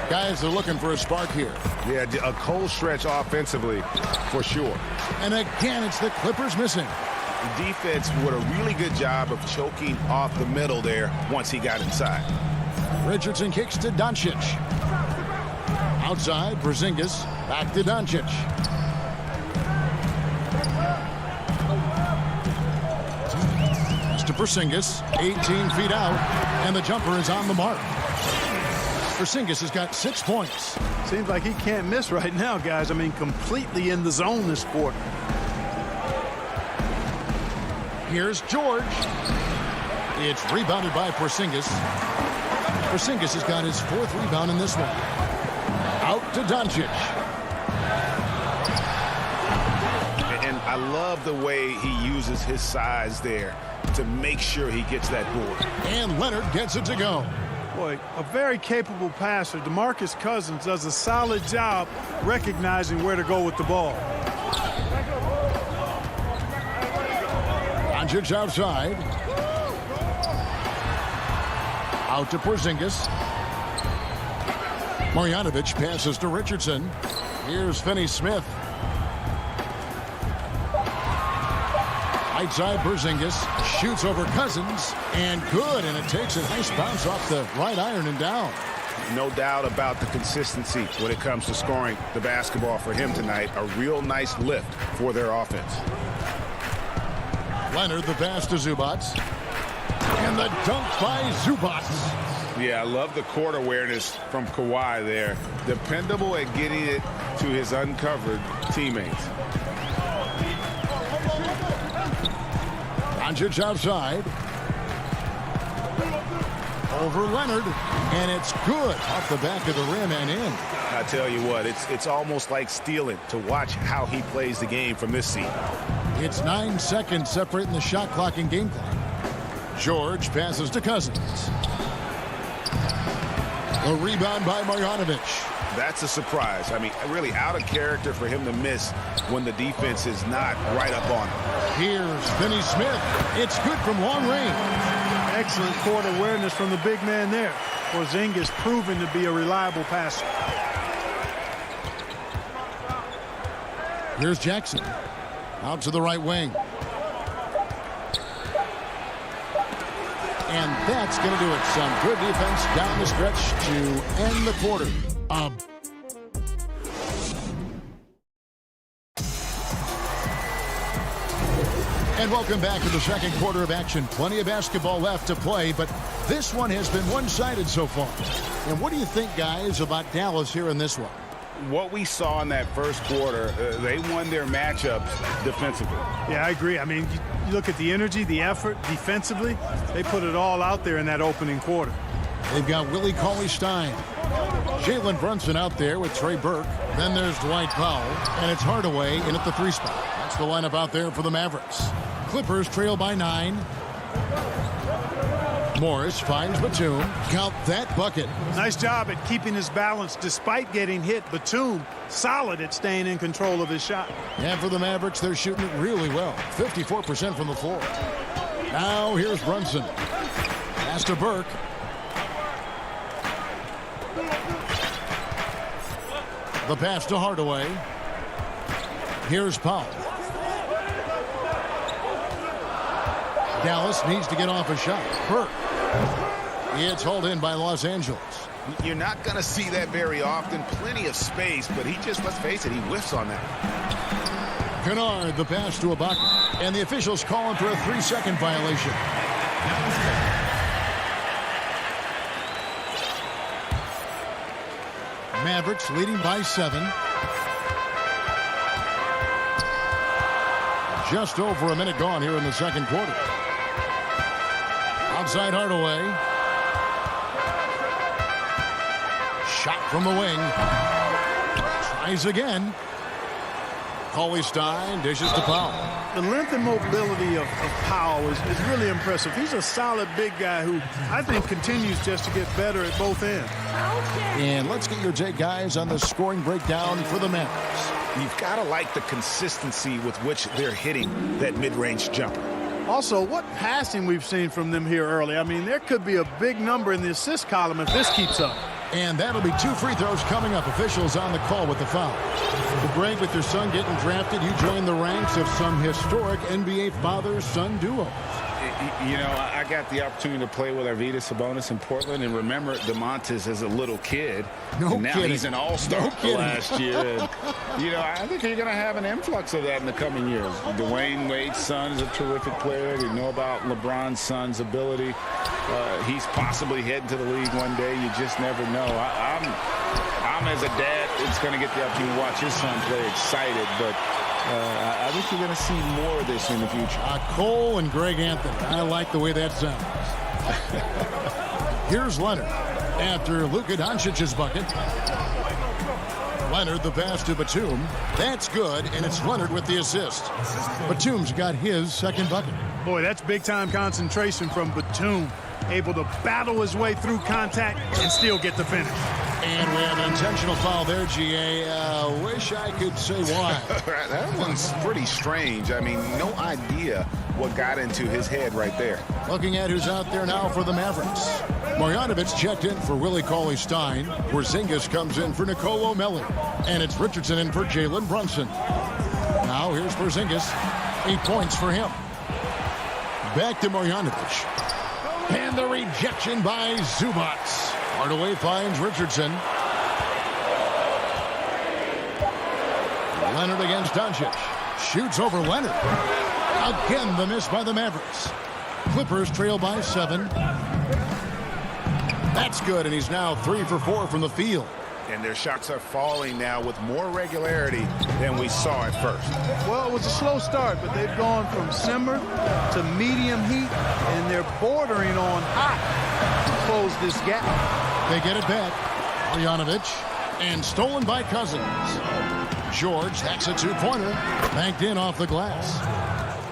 Guys are looking for a spark here. Yeah, a cold stretch offensively for sure. And again, it's the Clippers missing. The defense did a really good job of choking off the middle there once he got inside. Richardson kicks to Doncic. Outside, Porzingis. Back to Doncic. To Porzingis, 18 feet out, and the jumper is on the mark. Porzingis has got 6 points. Seems like he can't miss right now, guys. I mean, completely in the zone this quarter. Here's George. It's rebounded by Porzingis. Porzingis has got his 4th rebound in this one. Out to Doncic. And I love the way he uses his size there to make sure he gets that board. And Leonard gets it to go. Boy, a very capable passer. DeMarcus Cousins does a solid job recognizing where to go with the ball. Doncic outside. Out to Porzingis. Marjanovic passes to Richardson. Here's Finney-Smith. Right side, Porzingis shoots over Cousins, and good, and it takes a nice bounce off the right iron and down. No doubt about the consistency when it comes to scoring the basketball for him tonight. A real nice lift for their offense. Leonard the pass to Zubac. And the dunk by Zubac. Yeah, I love the court awareness from Kawhi there. Dependable at getting it to his uncovered teammates. Doncic outside. Over Leonard, and it's good off the back of the rim and in. I tell you what, it's almost like stealing to watch how he plays the game from this seat. It's 9 seconds separating the shot clock and game clock. George passes to Cousins. A rebound by Marjanovic. That's a surprise. I mean, really out of character for him to miss when the defense is not right up on him. Here's Finney-Smith. It's good from long range. Excellent court awareness from the big man there. Porzingis proven to be a reliable passer. Here's Jackson. Out to the right wing. And that's going to do it. Some good defense down the stretch to end the quarter. And welcome back to the second quarter of action. Plenty of basketball left to play, but this one has been one-sided so far. And what do you think, guys, about Dallas here in this one? What we saw in that first quarter, they won their matchups defensively. Yeah, I agree. I mean, you look at the energy, the effort defensively, they put it all out there in that opening quarter. They've got Willie Cauley-Stein. Jalen Brunson out there with Trey Burke. Then there's Dwight Powell, and it's Hardaway in at the 3 spot. That's the lineup out there for the Mavericks. Clippers trail by 9. Morris finds Batum. Count that bucket. Nice job at keeping his balance despite getting hit. Batum solid at staying in control of his shot. And for the Mavericks, they're shooting it really well. 54% from the floor. Now here's Brunson. Pass to Burke. The pass to Hardaway. Here's Powell. Dallas needs to get off a shot. Burke. It's hauled in by Los Angeles. You're not going to see that very often. Plenty of space, but he just, let's face it, he whiffs on that. Kennard, the pass to Ibaka. And the officials calling for a 3-second violation. Mavericks leading by 7. Just over a minute gone here in the second quarter. Outside Hardaway. Shot from the wing. Tries again. Cauley-Stein dishes to Powell. The length and mobility of Powell is really impressive. He's a solid big guy who I think continues just to get better at both ends. And let's get your take, guys, on the scoring breakdown for the Mavericks. You've got to like the consistency with which they're hitting that mid-range jumper. Also, what passing we've seen from them here early. I mean, there could be a big number in the assist column if this keeps up. And that'll be 2 free throws coming up. Officials on the call with the foul. Well, Greg, with your son getting drafted, you join the ranks of some historic NBA father-son duos. You know, I got the opportunity to play with Arvydas Sabonis in Portland, and remember DeMontis as a little kid. No and now kidding. He's an all-star last year. And, you know, I think you're going to have an influx of that in the coming years. Dwayne Wade's son is a terrific player. We know about LeBron's son's ability. He's possibly heading to the league one day. You just never know. I'm as a dad, it's going to get the opportunity to watch his son play excited, but I think you're going to see more of this in the future. Cole and Greg Anthony. I like the way that sounds. Here's Leonard after Luka Doncic's bucket. Leonard, the pass to Batum. That's good, and it's Leonard with the assist. Batum's got his second bucket. Boy, that's big-time concentration from Batum. Able to battle his way through contact and still get the finish. And we have an intentional foul there, GA. Wish I could say why. That one's pretty strange. I mean, no idea what got into his head right there. Looking at who's out there now for the Mavericks. Marjanovic checked in for Willie Cauley-Stein. Porzingis comes in for Nicolo Melli. And it's Richardson in for Jalen Brunson. Now here's Porzingis. 8 points for him. Back to Marjanovic. And the rejection by Zubac. Hardaway finds Richardson. Leonard against Doncic. Shoots over Leonard. Again, the miss by the Mavericks. Clippers trail by 7. That's good, and he's now 3 for 4 from the field. And their shots are falling now with more regularity than we saw at first. Well, it was a slow start, but they've gone from simmer to medium heat, and they're bordering on hot to close this gap. They get it back. Marjanovic, and stolen by Cousins. George, that's a 2-pointer. Banked in off the glass.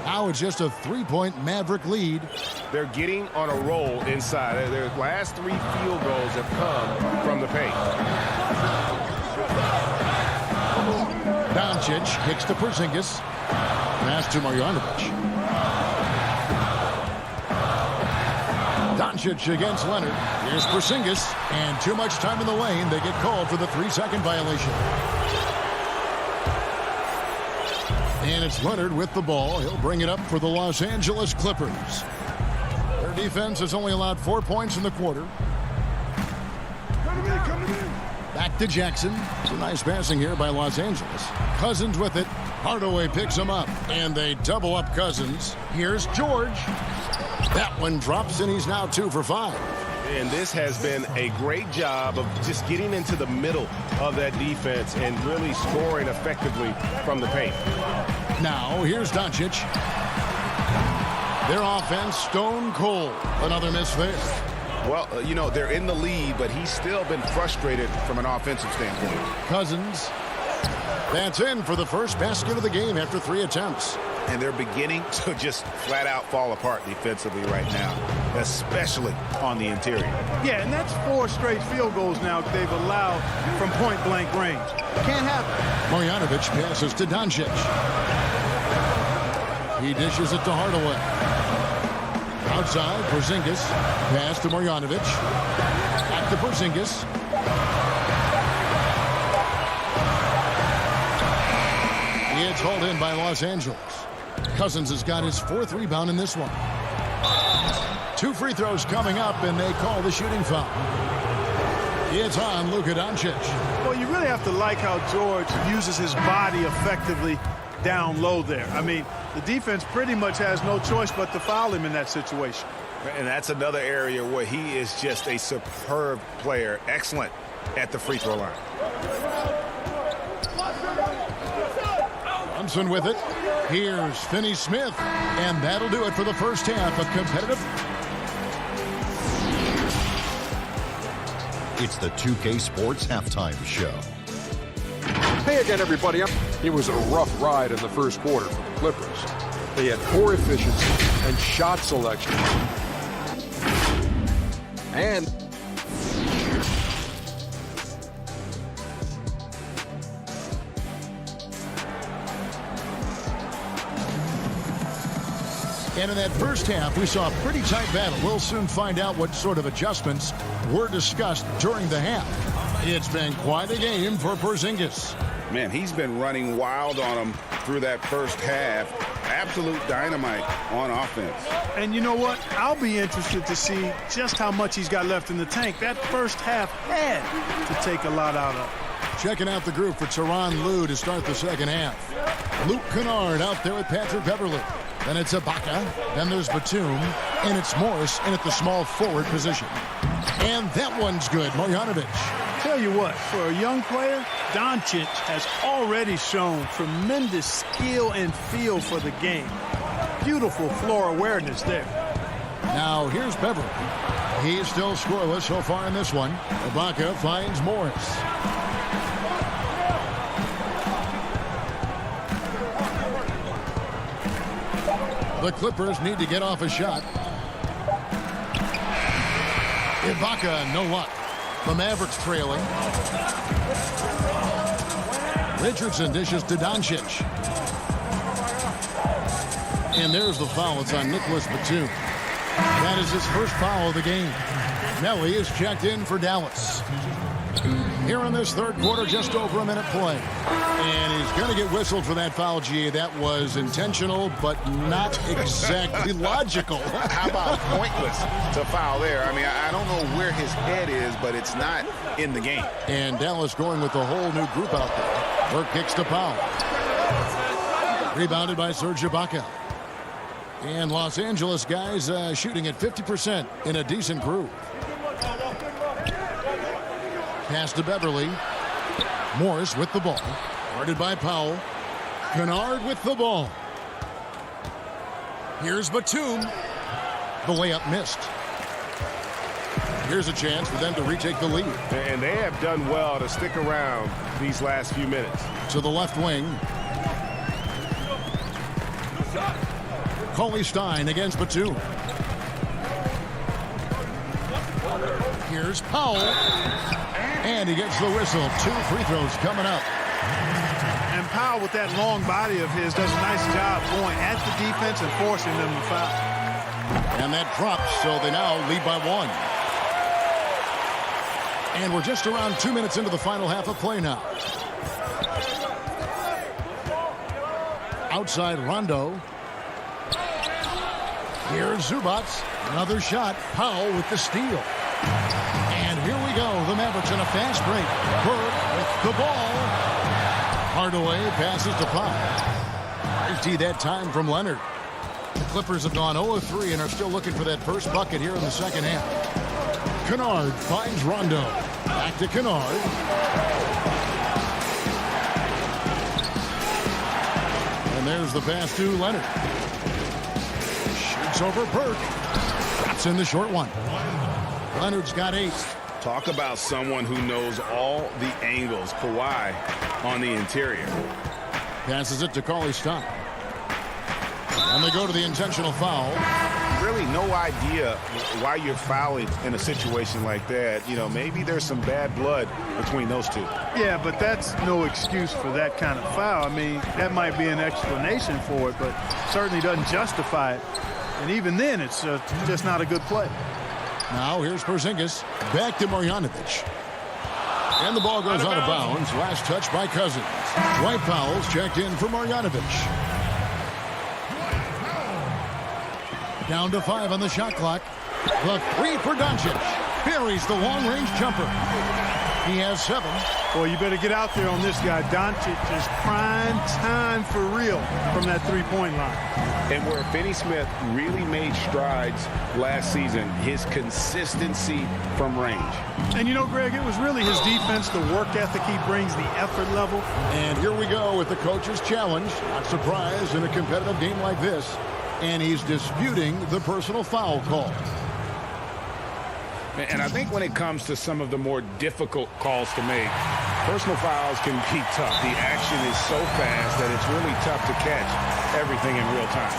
Now it's just a 3-point Maverick lead. They're getting on a roll inside. Their last 3 field goals have come from the paint. Doncic kicks to Porzingis. Pass to Marjanovic. Doncic against Leonard. Here's Porzingis, and too much time in the lane. They get called for the 3-second violation. And it's Leonard with the ball. He'll bring it up for the Los Angeles Clippers. Their defense has only allowed 4 points in the quarter. Back to Jackson. Some nice passing here by Los Angeles. Cousins with it. Hardaway picks him up, and they double up Cousins. Here's George. That one drops, and he's now 2 for 5. And this has been a great job of just getting into the middle of that defense and really scoring effectively from the paint. Now, here's Doncic. Their offense stone cold. Another miss there. Well, you know, they're in the lead, but he's still been frustrated from an offensive standpoint. Cousins. That's in for the first basket of the game after 3 attempts. And they're beginning to just flat out fall apart defensively right now, especially on the interior. Yeah, and that's 4 straight field goals now they've allowed from point-blank range. Can't happen. Marjanovic passes to Doncic. He dishes it to Hardaway. Outside, Porzingis. Pass to Marjanovic. Back to Porzingis. It's hauled in by Los Angeles. Cousins has got his 4th rebound in this one. 2 free throws coming up, and they call the shooting foul. It's on Luka Doncic. Well, you really have to like how George uses his body effectively down low there. I mean, the defense pretty much has no choice but to foul him in that situation. And that's another area where he is just a superb player. Excellent at the free throw line. Thompson with it. Here's Finney-Smith. And that'll do it for the first half. A competitive... It's the 2K Sports Halftime Show. Hey again, everybody. It was a rough ride in the first quarter for the Clippers. They had poor efficiency and shot selection. And in that first half, we saw a pretty tight battle. We'll soon find out what sort of adjustments were discussed during the half. It's been quite a game for Porzingis. Man, he's been running wild on him through that first half. Absolute dynamite on offense. And you know what? I'll be interested to see just how much he's got left in the tank. That first half had to take a lot out of. Checking out the group for Tyronn Lue to start the second half. Luke Kennard out there with Patrick Beverley. Then it's Ibaka. Then there's Batum. And it's Morris in at the small forward position. And that one's good. Marjanovic. Tell you what, for a young player, Doncic has already shown tremendous skill and feel for the game. Beautiful floor awareness there. Now here's Beverley. He's still scoreless so far in this one. Ibaka finds Morris. The Clippers need to get off a shot. Ibaka, no luck. The Mavericks trailing. Richardson dishes to Doncic. And there's the foul. It's on Nicholas Batum. That is his first foul of the game. Nelly is checked in for Dallas. Here in this third quarter, just over a minute play. And he's going to get whistled for that foul, G. That was intentional, but not exactly logical. How about pointless to foul there? I mean, I don't know where his head is, but it's not in the game. And Dallas going with a whole new group out there. Burke kicks to Powell. Rebounded by Serge Ibaka. And Los Angeles guys shooting at 50% in a decent groove. Pass to Beverley. Morris with the ball. Guarded by Powell. Kennard with the ball. Here's Batum. The layup missed. Here's a chance for them to retake the lead. And they have done well to stick around these last few minutes. To the left wing. Cauley Stein against Batum. Here's Powell. And he gets the whistle. 2 free throws coming up. And Powell, with that long body of his, does a nice job going at the defense and forcing them to foul. And that drops, so they now lead by 1. And we're just around 2 minutes into the final half of play now. Outside Rondo. Here's Zubac. Another shot. Powell with the steal. And here we go. The Mavericks in a fast break. Burke with the ball. Hardaway passes to Powell. Nice D that time from Leonard. The Clippers have gone 0 of 3 and are still looking for that first bucket here in the second half. Kennard finds Rondo. Back to Kennard. And there's the pass to Leonard. Shoots over Burke. Drops in the short one. Leonard's got 8. Talk about someone who knows all the angles. Kawhi on the interior. Passes it to Cauley Stein. And they go to the intentional foul. Really no idea why you're fouling in a situation like that. You know, maybe there's some bad blood between those two. Yeah, but that's no excuse for that kind of foul. I mean, that might be an explanation for it, but certainly doesn't justify it. And even then, it's just not a good play. Now here's Porzingis. Back to Marjanovic. And the ball goes out of bounds. Last touch by Cousins. Dwight Powell's checked in for Marjanovic. Down to 5 on the shot clock. The 3 for Doncic. Buries the long-range jumper. He has 7. Boy, you better get out there on this guy. Doncic is prime time for real from that three-point line. And where Finney-Smith really made strides last season, his consistency from range. And you know, Greg, it was really his defense, the work ethic he brings, the effort level. And here we go with the coach's challenge. Not surprised in a competitive game like this. And he's disputing the personal foul call. And I think when it comes to some of the more difficult calls to make, personal fouls can be tough. The action is so fast that it's really tough to catch everything in real time.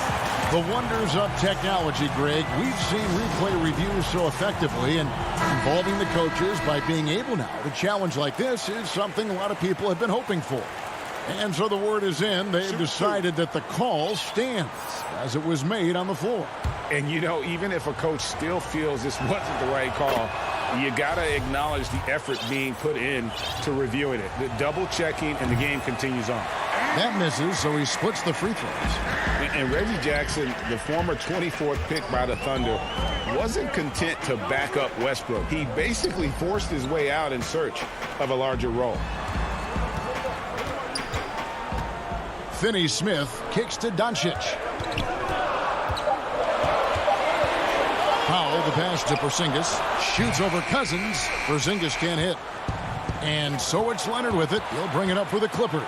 The wonders of technology, Greg. We've seen replay reviews so effectively, and involving the coaches by being able now to challenge like this is something a lot of people have been hoping for. And so the word is in. They've decided that the call stands as it was made on the floor. And, you know, even if a coach still feels this wasn't the right call, you got to acknowledge the effort being put in to reviewing it. The double-checking, and the game continues on. That misses, so he splits the free throws. And Reggie Jackson, the former 24th pick by the Thunder, wasn't content to back up Westbrook. He basically forced his way out in search of a larger role. Finney-Smith kicks to Doncic. Powell, the pass to Porzingis. Shoots over Cousins. Porzingis can't hit. And so it's Leonard with it. He'll bring it up for the Clippers.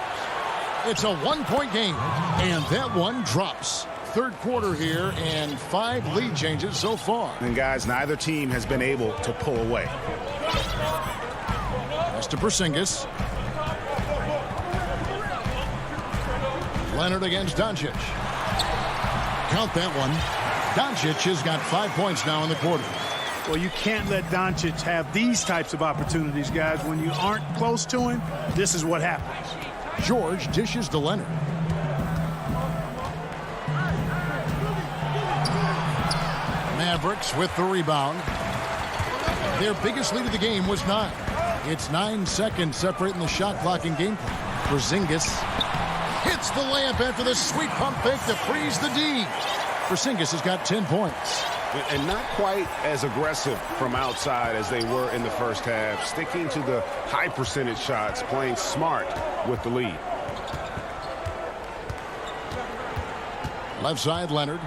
It's a one-point game. And that one drops. Third quarter here, and 5 lead changes so far. And, guys, neither team has been able to pull away. Pass to Porzingis. Leonard against Doncic. Count that one. Doncic has got 5 points now in the quarter. Well, you can't let Doncic have these types of opportunities, guys. When you aren't close to him, this is what happens. George dishes to Leonard. Mavericks with the rebound. Their biggest lead of the game was 9. It's 9 seconds separating the shot clock and game plan. Porzingis hits the layup after the sweet pump fake to freeze the D. Porzingis has got 10 points. And not quite as aggressive from outside as they were in the first half. Sticking to the high percentage shots, playing smart with the lead. Left side, Leonard.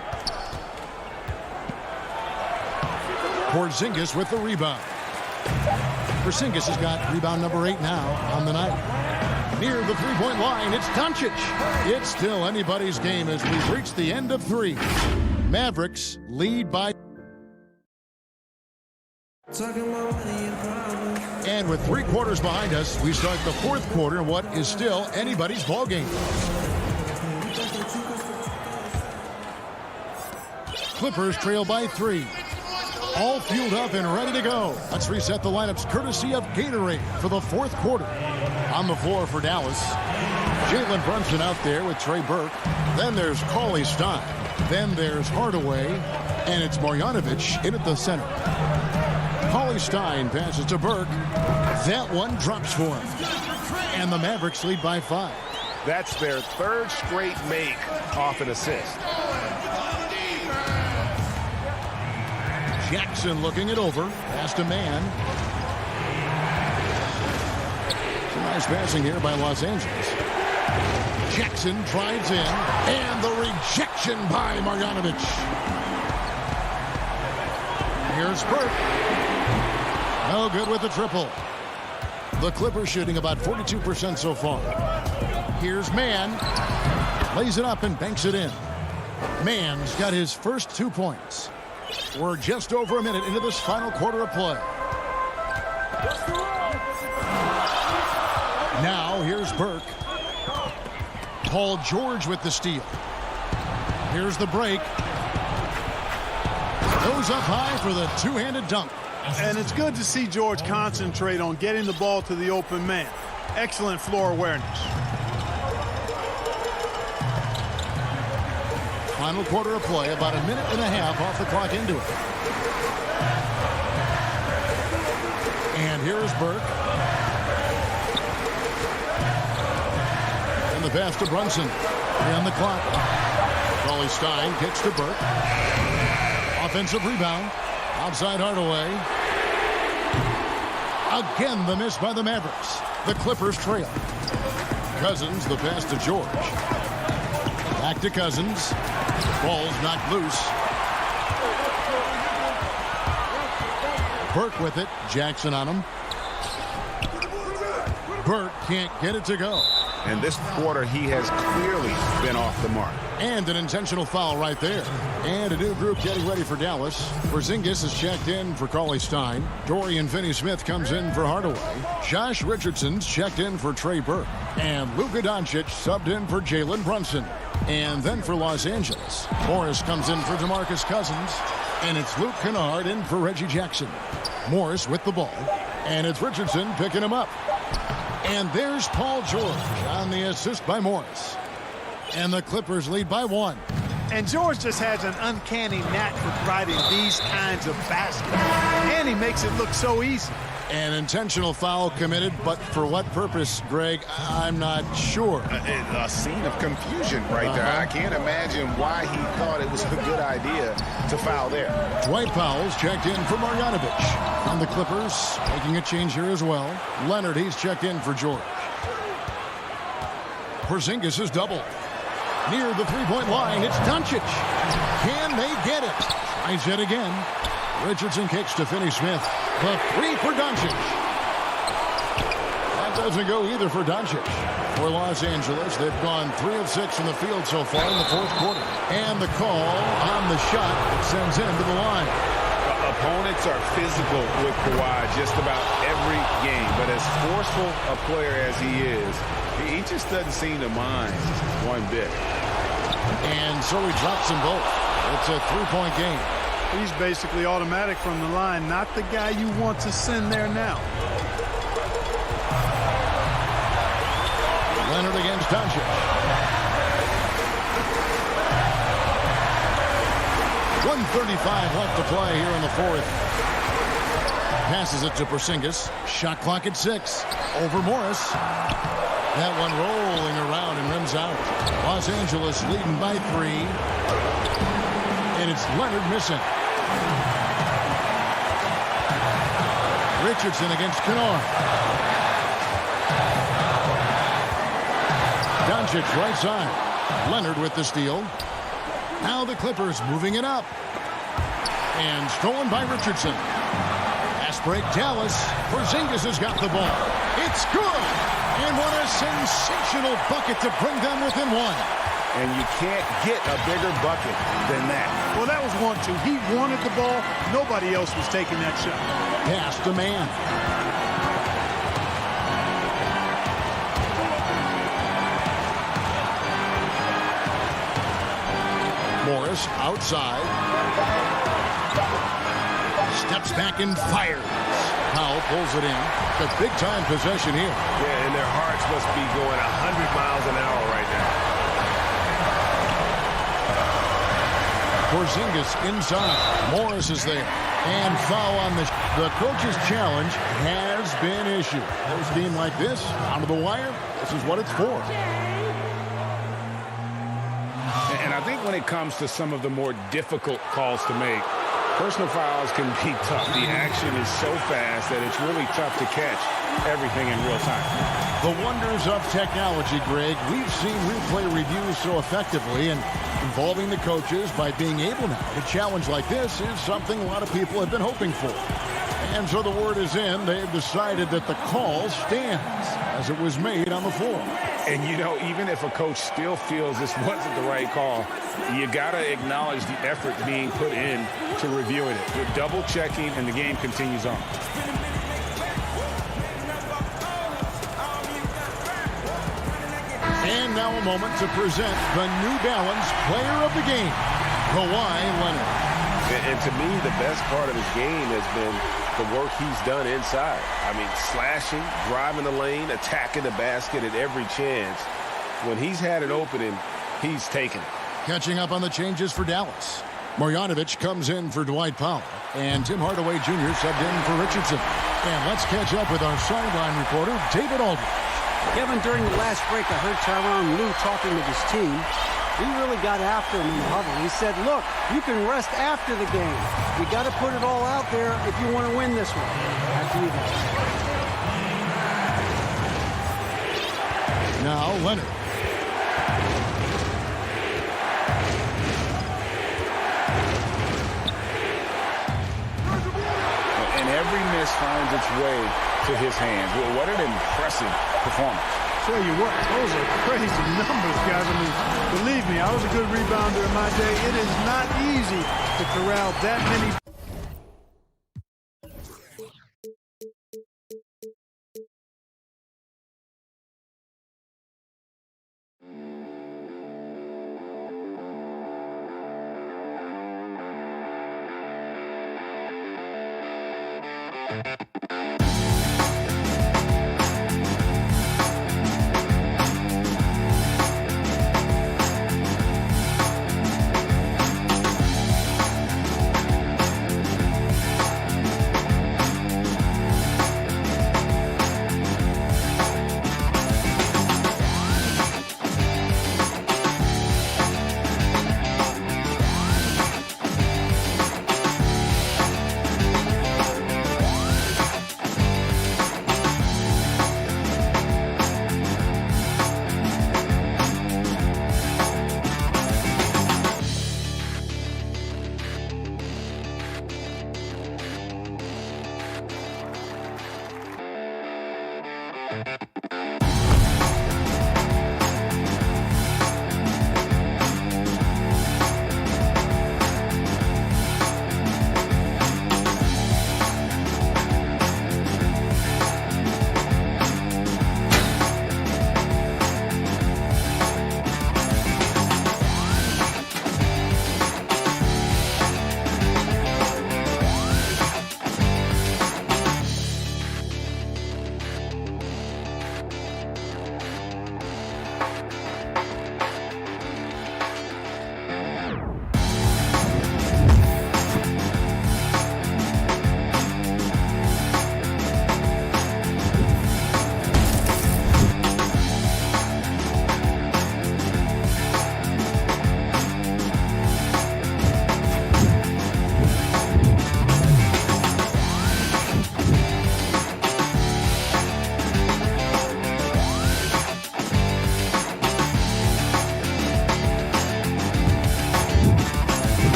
Porzingis with the rebound. Porzingis has got rebound number 8 now on the night. Near the three-point line, it's Doncic. It's still anybody's game as we've reached the end of 3. Mavericks lead by. And with 3 quarters behind us, we start the 4th quarter in what is still anybody's ball game. Clippers trail by 3. All fueled up and ready to go. Let's reset the lineups courtesy of Gatorade for the 4th quarter. On the floor for Dallas, Jalen Brunson out there with Trey Burke. Then there's Cauley Stein. Then there's Hardaway. And it's Marjanovic in at the center. Cauley Stein passes to Burke. That one drops for him. And the Mavericks lead by 5. That's their 3rd straight make off an assist. Jackson looking it over. Pass to Mann. Some nice passing here by Los Angeles. Jackson drives in. And the rejection by Marjanovic. Here's Burke. No good with the triple. The Clippers shooting about 42% so far. Here's Mann. Lays it up and banks it in. Mann's got his first 2 points. We're just over a minute into this final quarter of play. Now here's Burke. Paul George with the steal. Here's the break. Goes up high for the two-handed dunk. And it's good to see George concentrate on getting the ball to the open man. Excellent floor awareness. Final quarter of play, about a minute and a half off the clock into it. And here's Burke. And the pass to Brunson. On the clock. Cauley Stein kicks to Burke. Offensive rebound. Outside Hardaway. Again, the miss by the Mavericks. The Clippers trail. Cousins, the pass to George. Back to Cousins. Ball's knocked loose. Burke with it. Jackson on him. Burke can't get it to go. And this quarter, he has clearly been off the mark. And an intentional foul right there. And a new group getting ready for Dallas. Porzingis is checked in for Cauley Stein. Dorian Finney-Smith comes in for Hardaway. Josh Richardson's checked in for Trey Burke. And Luka Doncic subbed in for Jalen Brunson. And then for Los Angeles, Morris comes in for DeMarcus Cousins. And it's Luke Kennard in for Reggie Jackson. Morris with the ball. And it's Richardson picking him up. And there's Paul George on the assist by Morris. And the Clippers lead by 1. And George just has an uncanny knack for providing these kinds of baskets. And he makes it look so easy. An intentional foul committed, but for what purpose, Greg? I'm not sure. A scene of confusion right there. I can't imagine why he thought it was a good idea to foul there. Dwight Powell's checked in for Marjanovic. And the Clippers making a change here as well. Leonard, he's checked in for George. Porzingis is doubled. Near the three-point line, it's Doncic. Can they get it? Tries it again. Richardson kicks to Finney-Smith. The three for Doncic. That doesn't go either for Doncic. For Los Angeles, they've gone 3 of 6 from the field so far in the 4th quarter. And the call on the shot that sends him to the line. Opponents are physical with Kawhi just about every game. But as forceful a player as he is, he just doesn't seem to mind one bit. And so he drops them both. It's a 3-point game. He's basically automatic from the line, not the guy you want to send there now. Leonard against Doncic. 1:35 left to play here in the 4th. Passes it to Porzingis. Shot clock at 6. Over Morris. That one rolling around and rims out. Los Angeles leading by 3. And it's Leonard missing. Richardson against Kennard. Doncic right side. Leonard with the steal. Now the Clippers moving it up. And stolen by Richardson. Pass break Dallas. Porzingis has got the ball. It's good. And what a sensational bucket to bring them within 1. And you can't get a bigger bucket than that. Well, that was 1-2. He wanted the ball. Nobody else was taking that shot. Pass to Mann. Morris outside. Steps back and fires. Powell pulls it in. It's a big-time possession here. Yeah, and their hearts must be going 100 miles an hour right now. Porzingis inside. Morris is there. And foul on the coach's challenge has been issued. There's a team like this, onto the wire, this is what it's for. And I think when it comes to some of the more difficult calls to make, personal fouls can be tough. The action is so fast that it's really tough to catch everything in real time. The wonders of technology, Greg. We've seen replay reviews so effectively, and involving the coaches by being able now to challenge like this is something a lot of people have been hoping for. And so the word is in. They've decided that the call stands as it was made on the floor. And, you know, even if a coach still feels this wasn't the right call, you got to acknowledge the effort being put in to reviewing it. You're double-checking, and the game continues on. And now a moment to present the New Balance Player of the Game, Kawhi Leonard. And to me, the best part of his game has been the work he's done inside. I mean, slashing, driving the lane, attacking the basket at every chance. When he's had an opening, he's taken it. Catching up on the changes for Dallas. Marjanovic comes in for Dwight Powell, and Tim Hardaway Jr. subbed in for Richardson. And let's catch up with our sideline reporter, David Aldridge. Kevin, during the last break, I heard Tyronn Lue talking with his team. He really got after him in the huddle. He said, look, you can rest after the game. You got to put it all out there if you want to win this one. Back to you guys. Now Leonard. And every miss finds its way to his hands. Well, what an impressive performance. Tell you what, those are crazy numbers, guys. I mean, believe me, I was a good rebounder in my day. It is not easy to corral that many.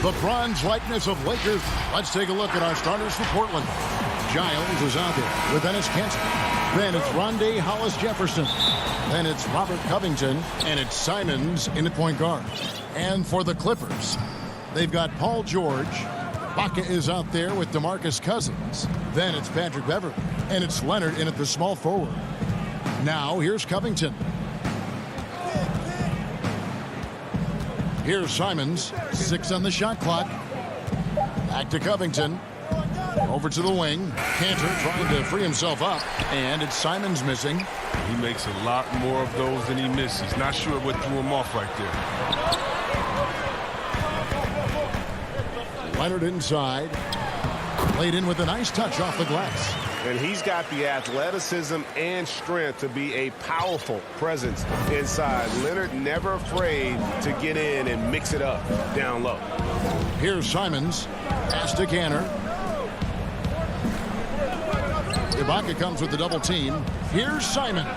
The bronze likeness of Lakers. Let's take a look at our starters for Portland. Giles is out there with Ennis Cantor. Then it's Rondé Hollis-Jefferson. Then it's Robert Covington. And it's Simons in at point guard. And for the Clippers, they've got Paul George. Baca is out there with DeMarcus Cousins. Then it's Patrick Beverley. And it's Leonard in at the small forward. Now here's Covington. Here's Simons. 6 on the shot clock. Back to Covington. Over to the wing. Cantor trying to free himself up. And it's Simons missing. He makes a lot more of those than he misses. Not sure what threw him off right there. Leonard inside. Laid in with a nice touch off the glass. And he's got the athleticism and strength to be a powerful presence inside. Leonard never afraid to get in and mix it up down low. Here's Simons. Pass to Cantor. Ibaka comes with the double team. Here's Simons.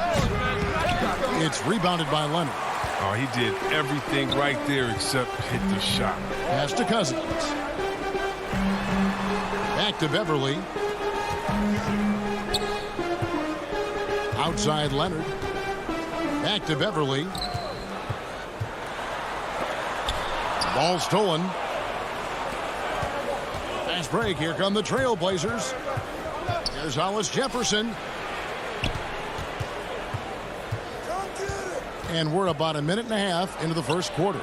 It's rebounded by Leonard. Oh, he did everything right there except hit the shot. Pass to Cousins. Back to Beverley. Outside Leonard. Back to Beverley. Ball stolen. Fast break. Here come the Trailblazers. Here's Hollis-Jefferson. And we're about a minute and a half into the first quarter.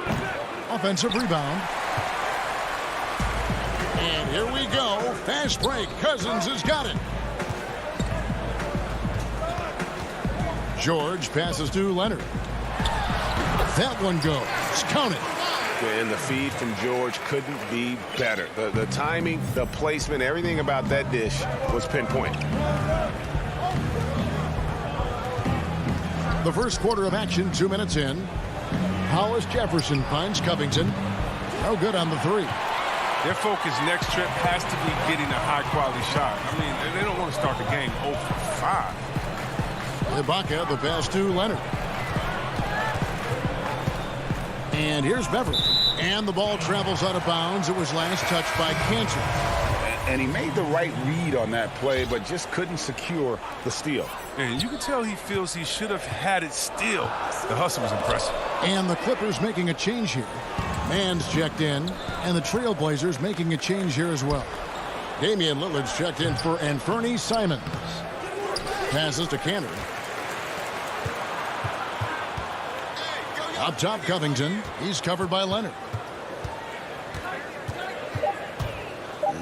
Offensive rebound. And here we go. Fast break. Cousins has got it. George passes to Leonard. That one goes. Count it. And the feed from George couldn't be better. The timing, the placement, everything about that dish was pinpoint. The first quarter of action, 2 minutes in. Hollis Jefferson finds Covington. No good on the three. Their focus next trip has to be getting a high-quality shot. I mean, they don't want to start the game 0 for 5. Ibaka, the pass to Leonard. And here's Beverly. And the ball travels out of bounds. It was last touched by Cantor. And he made the right read on that play, but just couldn't secure the steal. And you can tell he feels he should have had it still. The hustle was impressive. And the Clippers making a change here. Mann's checked in, and the Trailblazers making a change here as well. Damian Lillard's checked in for Anfernee Simons. Passes to Cantor. Up top, Covington. He's covered by Leonard.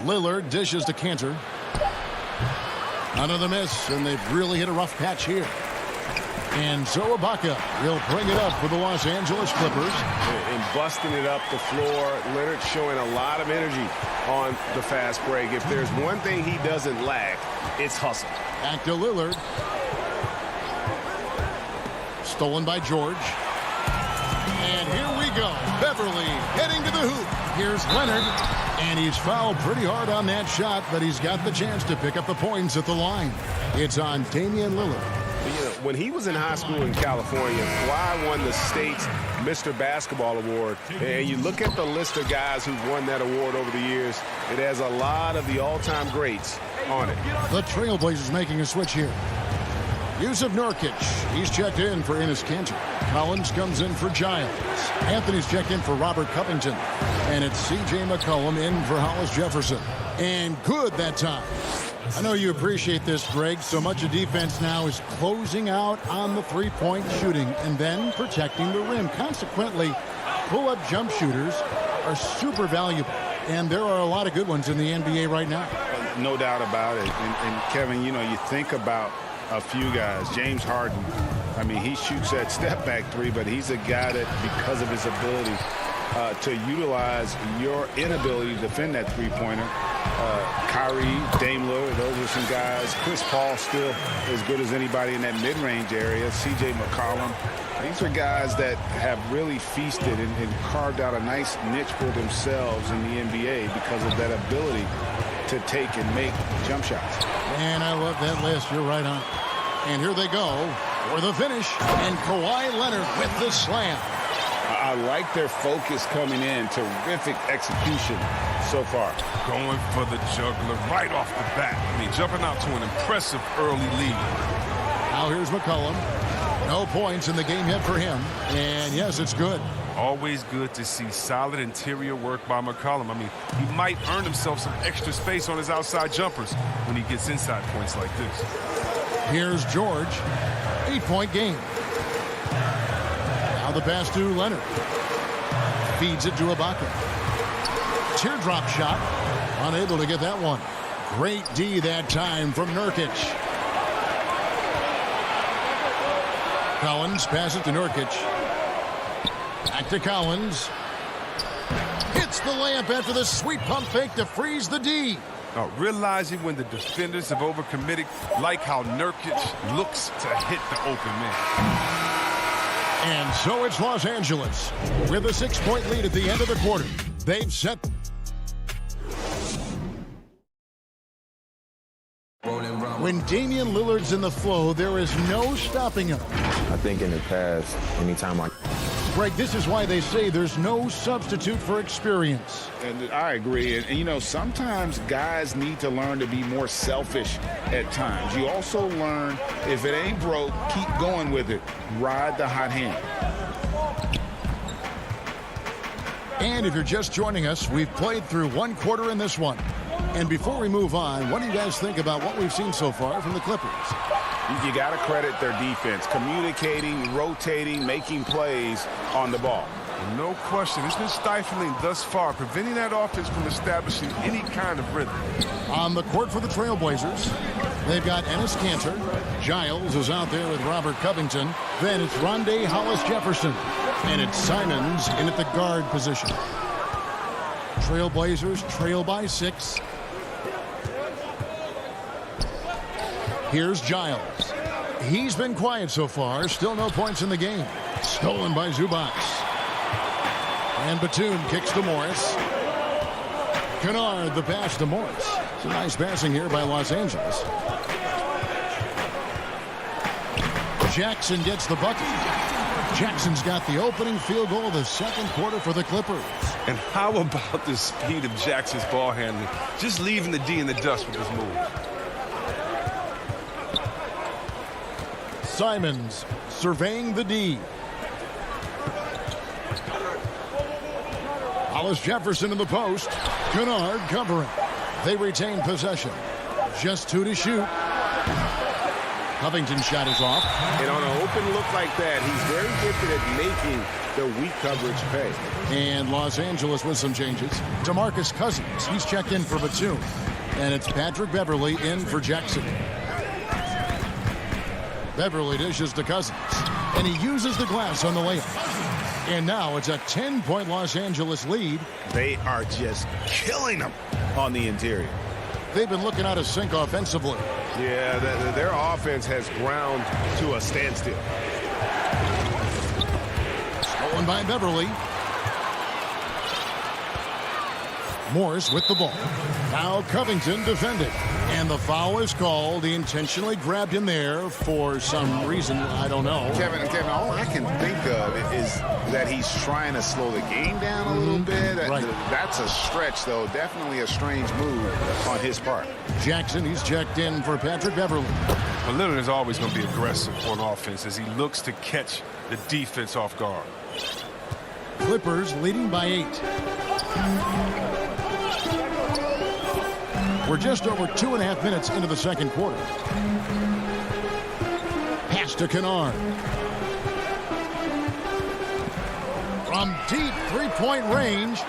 Lillard dishes to Cantor. Another miss, and they've really hit a rough patch here. And so Ibaka will bring it up for the Los Angeles Clippers. And busting it up the floor. Leonard showing a lot of energy on the fast break. If there's one thing he doesn't lack, it's hustle. Back to Lillard. Stolen by George. And here we go. Beverly heading to the hoop. Here's Leonard. And he's fouled pretty hard on that shot, but he's got the chance to pick up the points at the line. It's on Damian Lillard. You know, when he was in high school in California, Kawhi won the state's Mr. Basketball Award. And you look at the list of guys who've won that award over the years, it has a lot of the all-time greats on it. The Trailblazers making a switch here. Yusuf Nurkic. He's checked in for Enes Kanter. Collins comes in for Giles. Anthony's checked in for Robert Covington. And it's C.J. McCollum in for Hollis Jefferson. And good that time. I know you appreciate this, Greg. So much of defense now is closing out on the three-point shooting and then protecting the rim. Consequently, pull-up jump shooters are super valuable. And there are a lot of good ones in the NBA right now. No doubt about it. And Kevin, you know, you think about a few guys. James Harden, I mean, he shoots that step-back three, but he's a guy that, because of his ability to utilize your inability to defend that three-pointer, Kyrie, Dame Lillard, those are some guys. Chris Paul still as good as anybody in that mid-range area. C.J. McCollum. These are guys that have really feasted and carved out a nice niche for themselves in the NBA because of that ability to take and make jump shots. And I love that list. You're right on. And here they go for the finish. And Kawhi Leonard with the slam. I like their focus coming in. Terrific execution so far. Going for the juggler right off the bat. I mean, jumping out to an impressive early lead. Now here's McCollum. No points in the game yet for him. And yes, it's good. Always good to see solid interior work by McCollum. I mean, he might earn himself some extra space on his outside jumpers when he gets inside points like this. Here's George. 8-point game. Now the pass to Leonard. Feeds it to Ibaka. Teardrop shot. Unable to get that one. Great D that time from Nurkic. Collins passes to Nurkic. Back to Collins. Hits the layup after the sweet pump fake to freeze the D. Realizing when the defenders have overcommitted, like how Nurkic looks to hit the open man. And so it's Los Angeles with a 6-point lead at the end of the quarter. They've set. When Damian Lillard's in the flow, there is no stopping him. I think in the past, anytime Greg, this is why they say there's no substitute for experience. And I agree. And, you know, sometimes guys need to learn to be more selfish at times. You also learn, if it ain't broke, keep going with it. Ride the hot hand. And if you're just joining us, we've played through one quarter in this one. And before we move on, what do you guys think about what we've seen so far from the Clippers? You got to credit their defense, communicating, rotating, making plays on the ball. No question. It's been stifling thus far, preventing that offense from establishing any kind of rhythm. On the court for the Trailblazers, they've got Ennis Cantor. Giles is out there with Robert Covington. Then it's Rondé Hollis-Jefferson. And it's Simons in at the guard position. Trailblazers trail by 6. Here's Giles. He's been quiet so far. Still no points in the game. Stolen by Zubac. And Batum kicks to Morris. Kennard the pass to Morris. It's a nice passing here by Los Angeles. Jackson gets the bucket. Jackson's got the opening field goal of the second quarter for the Clippers. And how about the speed of Jackson's ball handling? Just leaving the D in the dust with this move. Simons surveying the D. Hollis-Jefferson in the post. Kennard covering. They retain possession. Just 2 to shoot. Covington's shot is off. And on an open look like that, he's very gifted at making the weak coverage pay. And Los Angeles with some changes. DeMarcus Cousins, he's checked in for Batum. And it's Patrick Beverly in for Jackson. Beverly dishes to Cousins. And he uses the glass on the layup. And now it's a 10-point Los Angeles lead. They are just killing them on the interior. They've been looking out of sync offensively. Yeah, their offense has ground to a standstill. Stolen by Beverly. Morris with the ball. Now Covington defended. And the foul is called. He intentionally grabbed him there for some reason. I don't know. Kevin, all I can think of is that he's trying to slow the game down a little bit. Right. That's a stretch, though. Definitely a strange move on his part. Jackson, he's checked in for Patrick Beverly. But Lillard is always going to be aggressive on offense as he looks to catch the defense off guard. Clippers leading by 8. We're just over 2.5 minutes into the second quarter. Pass to Kennard. From deep three-point range,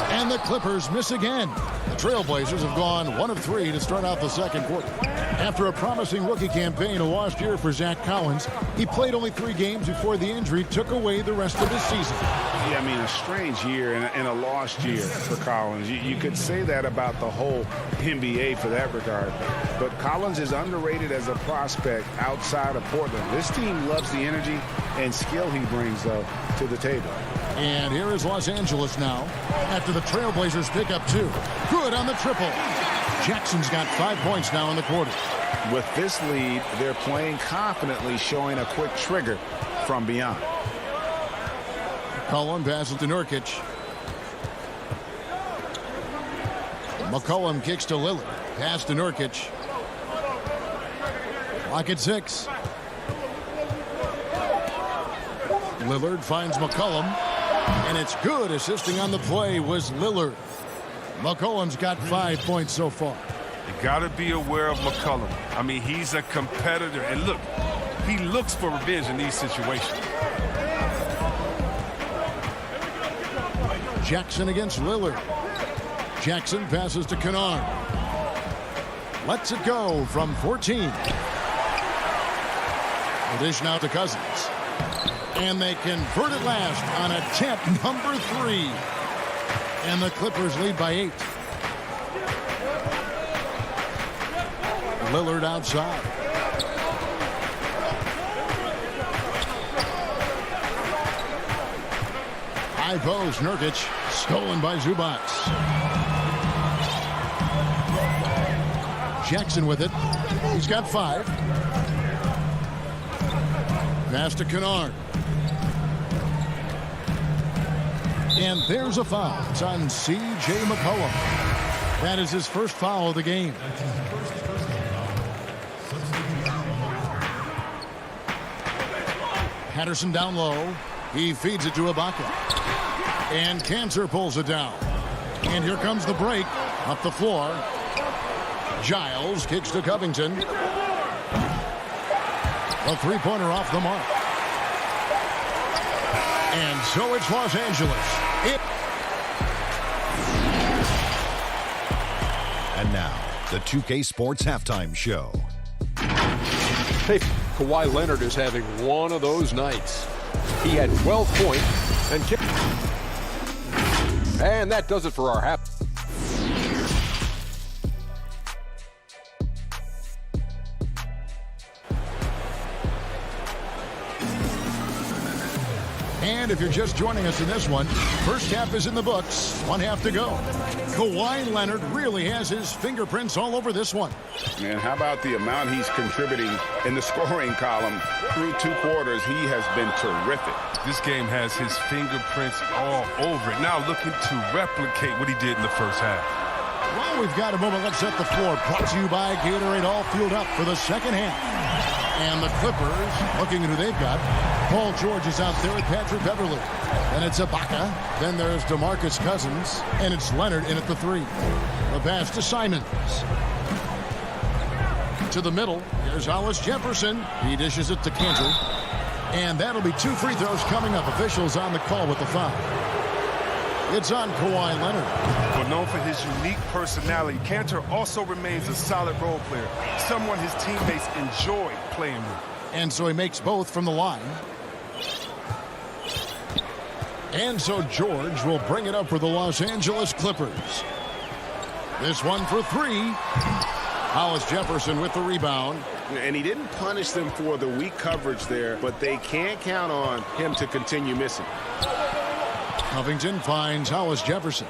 and the Clippers miss again. The Trailblazers have gone 1 of 3 to start out the second quarter. After a promising rookie campaign, a lost year for Zach Collins, he played only 3 games before the injury took away the rest of his season. Yeah, I mean, a strange year and a lost year for Collins. You could say that about the whole NBA for that regard. But Collins is underrated as a prospect outside of Portland. This team loves the energy and skill he brings, though, to the table. And here is Los Angeles now after the Trailblazers pick up 2. Good on the triple. Jackson's got 5 points now in the quarter. With this lead, they're playing confidently, showing a quick trigger from beyond. McCollum passes to Nurkic. McCollum kicks to Lillard. Pass to Nurkic. Clock at 6. Lillard finds McCollum. And it's good. Assisting on the play was Lillard. McCollum's got 5 points so far. You got to be aware of McCollum. I mean, he's a competitor. And look, he looks for revenge in these situations. Jackson against Lillard. Jackson passes to Kennard. Lets it go from 14. The dish now to Cousins. And they convert it last on attempt number 3. And the Clippers lead by 8. Lillard outside. High post, Nurkic. Stolen by Zubac. Jackson with it. He's got 5. Pass to Kennard. And there's a foul. It's on C.J. McCollum. That is his first foul of the game. Patterson down low. He feeds it to Ibaka. And Cancer pulls it down. And here comes the break. Up the floor. Giles kicks to Covington. A three-pointer off the mark. And so it's Los Angeles. And now, the 2K Sports Halftime Show. Hey, Kawhi Leonard is having one of those nights. He had 12 points and that does it for our half. And if you're just joining us in this one, first half is in the books. 1 half to go. Kawhi Leonard really has his fingerprints all over this one. Man, how about the amount he's contributing in the scoring column through 2 quarters? He has been terrific. This game has his fingerprints all over it. Now looking to replicate what he did in the first half. Well, we've got a moment. Let's set the floor. Brought to you by Gatorade, all fueled up for the second half. And the Clippers, looking at who they've got. Paul George is out there with Patrick Beverly. Then it's Ibaka. Then there's DeMarcus Cousins. And it's Leonard in at the 3. The pass to Simons. To the middle. Here's Hollis Jefferson. He dishes it to Cantor. And that'll be 2 free throws coming up. Officials on the call with the foul. It's on Kawhi Leonard. Well, known for his unique personality, Cantor also remains a solid role player, someone his teammates enjoy playing with. And so he makes both from the line. And so George will bring it up for the Los Angeles Clippers. This one for 3. Hollis Jefferson with the rebound. And he didn't punish them for the weak coverage there, but they can't count on him to continue missing. Covington finds Hollis Jefferson.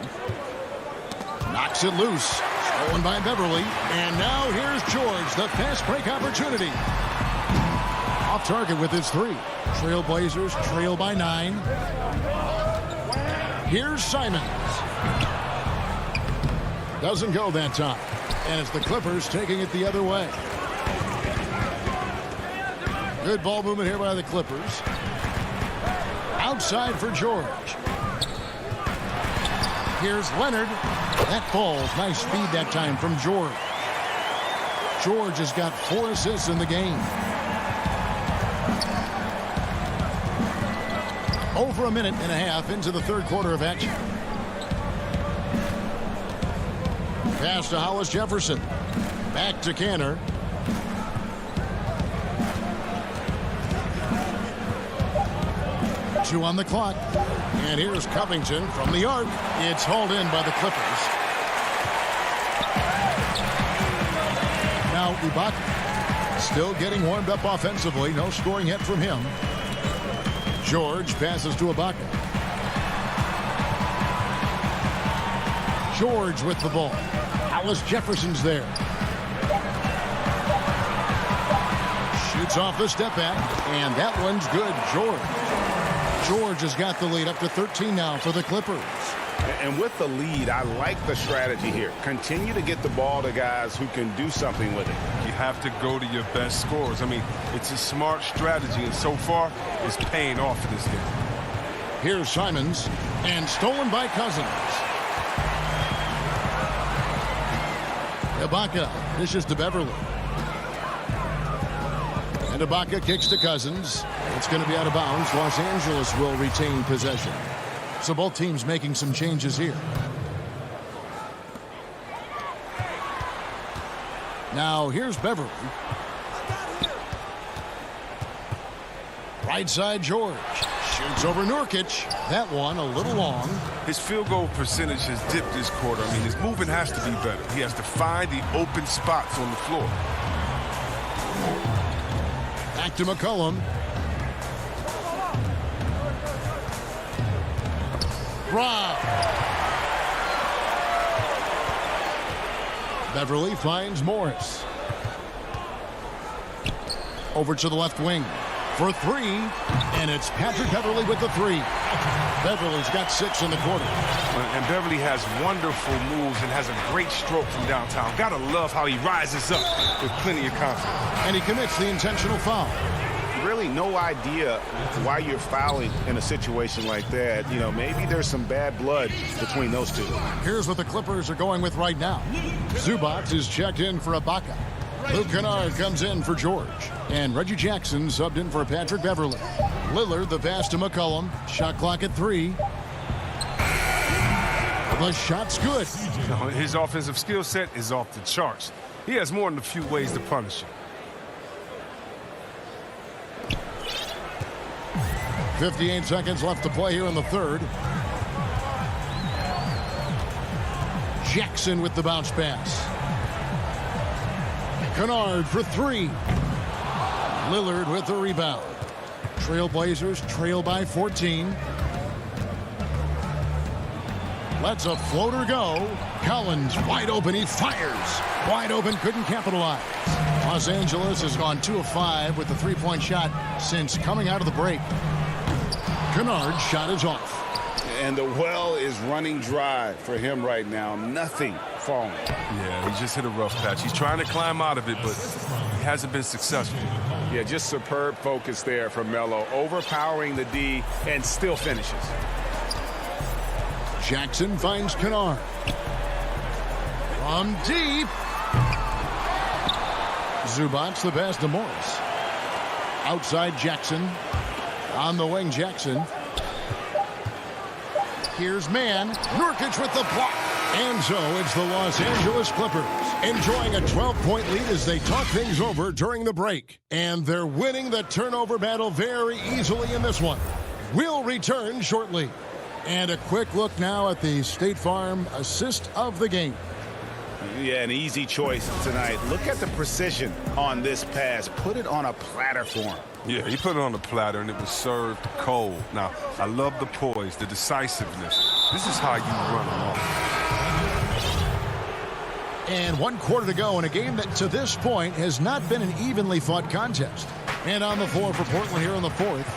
Knocks it loose. Stolen by Beverly. And now here's George, the fast break opportunity. Off target with his 3. Trailblazers trail by 9. Here's Simons. Doesn't go that time. And it's the Clippers taking it the other way. Good ball movement here by the Clippers. Outside for George. Here's Leonard. That falls. Nice speed that time from George. George has got 4 assists in the game. Over a minute and a half into the 3rd quarter of action. Pass to Hollis Jefferson. Back to Cantor. Two on the clock. And here's Covington from the arc. It's hauled in by the Clippers. Now Ibaka still getting warmed up offensively. No scoring yet from him. George passes to Ibaka. George with the ball. Hollis Jefferson's there. Shoots off the step back. And that one's good. George has got the lead up to 13 now for the Clippers. And with the lead, I like the strategy here. Continue to get the ball to guys who can do something with it. You have to go to your best scorers. I mean, it's a smart strategy, and so far, it's paying off in this game. Here's Simons, and stolen by Cousins. Ibaka dishes to Beverly. And Ibaka kicks to Cousins. It's going to be out of bounds. Los Angeles will retain possession. So both teams making some changes here. Now here's Beverly. Right side George. Shoots over Nurkic. That one a little long. His field goal percentage has dipped this quarter. I mean, his movement has to be better. He has to find the open spots on the floor. Back to McCollum. Rob. Beverly finds Morris. Over to the left wing for 3. And it's Patrick Beverly with the 3. Beverly's got 6 in the quarter. And Beverly has wonderful moves and has a great stroke from downtown. Gotta love how he rises up with plenty of confidence. And he commits the intentional foul. Really no idea why you're fouling in a situation like that. You know, maybe there's some bad blood between those two. Here's what the Clippers are going with right now. Zubac is checked in for Ibaka. Luke Kennard comes in for George. And Reggie Jackson subbed in for Patrick Beverly. Lillard, the pass to McCollum. Shot clock at 3. The shot's good. His offensive skill set is off the charts. He has more than a few ways to punish you. 58 seconds left to play here in the third. Jackson with the bounce pass. Kennard for 3. Lillard with the rebound. Trailblazers trail by 14. Lets a floater go. Collins wide open. He fires. Wide open. Couldn't capitalize. Los Angeles has gone 2 of 5 with the three-point shot since coming out of the break. Kennard's shot is off. And the well is running dry for him right now. Nothing falling. Yeah, he just hit a rough patch. He's trying to climb out of it, but he hasn't been successful. Yeah, just superb focus there from Melo. Overpowering the D and still finishes. Jackson finds Kennard. From deep. Zubac's the pass to Morris. Outside Jackson. On the wing, Jackson. Here's Mann. Nurkic with the block. And so it's the Los Angeles Clippers enjoying a 12-point lead as they talk things over during the break. And they're winning the turnover battle very easily in this one. We'll return shortly. And a quick look now at the State Farm assist of the game. Yeah, an easy choice tonight. Look at the precision on this pass. Put it on a platter for him. Yeah, he put it on the platter, and it was served cold. Now, I love the poise, the decisiveness. This is how you run them off. And 1 quarter to go in a game that, to this point, has not been an evenly fought contest. And on the floor for Portland here in the fourth,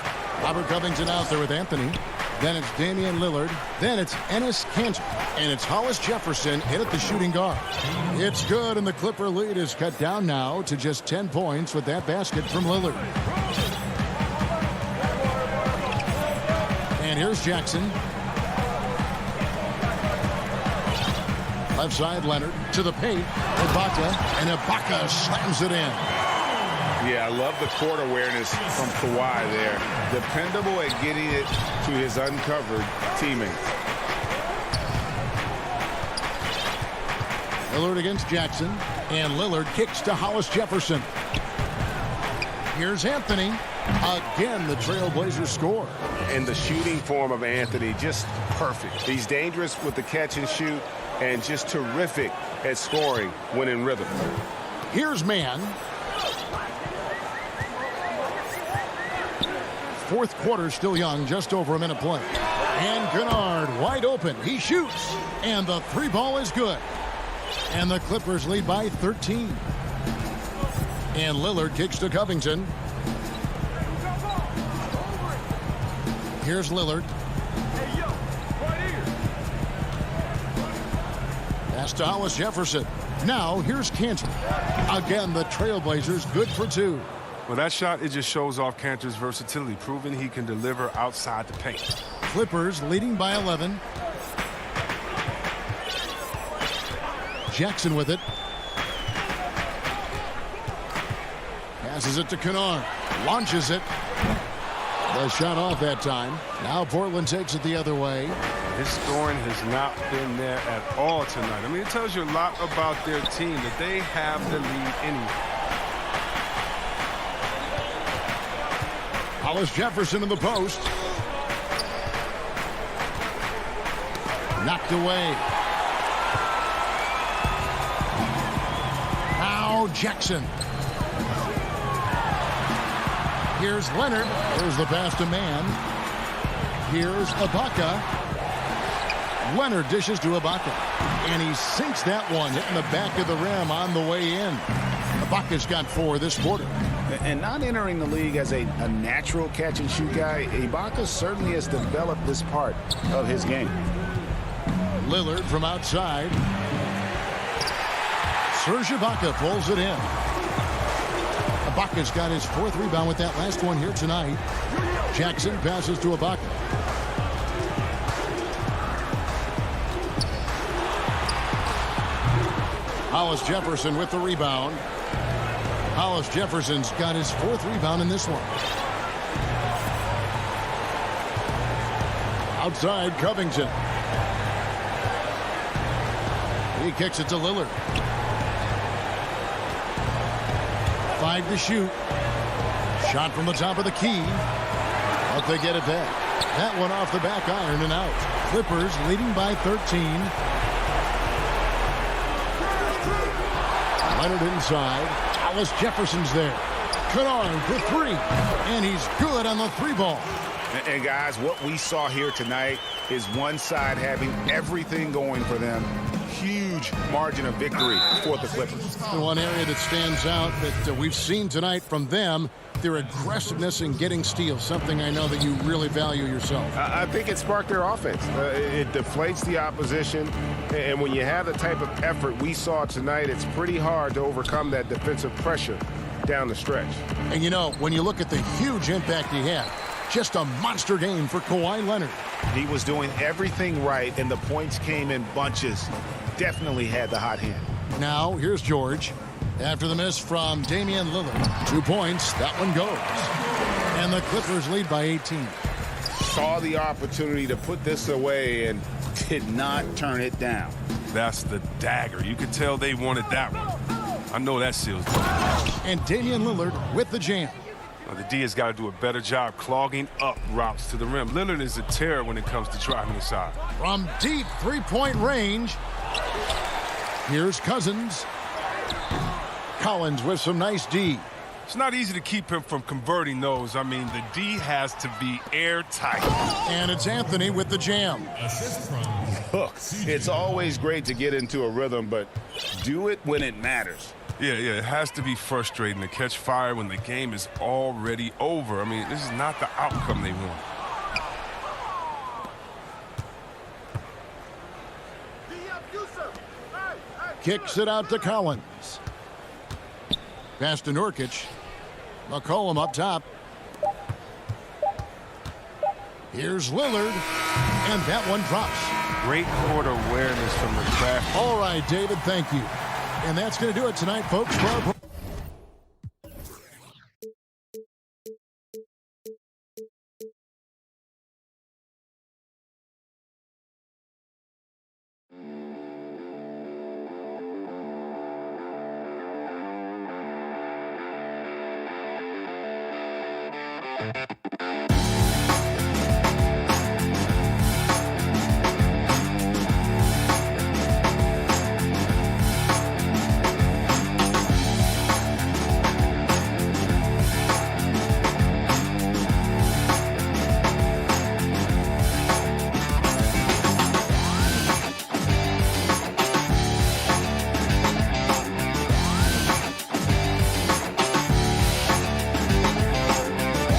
Robert Covington out there with Anthony. Then it's Damian Lillard. Then it's Enes Kanter. And it's Hollis Jefferson in at the shooting guard. It's good, and the Clipper lead is cut down now to just 10 points with that basket from Lillard. And here's Jackson. Left side, Leonard to the paint. Ibaka, and Ibaka slams it in. Yeah, I love the court awareness from Kawhi there. Dependable at getting it to his uncovered teammates. Lillard against Jackson, and Lillard kicks to Hollis Jefferson. Here's Anthony. Again, the Trailblazers score. And the shooting form of Anthony, just perfect. He's dangerous with the catch and shoot, and just terrific at scoring when in rhythm. Here's Mann. Fourth quarter still young, just over a minute play. And Kennard wide open. He shoots, and the 3 ball is good. And the Clippers lead by 13. And Lillard kicks to Covington. Here's Lillard. Pass to Hollis Jefferson. Now here's Kanter. Again, the Trailblazers good for 2. Well, that shot, it just shows off Kanter's versatility, proving he can deliver outside the paint. Clippers leading by 11. Jackson with it. Passes it to Kennard. Launches it. The shot off that time. Now Portland takes it the other way. His scoring has not been there at all tonight. I mean, it tells you a lot about their team that they have the lead anyway. Hollis Jefferson in the post. Knocked away. Now Jackson. Here's Leonard. There's the pass to Mann. Here's Ibaka. Leonard dishes to Ibaka. And he sinks that one, hitting the back of the rim on the way in. Ibaka's got 4 this quarter. And not entering the league as a natural catch-and-shoot guy, Ibaka certainly has developed this part of his game. Lillard from outside. Serge Ibaka pulls it in. Ibaka's got his 4th rebound with that last one here tonight. Jackson passes to Ibaka. Hollis Jefferson with the rebound. Hollis Jefferson's got his 4th rebound in this one. Outside, Covington. He kicks it to Lillard. 5 to shoot. Shot from the top of the key. But they get it back. That one off the back iron and out. Clippers leading by 13. Leonard inside. Hollis Jefferson's there. Kennard for 3. And he's good on the 3-ball. And guys, what we saw here tonight is one side having everything going for them. Huge margin of victory for the Clippers. The one area that stands out that we've seen tonight from them, their aggressiveness in getting steals, something I know that you really value yourself. I think it sparked their offense. It deflates the opposition, and when you have the type of effort we saw tonight, it's pretty hard to overcome that defensive pressure down the stretch. And you know, when you look at the huge impact he had, just a monster game for Kawhi Leonard. He was doing everything right, and the points came in bunches. Definitely had the hot hand. Now, here's George. After the miss from Damian Lillard. 2 points. That one goes. And the Clippers lead by 18. Saw the opportunity to put this away and did not turn it down. That's the dagger. You could tell they wanted that one. I know that seals the deal. And Damian Lillard with the jam. Now, the D has got to do a better job clogging up routes to the rim. Lillard is a terror when it comes to driving inside. From deep 3-point range, here's Cousins. Collins with some nice D. It's not easy to keep him from converting those. I mean, the D has to be airtight. And it's Anthony with the jam. Look, it's always great to get into a rhythm, but do it when it matters. Yeah, it has to be frustrating to catch fire when the game is already over. I mean, this is not the outcome they want. Kicks it out to Collins. Pass to Nurkic. McCollum up top. Here's Lillard. And that one drops. Great court awareness from the craft. All right, David, thank you. And that's going to do it tonight, folks. For